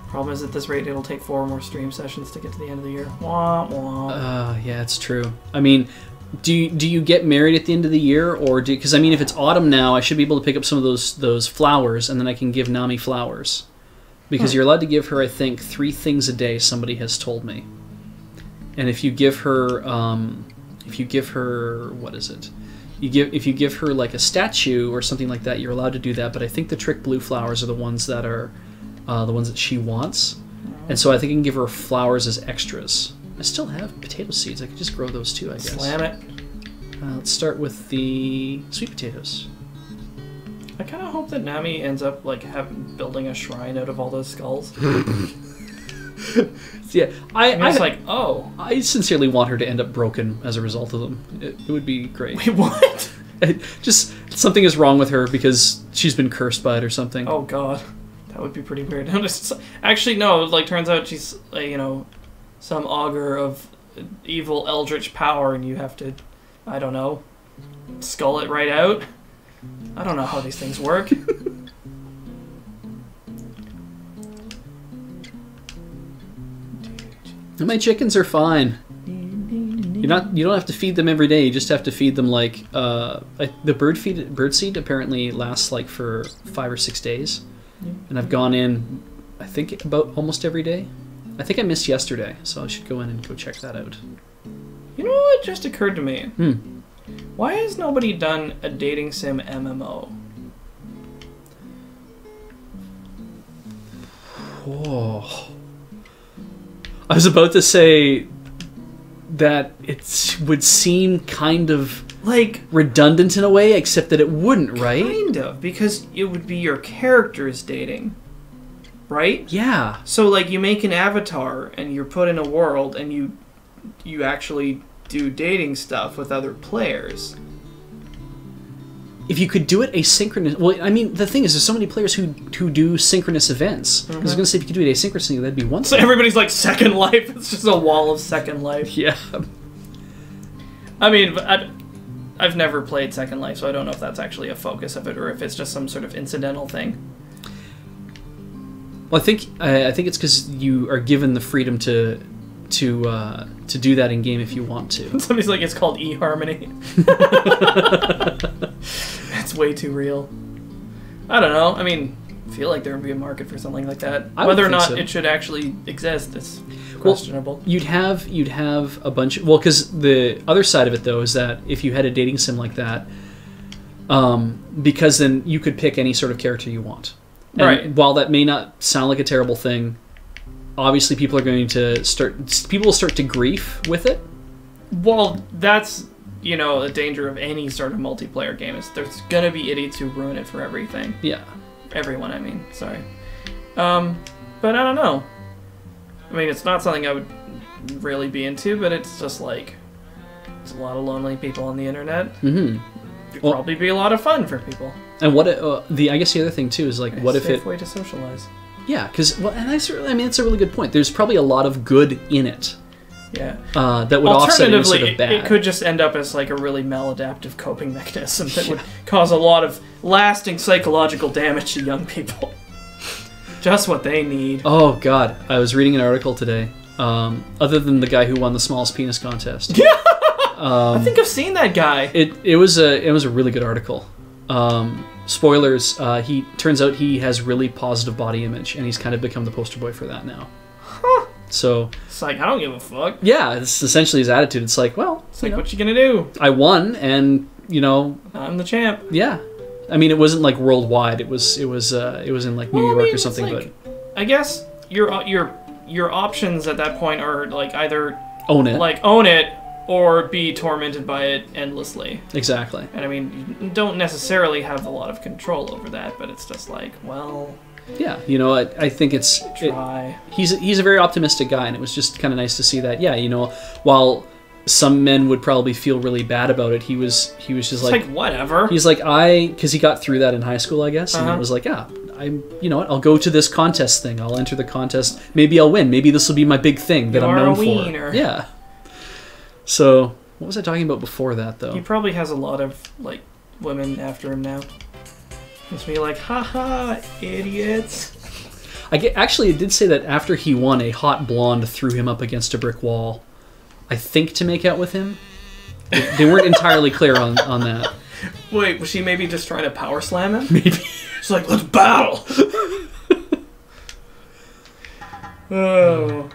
Problem is, at this rate, it'll take 4 more stream sessions to get to the end of the year. Wah, wah. Yeah, it's true. I mean, do you get married at the end of the year, or because I mean, if it's autumn now, I should be able to pick up some of those flowers, and then I can give Nami flowers, because you're allowed to give her, I think, 3 things a day. Somebody has told me, and if you give her, what is it? If you give her like a statue or something like that, you're allowed to do that. But I think the trick blue flowers are the ones that are the ones that she wants, and so I think I can give her flowers as extras. I still have potato seeds. I could just grow those too, I guess. Slam it. Let's start with the sweet potatoes. I kind of hope that Nami ends up like building a shrine out of all those skulls. Yeah, I like, oh. I sincerely want her to end up broken as a result of them. It would be great. Wait, what? Just something is wrong with her because she's been cursed by it or something. Oh God, that would be pretty weird. Actually, no. Like, turns out she's you know, some augur of evil eldritch power, and you have to, I don't know, skull it right out. I don't know how these things work. My chickens are fine. You don't have to feed them every day. You just have to feed them like the bird seed apparently lasts like for 5 or 6 days, and I've gone in, I think, about almost every day. I think I missed yesterday, so I should go in and go check that out. You know what just occurred to me? Why has nobody done a dating sim MMO? Oh. I was about to say that it would seem kind of like redundant in a way, except that it wouldn't, right? Kind of, because it would be your characters dating, right? Yeah. So like, you make an avatar and you're put in a world, and you actually do dating stuff with other players. If you could do it asynchronous... Well, I mean, the thing is, there's so many players who do synchronous events. I was going to say, if you could do it asynchronously, that'd be one thing. So everybody's like Second Life. It's just a wall of Second Life. Yeah. I mean, I've never played Second Life, so I don't know if that's actually a focus of it, or if it's just some sort of incidental thing. Well, I think it's because you are given the freedom to do that in game if you want to. Somebody's like, it's called eHarmony. That's way too real. I don't know. I mean, I feel like there would be a market for something like that. Whether or not it should actually exist is questionable. Well, you'd have a bunch. Well, because the other side of it though is that if you had a dating sim like that, because then you could pick any sort of character you want. And right. While that may not sound like a terrible thing, obviously people will start to grief with it. Well, that's, you know, the danger of any sort of multiplayer game is there's gonna be idiots who ruin it for everything. Yeah. Everyone, I mean, sorry. But I don't know. I mean, it's not something I would really be into, but it's just like, there's a lot of lonely people on the internet. Mm-hmm. It'd probably be a lot of fun for people. And what I guess the other thing too is like, what if safe way to socialize. Yeah, because it's a really good point. There's probably a lot of good in it. Yeah. That would offset any sort of bad. It could just end up as like a really maladaptive coping mechanism that would cause a lot of lasting psychological damage to young people. Just what they need. Oh God, I was reading an article today. Other than the guy who won the smallest penis contest. Yeah. I think I've seen that guy. It was a really good article. Spoilers. He turns out he has really positive body image, and he's kind of become the poster boy for that now. Huh. So it's like, I don't give a fuck. Yeah, it's essentially his attitude. It's like, well, it's like, what you gonna do? I won, and you know, I'm the champ. Yeah, I mean, it wasn't like worldwide. It was in like New York or something. Like, but I guess your options at that point are like either own it, or be tormented by it endlessly. Exactly. And I mean, you don't necessarily have a lot of control over that, but it's just like, well. Yeah, you know, I think he's a very optimistic guy, and it was just kind of nice to see that. Yeah, you know, while some men would probably feel really bad about it, he was just it's like whatever. He's like, because he got through that in high school, I guess, and it was like, yeah, you know what, I'll go to this contest thing. I'll enter the contest. Maybe I'll win. Maybe this will be my big thing that I'm known for. Yeah. So, what was I talking about before that, though? He probably has a lot of like women after him now. Just be like, haha, idiots. Actually, it did say that after he won, a hot blonde threw him up against a brick wall. I think to make out with him. They weren't entirely clear on that. Wait, was she maybe just trying to power slam him? Maybe. She's like, let's battle! Oh.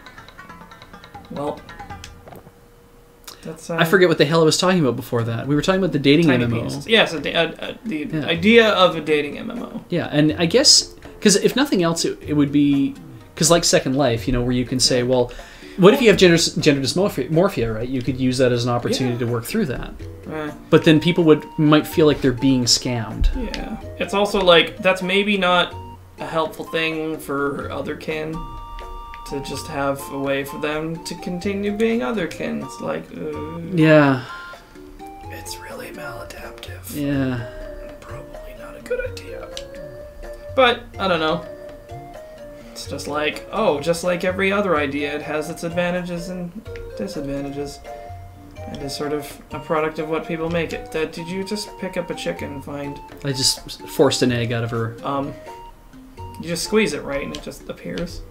Well. That's, I forget what the hell I was talking about before that. We were talking about the dating MMO. Pieces. Yes, the idea of a dating MMO. Yeah, and I guess, because if nothing else, it would be, because like Second Life, you know, where you can say, well, what if you have gender dysmorphia, right? You could use that as an opportunity to work through that. But then people might feel like they're being scammed. Yeah. It's also like, that's maybe not a helpful thing for other kin. To just have a way for them to continue being otherkin. It's like, yeah. It's really maladaptive. Yeah. Probably not a good idea. But, I don't know. It's just like, just like every other idea, it has its advantages and disadvantages. It is sort of a product of what people make it. Did you just pick up a chicken and find... I just forced an egg out of her. You just squeeze it, right? And it just appears.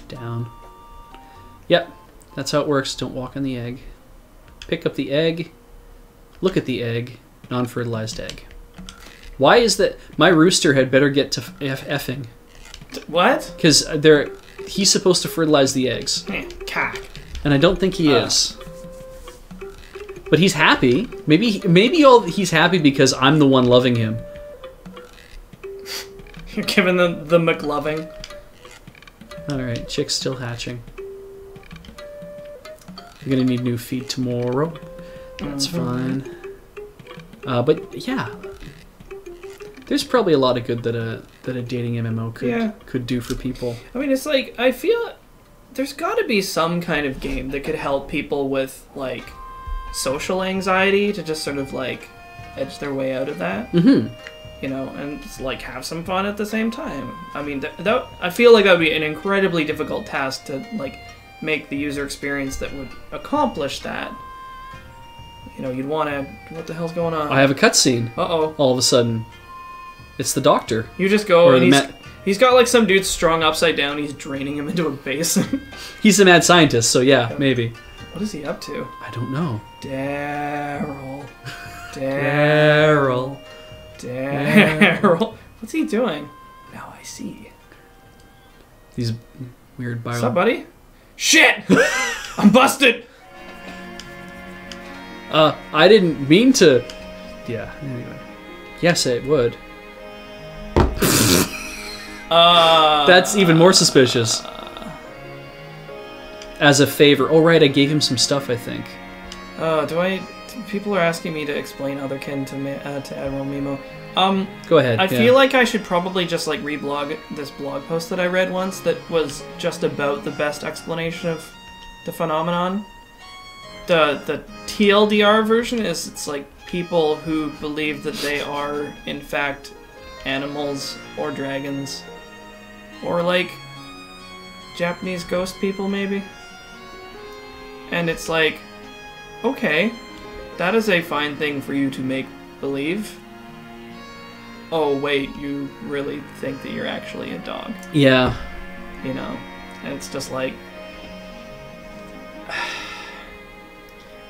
Down. Yep, that's how it works. Don't walk on the egg. Pick up the egg. Look at the egg. Non-fertilized egg. Why is that? My rooster had better get to effing. What? Because he's supposed to fertilize the eggs. Cack. And I don't think he is. But he's happy. Maybe he's happy because I'm the one loving him. You're giving them the McLoving. Alright, chick's still hatching. You're gonna need new feed tomorrow. That's fine. But yeah. There's probably a lot of good that a dating MMO could do for people. I mean, it's like, I feel there's gotta be some kind of game that could help people with, like, social anxiety to just sort of, like, edge their way out of that. Mm-hmm. You know, and just, like, have some fun at the same time. I mean, I feel like that would be an incredibly difficult task to, like, make the user experience that would accomplish that. You know, you'd want to... What the hell's going on? I have a cutscene. Uh-oh. All of a sudden. It's the doctor. You just go and he's got, like, some dude strung upside down. He's draining him into a basin. He's a mad scientist, so yeah, maybe. What is he up to? I don't know. Daryl. What's he doing? Now I see. These weird What's up, buddy? Shit! I'm busted! I didn't mean to... Yeah, anyway. Yes, it would. That's even more suspicious. as a favor. Oh, right, I gave him some stuff, I think. People are asking me to explain Otherkin to Admiral Mimo. Go ahead. I feel like I should probably just like reblog this blog post that I read once that was just about the best explanation of the phenomenon. The TLDR version is it's like people who believe that they are in fact animals or dragons or like Japanese ghost people maybe. And it's like, okay, that is a fine thing for you to make believe. Oh wait, you really think that you're actually a dog? Yeah. You know, and it's just like,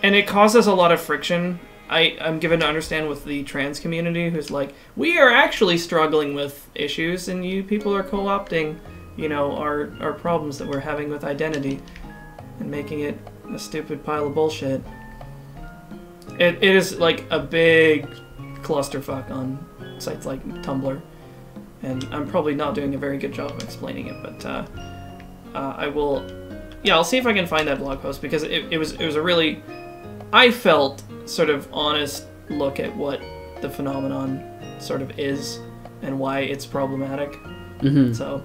and it causes a lot of friction. I'm given to understand with the trans community, who's like, we are actually struggling with issues, and you people are co-opting, you know, our problems that we're having with identity, and making it a stupid pile of bullshit. It is like a big clusterfuck on sites like Tumblr, and I'm probably not doing a very good job of explaining it, but I will. Yeah, I'll see if I can find that blog post because it was a really, I felt, sort of honest look at what the phenomenon sort of is and why it's problematic. Mm-hmm. So,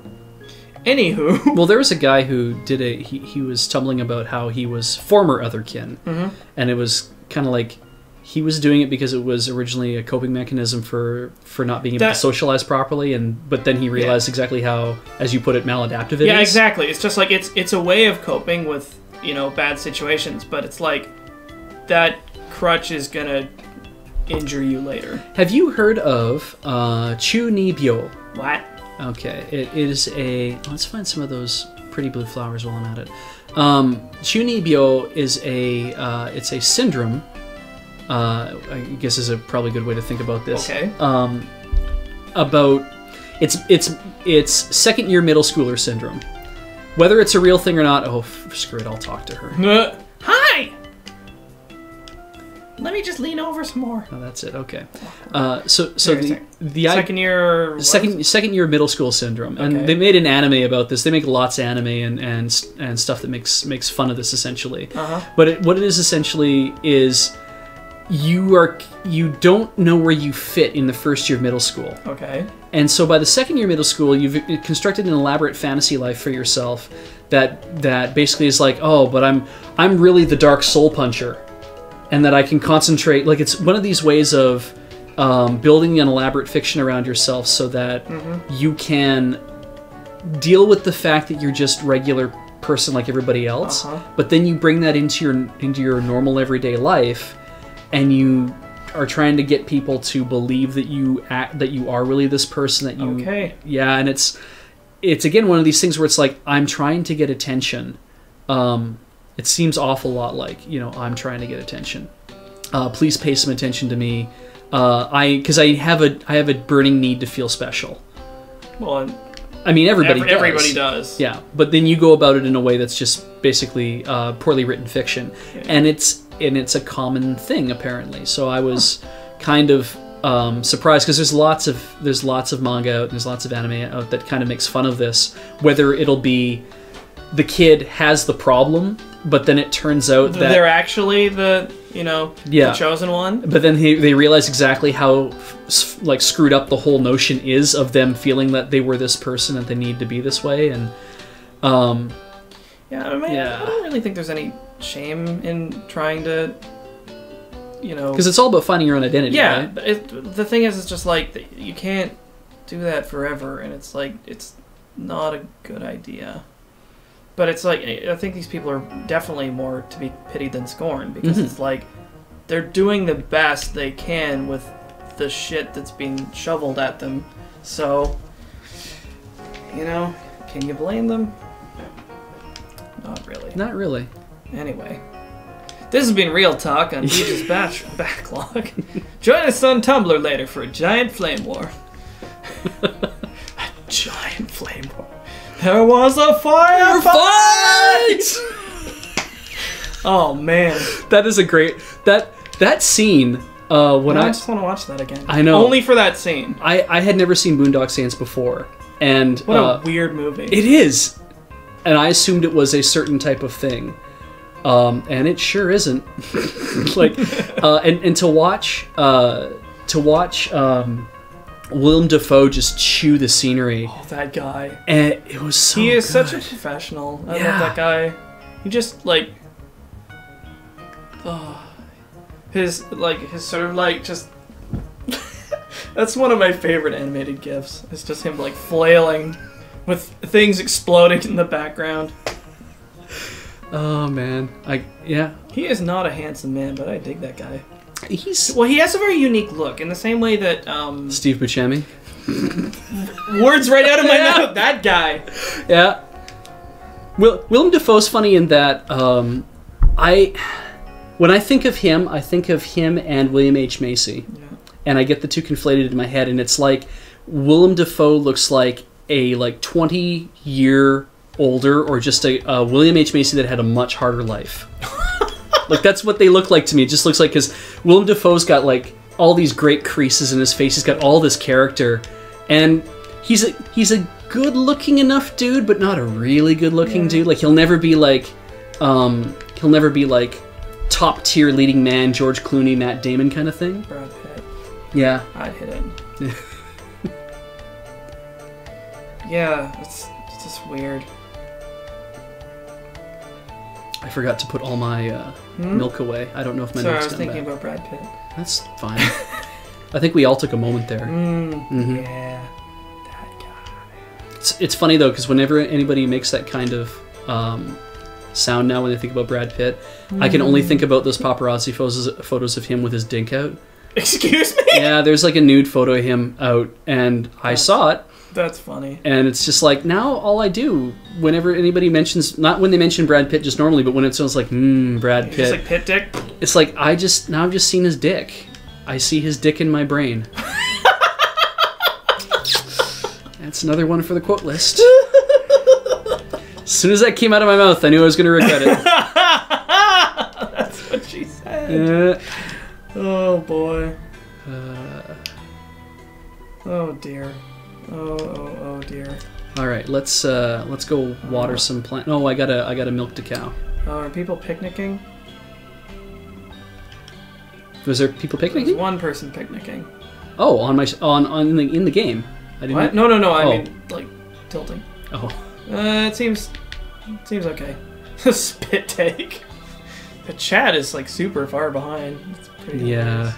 anywho, well, there was a guy who did he was tumbling about how he was former Otherkin, mm-hmm. and it was kind of like he was doing it because it was originally a coping mechanism for not being able to socialize properly, but then he realized exactly how, as you put it, maladaptive it is. Yeah, exactly. It's just like it's a way of coping with, you know, bad situations, but it's like that crutch is gonna injure you later. Have you heard of Chu Ni Byo? What? Okay, it is a. Let's find some of those pretty blue flowers while I'm at it. Chu Ni Byo is it's a syndrome. I guess is a probably good way to think about this. Okay. About it's second year middle schooler syndrome. Whether it's a real thing or not, oh screw it, I'll talk to her. Hi. Let me just lean over some more. Oh, that's it. Okay. So the second year second year middle school syndrome, and they made an anime about this. They make lots of anime and stuff that makes fun of this essentially. But what it is essentially is you don't know where you fit in the first year of middle school. Okay. And so by the second year of middle school, you've constructed an elaborate fantasy life for yourself that basically is like, oh, but I'm really the dark soul puncher. And that I can concentrate, like it's one of these ways of building an elaborate fiction around yourself so that you can deal with the fact that you're just regular person like everybody else, but then you bring that into your normal everyday life, and you are trying to get people to believe that you are really this person that you. Yeah, and it's again one of these things where it's like I'm trying to get attention. It seems awful lot like, you know, I'm trying to get attention. Please pay some attention to me. Because I have a burning need to feel special. Well, I mean, everybody does. Yeah, but then you go about it in a way that's just basically poorly written fiction, and it's a common thing apparently. So I was kind of surprised because there's lots of manga out and there's lots of anime out that kind of makes fun of this. Whether it'll be the kid has the problem, but then it turns out that they're actually the chosen one. But then they realize exactly how like screwed up the whole notion is of them feeling that they were this person, that they need to be this way, and I don't really think there's any shame in trying to, because it's all about finding your own identity. Yeah, right? but the thing is, it's just like you can't do that forever, and it's like it's not a good idea. But it's like, I think these people are definitely more to be pitied than scorned, because it's like they're doing the best they can with the shit that's being shoveled at them. So, can you blame them? Not really. Not really. Anyway, this has been Real Talk on Beej's Backlog. Join us on Tumblr later for a giant flame war. A giant flame war. There was a firefight! Oh man, that is a great that scene. I just want to watch that again. I know, only for that scene. I had never seen Boondock Saints before, and what a weird movie. It is. and I assumed it was a certain type of thing, and it sure isn't. Like, and to watch Willem Dafoe just chew the scenery. Oh, that guy! And it was so. He is good. such a professional. I love that guy. He just like, his sort of like just. That's one of my favorite animated GIFs. It's just him like flailing, with things exploding in the background. Oh man, He is not a handsome man, but I dig that guy. He has a very unique look in the same way that Steve Buscemi. Words right out of my mouth. That guy. Yeah. Willem Dafoe's funny in that when I think of him and William H. Macy. Yeah. And I get the two conflated in my head, and it's like Willem Dafoe looks like a 20-year older, or just a William H. Macy that had a much harder life. Like, that's what they look like to me. It just looks like, because Willem Dafoe's got like all these great creases in his face. He's got all this character, and he's a good-looking enough dude, but not a really good-looking dude. Like, he'll never be like top-tier leading man, George Clooney, Matt Damon kind of thing. Brad Pitt. Yeah. I'd hit it. Yeah, it's just weird. I forgot to put all my milk away. I don't know if my milk's done. Sorry, I was thinking about Brad Pitt. That's fine. I think we all took a moment there. Yeah, that guy. It's funny though, because whenever anybody makes that kind of sound now when they think about Brad Pitt, I can only think about those paparazzi photos of him with his dink out. Excuse me? Yeah, there's like a nude photo of him out, and I saw it. That's funny. And it's just like, now all I do, whenever anybody mentions, not when they mention Brad Pitt just normally, but when it sounds like, Brad Pitt. Just like Pitt dick? It's like, I've just seen his dick. I see his dick in my brain. That's another one for the quote list. As soon as that came out of my mouth, I knew I was going to regret it. That's what she said. Oh boy. Oh dear. Oh dear. All right, let's go water some plant. Oh, I gotta milk the cow. Oh, are people picnicking? Was there people picnicking? There's one person picnicking. Oh, in the game. I didn't. What? No. I mean, like tilting. Oh. It seems okay. Spit take. The chat is like super far behind. It's pretty hilarious.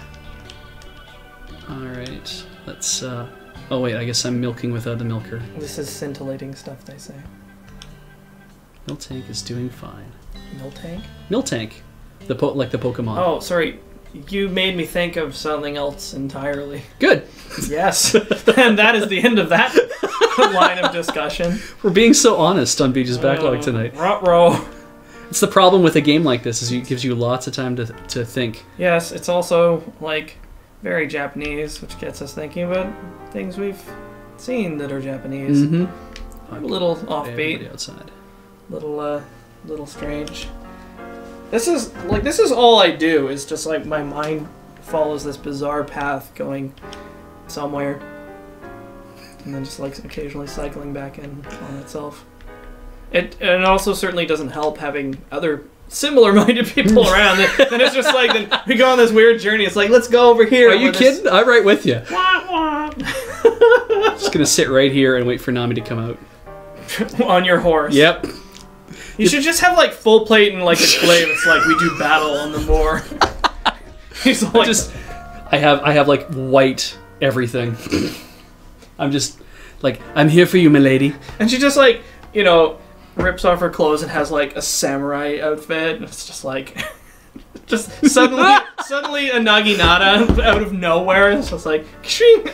All right, let's. Oh wait, I guess I'm milking without the milker. This is scintillating stuff, they say. Miltank is doing fine. Miltank? Miltank, like the Pokemon. Oh, sorry. You made me think of something else entirely. Good. Yes. And that is the end of that line of discussion. We're being so honest on Beej's Backlog tonight. Ruh-roh. It's the problem with a game like this, is it gives you lots of time to think. Yes, it's also, like, very Japanese, which gets us thinking about things we've seen that are Japanese. I'm a little offbeat. Outside. Little strange. This is all I do, is just like my mind follows this bizarre path going somewhere, and then just like occasionally cycling back in on itself. It also certainly doesn't help having other similar-minded people around. Then it's just like, then we go on this weird journey. It's like, let's go over here. Are you kidding? I'm right with you. Just gonna sit right here and wait for Nami to come out. On your horse. Yep. You should just have like full plate and like a claim. It's like we do battle on the moor. He's like, I have like white everything. I'm just like, I'm here for you, milady. And she just like, you know, rips off her clothes and has like a samurai outfit. And it's just like, just suddenly a naginata out of nowhere. It's just like, shing.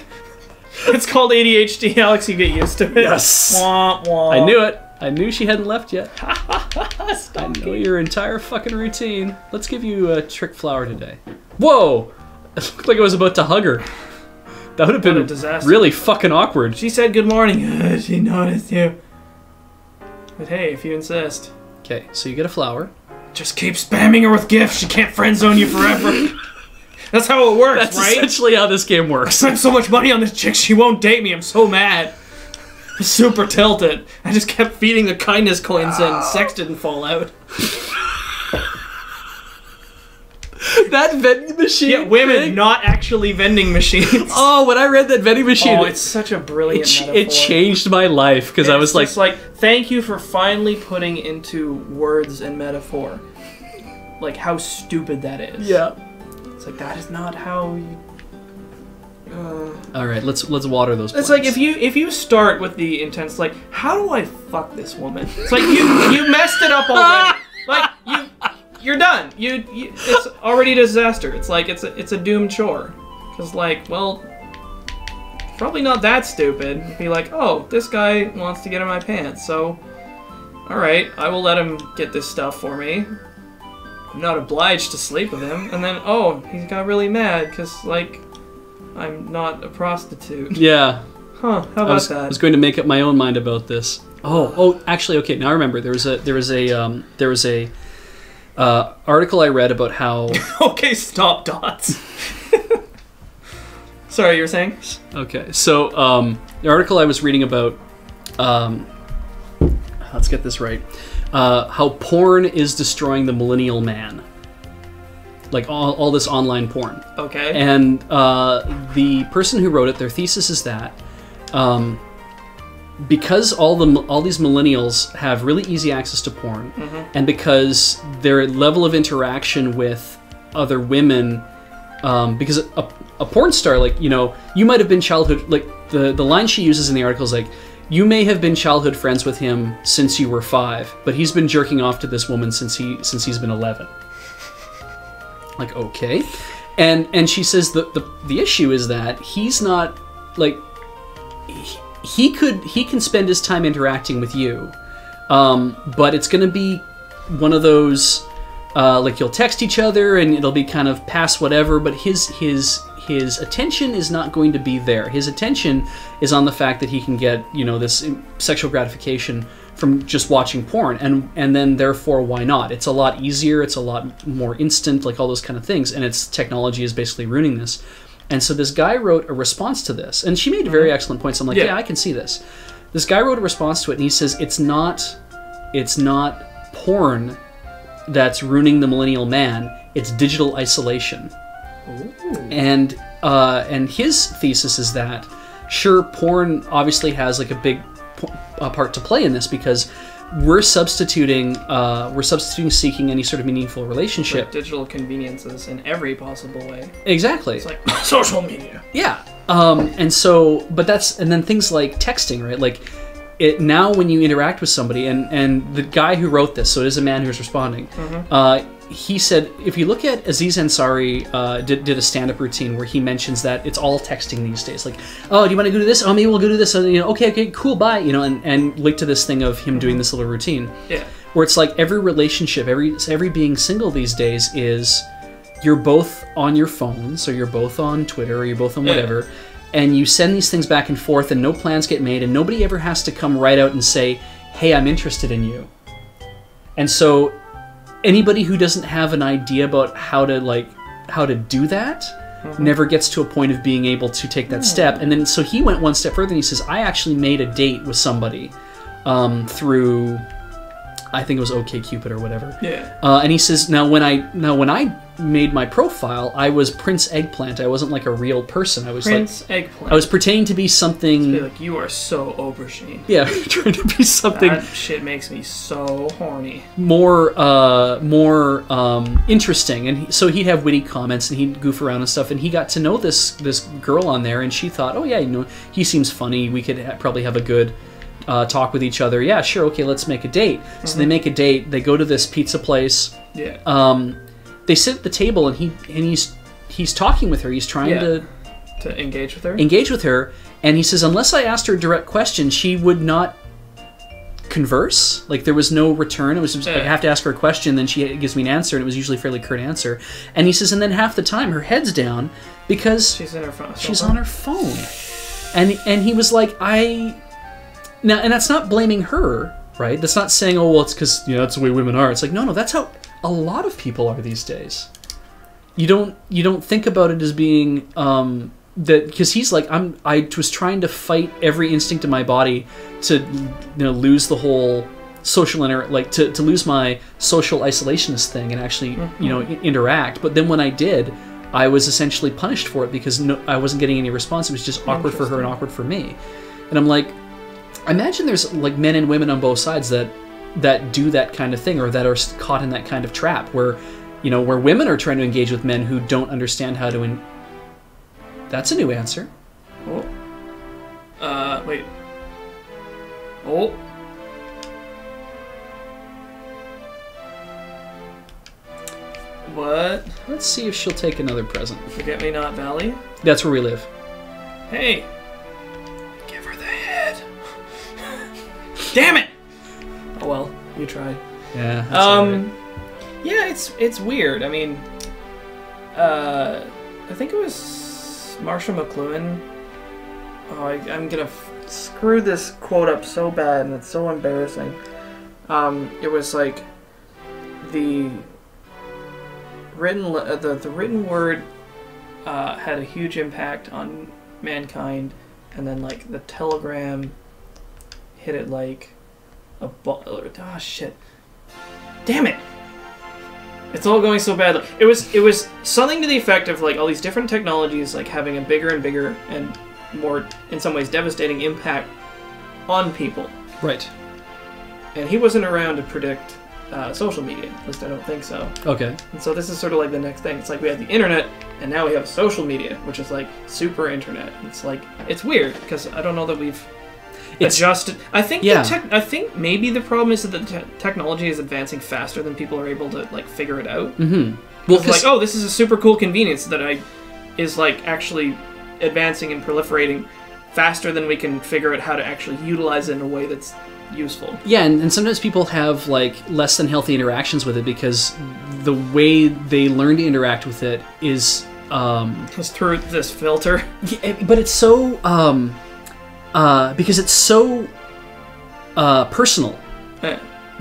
It's called ADHD, Alex. You get used to it. Yes. Wah, wah. I knew it. I knew she hadn't left yet. I know your entire fucking routine. Let's give you a trick flower today. Whoa! It looked like I was about to hug her. That would have been a disaster. Really fucking awkward. She said good morning. She noticed you. But hey, if you insist. Okay, so you get a flower. Just keep spamming her with gifts. She can't friend zone you forever. That's how it works, That's right? essentially how this game works. I spent so much money on this chick, she won't date me. I'm so mad. super tilted. I just kept feeding the kindness coins and sex didn't fall out. That vending machine. Yeah, women, thing? not actually vending machines. Oh, when I read that vending machine, it's such a brilliant metaphor. It changed my life because I was like, thank you for finally putting into words and metaphor, like how stupid that is. yeah. It's like that is not how you. All right, let's water those. It's plants. like if you start with the intense like, how do I fuck this woman? It's like you messed it up already. Like you're done. It's already a disaster. It's like it's a doomed chore. Cause like, well, probably not that stupid. Be like, oh, this guy wants to get in my pants, so all right, I will let him get this stuff for me. I'm not obliged to sleep with him. And then he got really mad because like I'm not a prostitute. Yeah. Huh? How about that? I was going to make up my own mind about this. Oh, actually, okay. Now I remember there was a article I read about how. Okay, stop dots. Sorry, you were saying? Okay, so the article I was reading about. Let's get this right. How porn is destroying the millennial man. Like all this online porn. Okay. And the person who wrote it, their thesis is that because all these millennials have really easy access to porn, and because their level of interaction with other women, because a porn star, like, you know, you might have been childhood, like the line she uses in the article is like, you may have been childhood friends with him since you were 5, but he's been jerking off to this woman since he's been 11. Like, okay. And she says the issue is that he's not, like, he can spend his time interacting with you, but it's going to be one of those, like, you'll text each other and it'll be kind of past whatever, but his attention is not going to be there. His attention is on the fact that he can get, you know, this sexual gratification from just watching porn, and then therefore why not? It's a lot easier, it's a lot more instant, like all those kind of things, and its technology is basically ruining this. And so this guy wrote a response to this, and she made very excellent points. I'm like, yeah, I can see this. This guy wrote a response to it, and he says it's not porn that's ruining the millennial man, it's digital isolation. Ooh. And his thesis is that, sure, porn obviously has like a big part to play in this because we're substituting seeking any sort of meaningful relationship. Like digital conveniences in every possible way. Exactly. It's like social media. Yeah. And then things like texting, right? Like now when you interact with somebody, and the guy who wrote this, so it is a man who's responding, he said, if you look at Aziz Ansari, did a stand-up routine where he mentions that it's all texting these days. Like, oh, do you want to go do this? Oh, maybe we'll go do this. You know, okay, cool, bye. You know, and link to this thing of him doing this little routine. Yeah. Where it's like every relationship, every being single these days is you're both on your phone, so you're both on Twitter or you're both on whatever, and you send these things back and forth, and no plans get made, and nobody ever has to come right out and say, hey, I'm interested in you. And so anybody who doesn't have an idea about how to do that never gets to a point of being able to take that step. And then so he went one step further and he says, I actually made a date with somebody through, I think it was OkCupid or whatever. Yeah. And he says, now when I made my profile, I was Prince Eggplant. I wasn't like a real person. I was Prince Eggplant. I was pretending to be something. Be like, you are so aubergine. Yeah, trying to be something. That shit makes me so horny. More interesting, and so he'd have witty comments and he'd goof around and stuff. And he got to know this girl on there, and she thought, oh yeah, you know, he seems funny. We could probably have a good talk with each other. Yeah, sure, okay, let's make a date. So they make a date. They go to this pizza place. Yeah. They sit at the table, and he's talking with her. He's trying to engage with her. Engage with her, and he says, unless I asked her a direct question, she would not converse. Like there was no return. It was just, like, I have to ask her a question, then she gives me an answer, and it was usually a fairly curt answer. And he says, and then half the time her head's down because she's in her phone. She's on her phone. And he was like, now, and that's not blaming her, right? That's not saying, oh well, it's because that's the way women are. It's like no, that's how a lot of people are these days. You don't think about it as being that because he's like I was trying to fight every instinct in my body to lose the whole social to lose my social isolationist thing and actually interact. But then when I did, I was essentially punished for it because I wasn't getting any response. It was just awkward for her and awkward for me. And I'm like, I imagine there's like men and women on both sides that do that kind of thing, or that are caught in that kind of trap where where women are trying to engage with men who don't understand how to. That's a new answer. Oh. Wait. Oh. What? Let's see if she'll take another present. Forget Me Not Valley? That's where we live. Hey! Give her the head. Damn it! Oh well, you tried. Yeah. That's right. Yeah, it's weird. I mean, I think it was Marshall McLuhan. Oh, I'm gonna screw this quote up so bad, and it's so embarrassing. It was like the written word had a huge impact on mankind, and then like the telegram hit it like a ball. Oh shit! Damn it! It's all going so badly. It was something to the effect of like all these different technologies like having a bigger and bigger and more, in some ways, devastating impact on people. Right. And he wasn't around to predict social media. At least I don't think so. Okay. And so this is sort of like the next thing. It's like we have the internet, and now we have social media, which is like super internet. It's like, it's weird, because I don't know that we've adjusted. I think I think maybe the problem is that the technology is advancing faster than people are able to like figure it out. Mm-hmm. Well, it's like, oh, this is a super cool convenience that is like actually advancing and proliferating faster than we can figure out how to actually utilize it in a way that's useful. Yeah, and sometimes people have like less than healthy interactions with it because the way they learn to interact with it is through this filter. Yeah, but it's so because it's so personal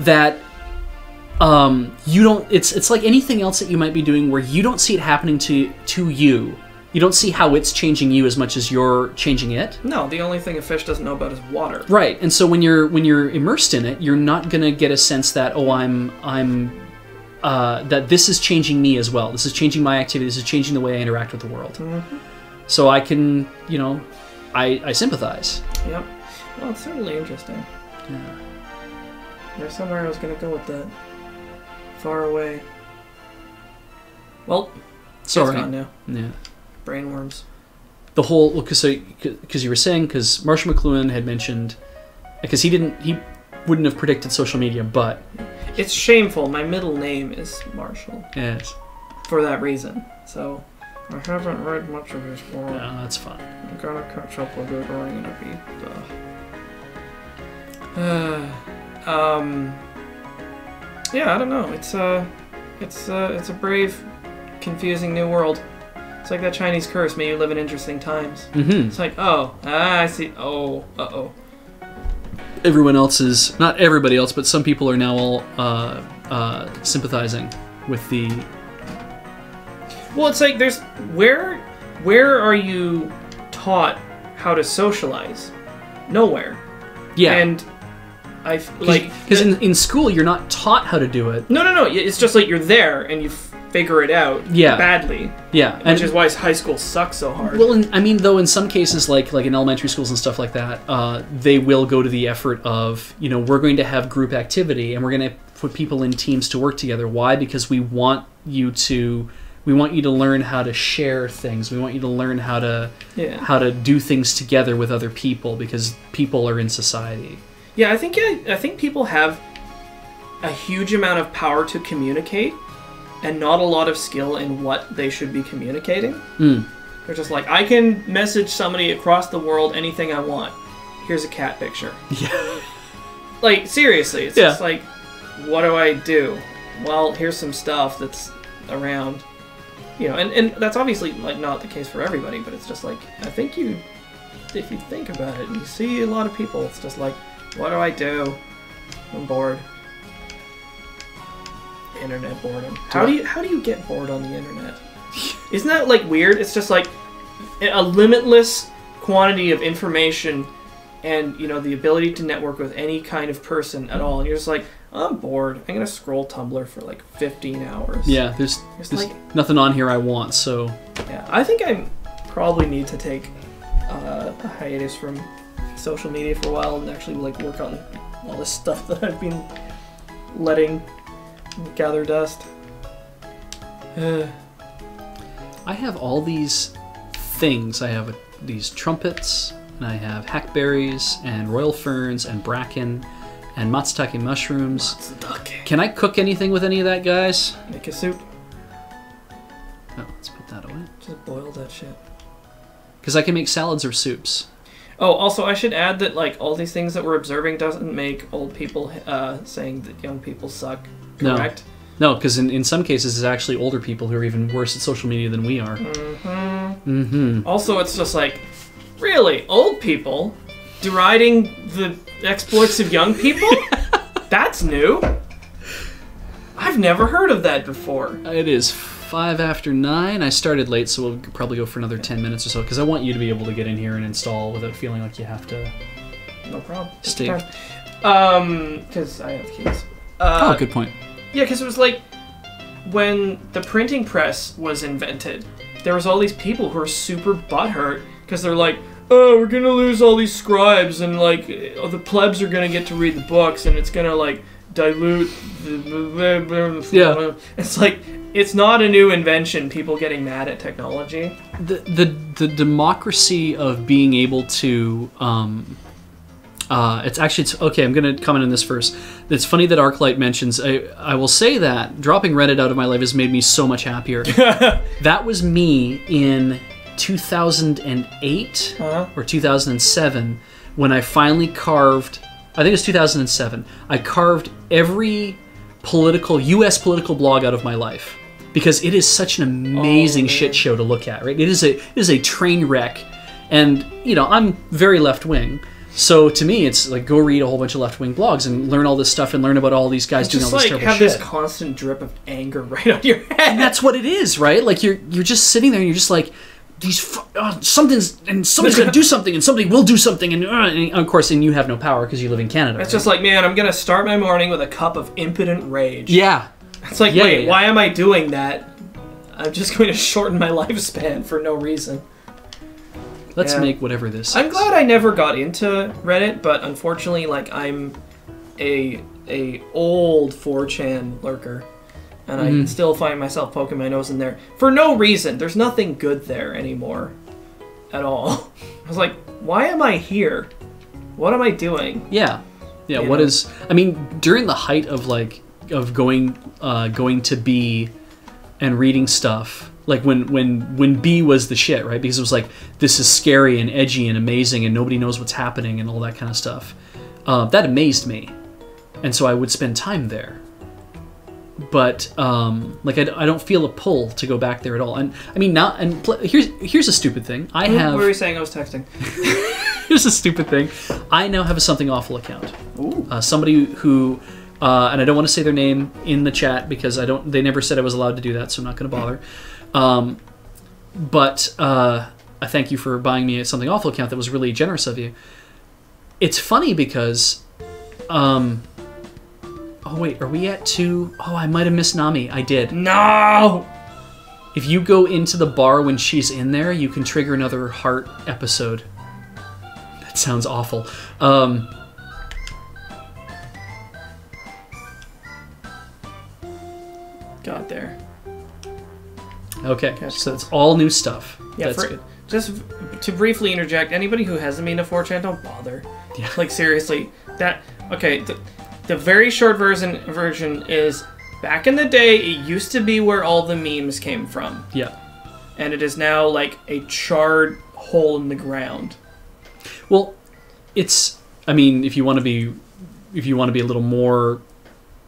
that you don't. It's like anything else that you might be doing where you don't see it happening to you. You don't see how it's changing you as much as you're changing it. No, the only thing a fish doesn't know about is water. Right, and so when you're immersed in it, you're not gonna get a sense that that this is changing me as well. This is changing my activity. This is changing the way I interact with the world. Mm-hmm. So I can, I sympathize. Yep. Well, it's certainly interesting. Yeah. There's somewhere I was gonna go with that. Far away. Well, sorry. It's gone now. Yeah. Brainworms. The whole because you were saying because Marshall McLuhan had mentioned because he wouldn't have predicted social media, but it's shameful. My middle name is Marshall. Yes. For that reason. So I haven't read much of his work. No, that's fine. I'm gonna catch up with it, or I'm gonna be. Yeah, I don't know. It's a brave, confusing new world. It's like that Chinese curse, may you live in interesting times. Mm-hmm. It's like, I see. Oh, uh-oh. Everyone else is, not everybody else, but some people are now all sympathizing with the... Well, it's like there's... Where are you taught how to socialize? Nowhere. Yeah. And I like... Because in school, you're not taught how to do it. No. It's just like you're there and you figure it out badly. Yeah. Which is why high school sucks so hard. Well, though, in some cases, like in elementary schools and stuff like that, they will go to the effort of, we're going to have group activity and we're going to put people in teams to work together. Why? Because we want you to learn how to share things. We want you to learn how to do things together with other people because people are in society. Yeah, I think people have a huge amount of power to communicate and not a lot of skill in what they should be communicating. Mm. They're just like, I can message somebody across the world anything I want. Here's a cat picture. Yeah. Like, seriously, it's just like, what do I do? Well, here's some stuff that's around. And that's obviously like not the case for everybody, but it's just like, I think if you think about it and you see a lot of people, it's just like, what do I do? I'm bored. Internet boredom. How do you get bored on the internet? Isn't that like weird? It's just like a limitless quantity of information, and the ability to network with any kind of person at all. And you're just like, I'm bored. I'm gonna scroll Tumblr for like 15 hours. Yeah, there's nothing on here I want. So yeah, I think I probably need to take a hiatus from social media for a while and actually like work on all this stuff that I've been letting gather dust. I have all these things. I have these trumpets, and I have hackberries, and royal ferns, and bracken, and matsutake mushrooms. Matsutake. Can I cook anything with any of that, guys? Make a soup. Oh, let's put that away. Just boil that shit. Because I can make salads or soups. Oh, also, I should add that like all these things that we're observing doesn't make old people saying that young people suck. Correct? No, because in some cases it's actually older people who are even worse at social media than we are. Also, it's just like, really, old people deriding the exploits of young people? That's new. I've never heard of that before. It is 5 after 9. I started late, so we'll probably go for another 10 minutes or so, because I want you to be able to get in here and install without feeling like you have to. No problem. Stay. Because I have keys. Good point. Yeah, because it was like when the printing press was invented, there was all these people who were super butthurt because they're like, oh, we're gonna lose all these scribes and like the plebs are gonna get to read the books and it's gonna like dilute the Yeah. It's like, it's not a new invention, people getting mad at technology. The democracy of being able to it's okay, I'm going to comment on this first. It's funny that Arclight mentions, I will say that dropping Reddit out of my life has made me so much happier. That was me in 2008 or 2007 when I finally carved, I think it was 2007, I carved every U.S. political blog out of my life. Because it is such an amazing shit show to look at, right? It is a train wreck. And, I'm very left-wing. So to me, it's like, go read a whole bunch of left-wing blogs and learn all this stuff and learn about all these guys doing all this terrible shit. Just like have this constant drip of anger right on your head. And that's what it is, right? Like you're just sitting there and you're just like, somebody's gonna do something and somebody will do something and of course, and you have no power because you live in Canada. It's just like, man, I'm gonna start my morning with a cup of impotent rage. Yeah. It's like, wait, why am I doing that? I'm just going to shorten my lifespan for no reason. Let's make whatever this is. I'm glad I never got into Reddit, but unfortunately, like, I'm a old 4chan lurker, and I still find myself poking my nose in there for no reason. There's nothing good there anymore at all. I was like, why am I here? What am I doing? Yeah. What is? I mean, during the height of going to B and reading stuff, like when B was the shit, right? Because it was like, this is scary and edgy and amazing and nobody knows what's happening and all that kind of stuff. That amazed me, and so I would spend time there. But like I don't feel a pull to go back there at all. And I mean now, and here's a stupid thing. I have. What were you saying? I was texting. Here's a stupid thing. I now have a Something Awful account. Ooh. Somebody who. And I don't want to say their name in the chat because they never said I was allowed to do that, so I'm not going to bother. But I thank you for buying me a Something Awful account. That was really generous of you. It's funny because, oh wait, are we at 2? Oh, I might have missed Nami. I did. No! If you go into the bar when she's in there, you can trigger another heart episode. That sounds awful. Got there. Okay, so it's all new stuff. Yeah, that's good. Just to briefly interject, anybody who hasn't been to 4chan, don't bother. Yeah. Like, seriously. The very short version is, back in the day, it used to be where all the memes came from. Yeah. And it is now, like, a charred hole in the ground. Well, it's... I mean, if you want to be a little more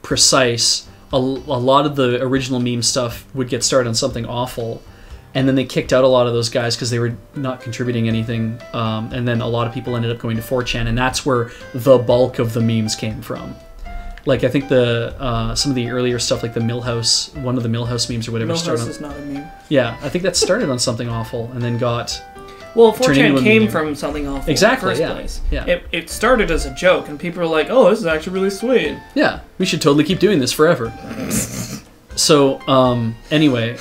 precise... A lot of the original meme stuff would get started on Something Awful, and then they kicked out a lot of those guys because they were not contributing anything, and then a lot of people ended up going to 4chan, and that's where the bulk of the memes came from. Like I think the some of the earlier stuff, like the Millhouse, one of the Millhouse memes or whatever. Millhouse is not a meme. Yeah, I think that started on something awful and then got. Well, 4chan came from something awful exactly, in the first place. Yeah. It started as a joke, and people were like, "Oh, this is actually really sweet." Yeah, we should totally keep doing this forever. So, anyway,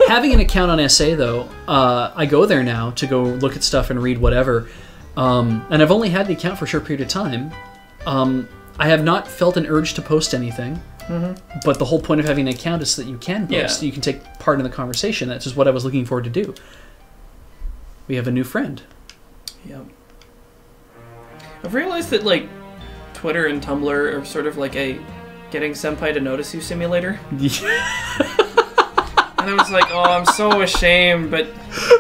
having an account on SA though, I go there now to go look at stuff and read whatever, and I've only had the account for a short period of time. I have not felt an urge to post anything, but the whole point of having an account is that you can post, so you can take part in the conversation. That's just what I was looking forward to do. We have a new friend. Yep. I've realized that like Twitter and Tumblr are sort of like a getting senpai to notice you simulator. And I was like, oh, I'm so ashamed, but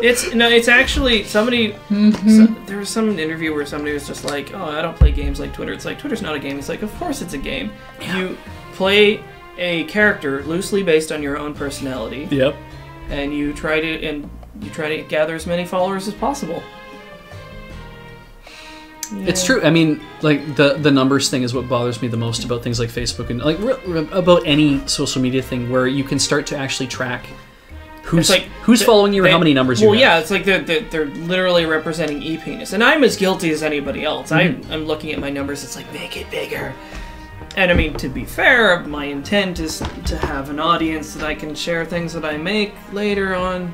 it's actually somebody. There was some interview where somebody was just like, oh, I don't play games like Twitter. It's like Twitter's not a game. It's like, of course it's a game. Yeah. You play a character loosely based on your own personality. Yep. And you try to gather as many followers as possible. Yeah. It's true. I mean, like the numbers thing is what bothers me the most about things like Facebook and like about any social media thing where you can start to actually track who's following you or how many numbers you have. Well, yeah, it's like they're literally representing e-penis, and I'm as guilty as anybody else. I'm looking at my numbers. It's like, make it bigger. And I mean, to be fair, my intent is to have an audience that I can share things that I make later on.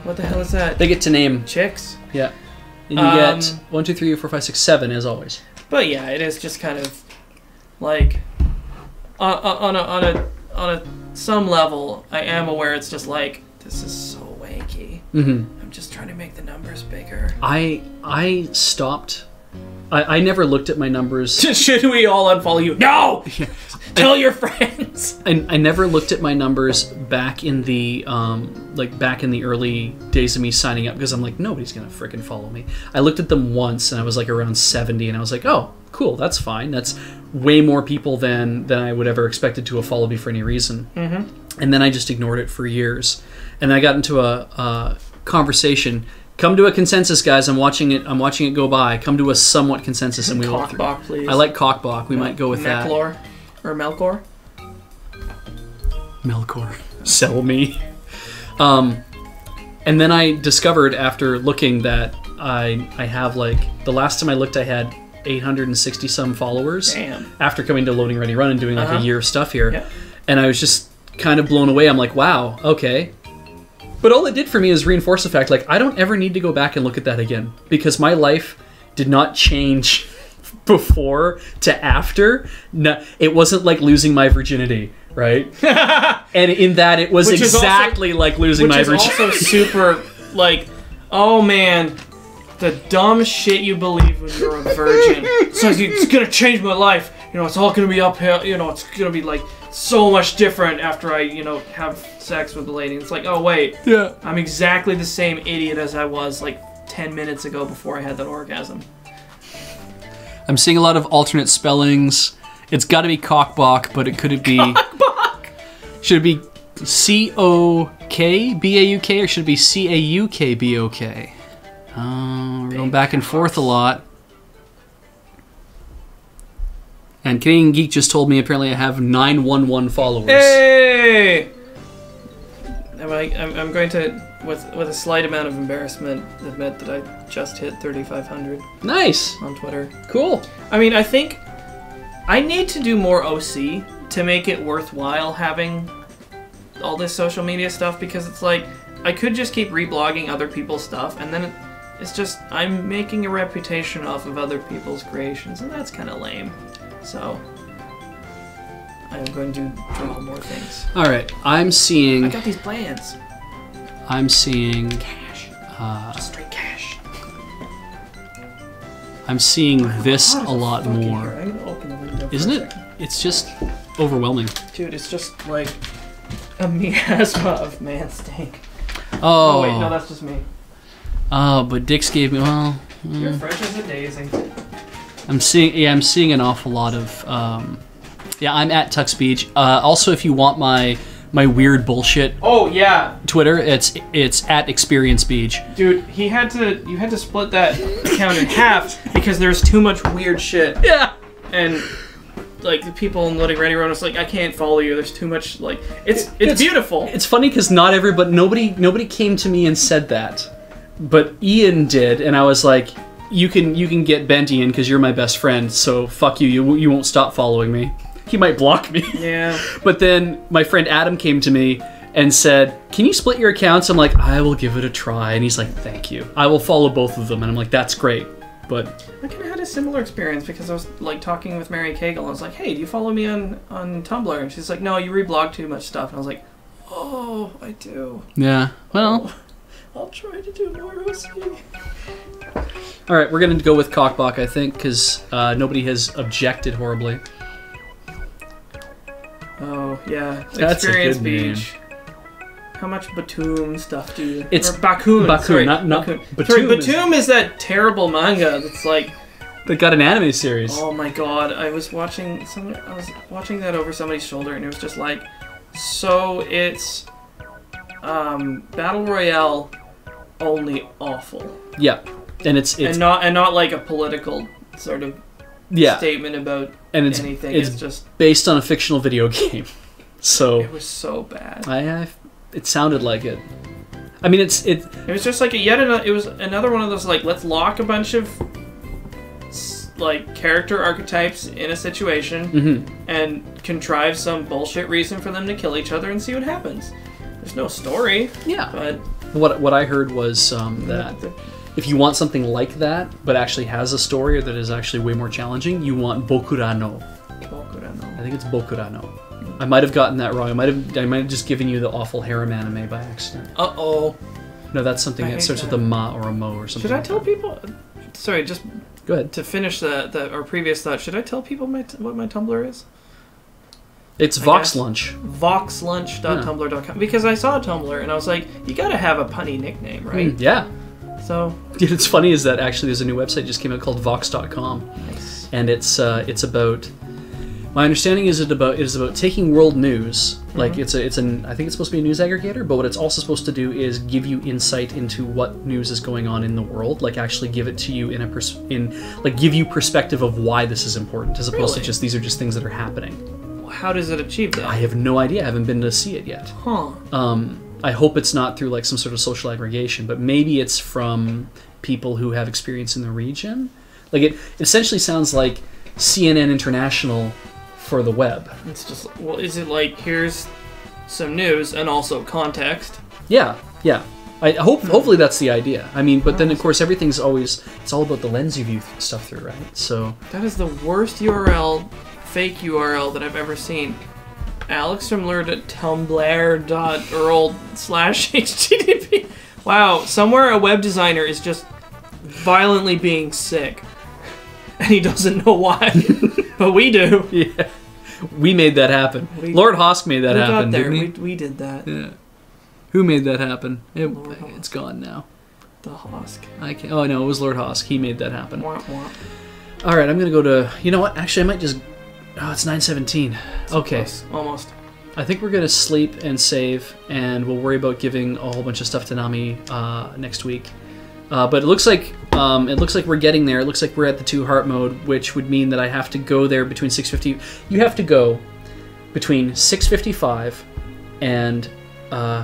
What the hell is that? They get to name chicks. Yeah. And you get 1, 2, 3, 4, 5, 6, 7 as always. But yeah, it is just kind of like on a some level, I am aware it's just like this is so wanky. I'm just trying to make the numbers bigger. I stopped. I never looked at my numbers. Should we all unfollow you? No. Tell your friends. I never looked at my numbers back in the back in the early days of me signing up because I'm like, nobody's gonna freaking follow me. I looked at them once and I was like around 70 and I was like, oh, cool, that's fine. That's way more people than I would ever expected to have followed me for any reason. And then I just ignored it for years. And I got into a conversation. Come to a consensus, guys. I'm watching it go by. Come to a somewhat consensus, and we will. Cockbach, please. I like Cockbach. We might go with that. Melkor or Melkor. Melkor, sell me. And then I discovered after looking that I have like the last time I looked, I had 860 some followers. Damn. After coming to Loading Ready Run and doing like a year of stuff here, yeah. And I was just kind of blown away. I'm like, wow, okay. But all it did for me is reinforce the fact, like, I don't ever need to go back and look at that again. Because my life did not change before to after. No, it wasn't like losing my virginity, right? And in that, it was exactly like losing my virginity. Which is also super, like, oh man, the dumb shit you believe when you're a virgin. It's like, it's gonna change my life. You know, it's all gonna be uphill. You know, it's gonna be like so much different after I, you know, have sex with the lady. It's like, oh wait, yeah, I'm exactly the same idiot as I was like 10 minutes ago before I had that orgasm. I'm seeing a lot of alternate spellings. It's got to be Cockbach, but it could be Cockbach. Should it be C-O-K-B-A-U-K or should it be C-A-U-K-B-O-K? We're going back and forth a lot. And Canadian Geek just told me apparently I have 911 followers. Hey! I'm going to, with a slight amount of embarrassment, admit that I just hit 3,500. Nice! On Twitter. Cool. I mean, I think I need to do more OC to make it worthwhile having all this social media stuff, because it's like, I could just keep reblogging other people's stuff, and then it's just, I'm making a reputation off of other people's creations, and that's kind of lame. So, I'm going to draw more things. Alright, I'm seeing... I got these plans. I'm seeing... Cash. Just straight cash. I'm seeing this a lot more. I'm going to open the window Isn't it? It's just overwhelming. Dude, it's just like a miasma of man stink. Oh. Oh, wait, no, that's just me. Oh, but Dix gave me, well... You're fresh as a daisy. I'm seeing an awful lot of, yeah, I'm at Tux Beej. Also, if you want my weird bullshit, oh yeah, Twitter, it's at Experience Beej. Dude, you had to split that account in half because there's too much weird shit. Yeah, and like the people in Loading Ready Road was like, I can't follow you. There's too much like it's beautiful. It's funny because nobody came to me and said that, but Ian did, and I was like, you can get bent, Ian, because you're my best friend. So fuck you. You won't stop following me. He might block me. Yeah. But then my friend Adam came to me and said, can you split your accounts? I'm like, I will give it a try. And he's like, thank you. I will follow both of them. And I'm like, that's great. But I kind of had a similar experience because I was like talking with Mary Cagle. I was like, hey, do you follow me on Tumblr? And she's like, no, you reblog too much stuff. And I was like, oh, I do. Yeah. Well, I'll try to do more OC. All right, we're going to go with Cockblock, I think, because nobody has objected horribly. Oh, yeah. That's Experience a good name. Beej. How much Batum stuff do you... It's or Bakun. Bakun, sorry, not Bakun. Batum. Sorry, Batum is that terrible manga that's like... They got an anime series. Oh my god, I was watching that over somebody's shoulder and it was just like, so it's Battle Royale only awful. Yeah. And it's not like a political sort of statement about anything. It's just based on a fictional video game. So it was so bad. It sounded like it. I mean, it was just like it was another one of those like, let's lock a bunch of like character archetypes in a situation and contrive some bullshit reason for them to kill each other and see what happens. There's no story. Yeah. But what I heard was that if you want something like that, but actually has a story that is actually way more challenging, you want Bokurano. I think it's Bokurano. I might have gotten that wrong. I might have just given you the awful harem anime by accident. Uh-oh. No, that's something that starts with a ma or a mo or something. Should I tell people? Sorry, just go ahead. To finish our previous thought, should I tell people what my Tumblr is? It's VoxLunch. VoxLunch.tumblr.com. Because I saw a Tumblr and I was like, you gotta have a punny nickname, right? Yeah. So. It's funny is that actually there's a new website just came out called Vox.com. Nice. And it's about. My understanding is it is about taking world news, like I think it's supposed to be a news aggregator, but what it's also supposed to do is give you insight into what news is going on in the world, like actually give it to you give you perspective of why this is important, as opposed to just these are just things that are happening. How does it achieve that? I have no idea. I haven't been to see it yet. Huh. I hope it's not through like some sort of social aggregation, but maybe it's from people who have experience in the region. Like it essentially sounds like CNN International for the web. It's just, well, is it like, here's some news and also context? Yeah. Hopefully that's the idea. I mean, but then of course everything's it's all about the lens you view stuff through, right? So that is the worst fake URL that I've ever seen. Alex from Tumblr.earl/http. Wow, somewhere a web designer is just violently being sick. And he doesn't know why. But we do. Yeah. We made that happen. Lord Hosk made that happen, didn't he? We did that. Yeah. Who made that happen? It's gone now. The Hosk. Oh, no, it was Lord Hosk. He made that happen. Wah, wah. All right, I'm going to go to... You know what? Actually, I might just... Oh, it's 9:17. Okay. Close. Almost. I think we're going to sleep and save, and we'll worry about giving a whole bunch of stuff to Nami next week. But it looks like we're getting there. It looks like we're at the 2 heart mode, which would mean that I have to go there between 6:50. You have to go between 6:55 and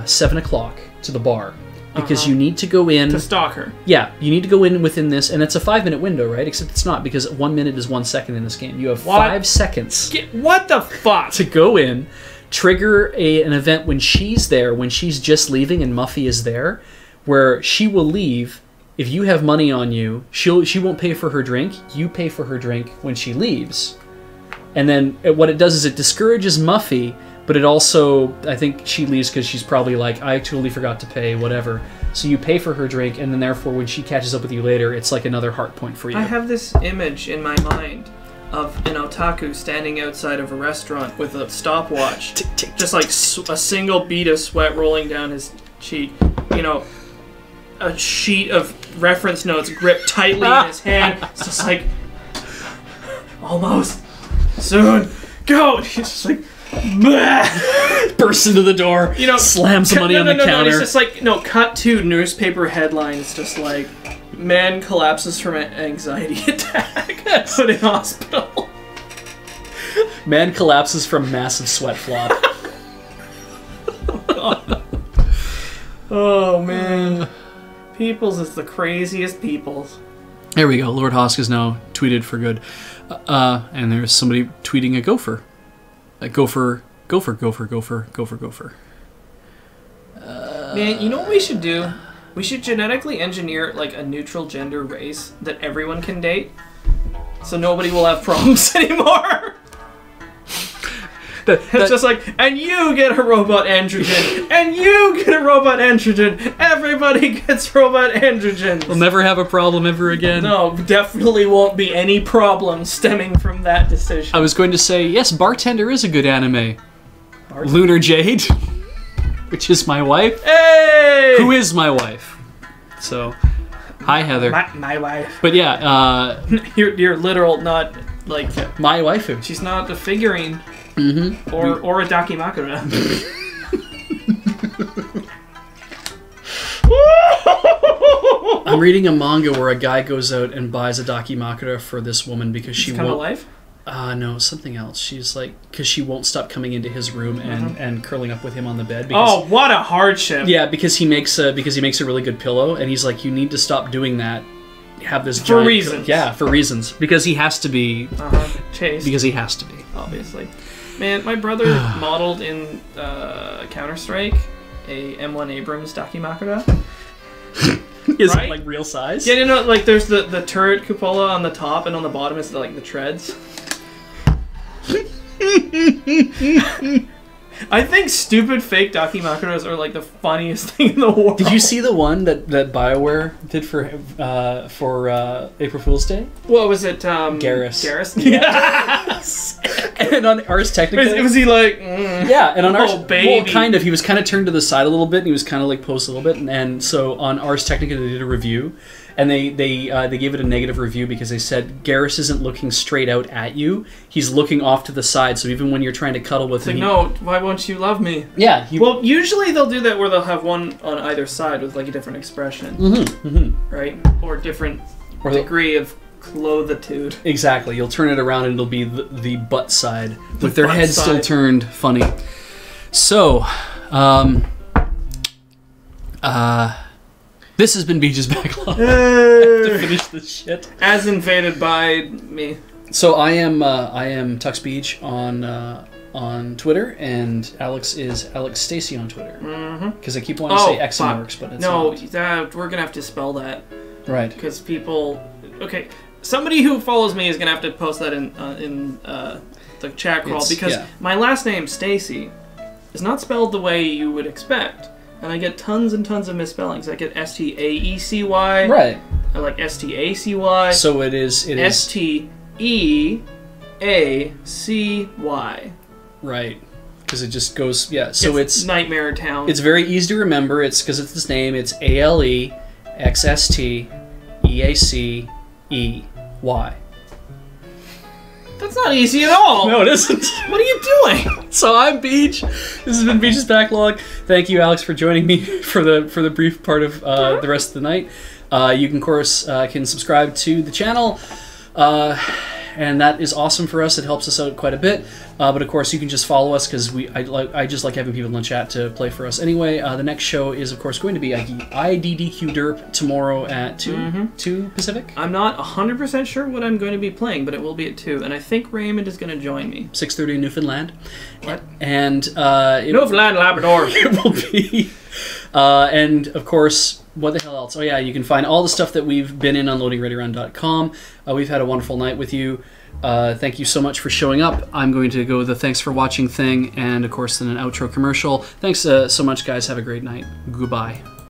7 o'clock to the bar because you need to go in to stalk her. Yeah, you need to go in within this, and it's a 5-minute window, right? Except it's not, because 1 minute is 1 second in this game. You have 5 seconds. What the fuck? To go in, trigger an event when she's there, when she's just leaving and Muffy is there, where she will leave. If you have money on you, she won't pay for her drink. You pay for her drink when she leaves. And then what it does is it discourages Muffy, but it also, I think she leaves because she's probably like, I totally forgot to pay, whatever. So you pay for her drink, and then therefore when she catches up with you later, it's like another heart point for you. I have this image in my mind of an otaku standing outside of a restaurant with a stopwatch. Tick, tick, just like a single bead of sweat rolling down his cheek. You know, a sheet of reference notes gripped tightly in his hand. It's just like, almost, soon, go! And he's just like, bursts into the door, slams the money on the counter. It's just like, cut to newspaper headlines, just like, man collapses from an anxiety attack, put in hospital. Man collapses from massive sweat flop. Oh man, Peoples is the craziest Peoples. There we go. Lord Hosk is now tweeted for good. And there's somebody tweeting a gopher. A gopher. Man, you know what we should do? We should genetically engineer like a neutral gender race that everyone can date, so nobody will have problems anymore. It's just like, and you get a robot androgen, and you get a robot androgen. Everybody gets robot androgens. We'll never have a problem ever again. No, definitely won't be any problem stemming from that decision. I was going to say, yes, Bartender is a good anime. Lunar Jade, which is my wife. Hey! Who is my wife. So, hi Heather. My wife. But yeah, You're literal, not like... my waifu. She's not a figurine. Mm-hmm. Or a dakimakura. I'm reading a manga where a guy goes out and buys a dakimakura for this woman because she come to won't... life? No, something else. She's like, because she won't stop coming into his room and curling up with him on the bed. Oh, what a hardship! Yeah, because he makes a really good pillow, and he's like, you need to stop doing that. Have this for giant reasons. Yeah, for reasons. Because he has to be. Chased. Because he has to be. Obviously. Man, my brother modeled in Counter-Strike a M1 Abrams dakimakura. Is right? it like real size? Yeah, you know, like there's the turret cupola on the top, and on the bottom is like the treads. I think stupid fake dakimakuras are like the funniest thing in the world. Did you see the one that BioWare did for April Fool's Day? What was it? Garrus. Garrus? Yes! And on Ars Technica... Was he like... Mm, yeah, and on Ars... baby. Well, kind of. He was kind of turned to the side a little bit, and he was kind of like posed a little bit. And so on Ars Technica, they did a review, and they gave it a negative review because they said Garrus isn't looking straight out at you. He's looking off to the side, so even when you're trying to cuddle with him... Like, no, why won't you love me? Yeah. Well, usually they'll do that where they'll have one on either side with like a different expression. Right? Or different degree of clothitude. Exactly. You'll turn it around and it'll be the butt side with their head still turned funny. So, this has been Beej's Backlog. I have to finish this shit. As invaded by me. So I am Tux Beej on Twitter, and Alex is Alex Stacy on Twitter. Because I keep wanting to say X and works, but it's not. We're gonna have to spell that. Right. Because people. Okay. Somebody who follows me is gonna have to post that in the chat crawl because my last name Stacy is not spelled the way you would expect, and I get tons and tons of misspellings. I get Staecy. Right. I like Stacy. So it is Steacy. Right. Because it just goes So it's Nightmare Town. It's very easy to remember. It's because it's this name. It's ALEXSTEACEY. That's not easy at all. No, it isn't. What are you doing? So I'm Beej. This has been Beej's Backlog. Thank you, Alex, for joining me for the brief part of the rest of the night. You can, of course, can subscribe to the channel. And that is awesome for us. It helps us out quite a bit. But of course, you can just follow us because I just like having people in the chat to play for us. Anyway, the next show is of course going to be IDDQ Derp tomorrow at 2 Pacific. I'm not 100% sure what I'm going to be playing, but it will be at 2. And I think Raymond is going to join me. 6:30 in Newfoundland. What? And Newfoundland, Labrador. It will be. And of course, what the hell else? Oh yeah, you can find all the stuff that we've been in on loadingreadyrun.com. We've had a wonderful night with you. Thank you so much for showing up. I'm going to go with the thanks for watching thing, and of course then an outro commercial. Thanks so much, guys. Have a great night. Goodbye.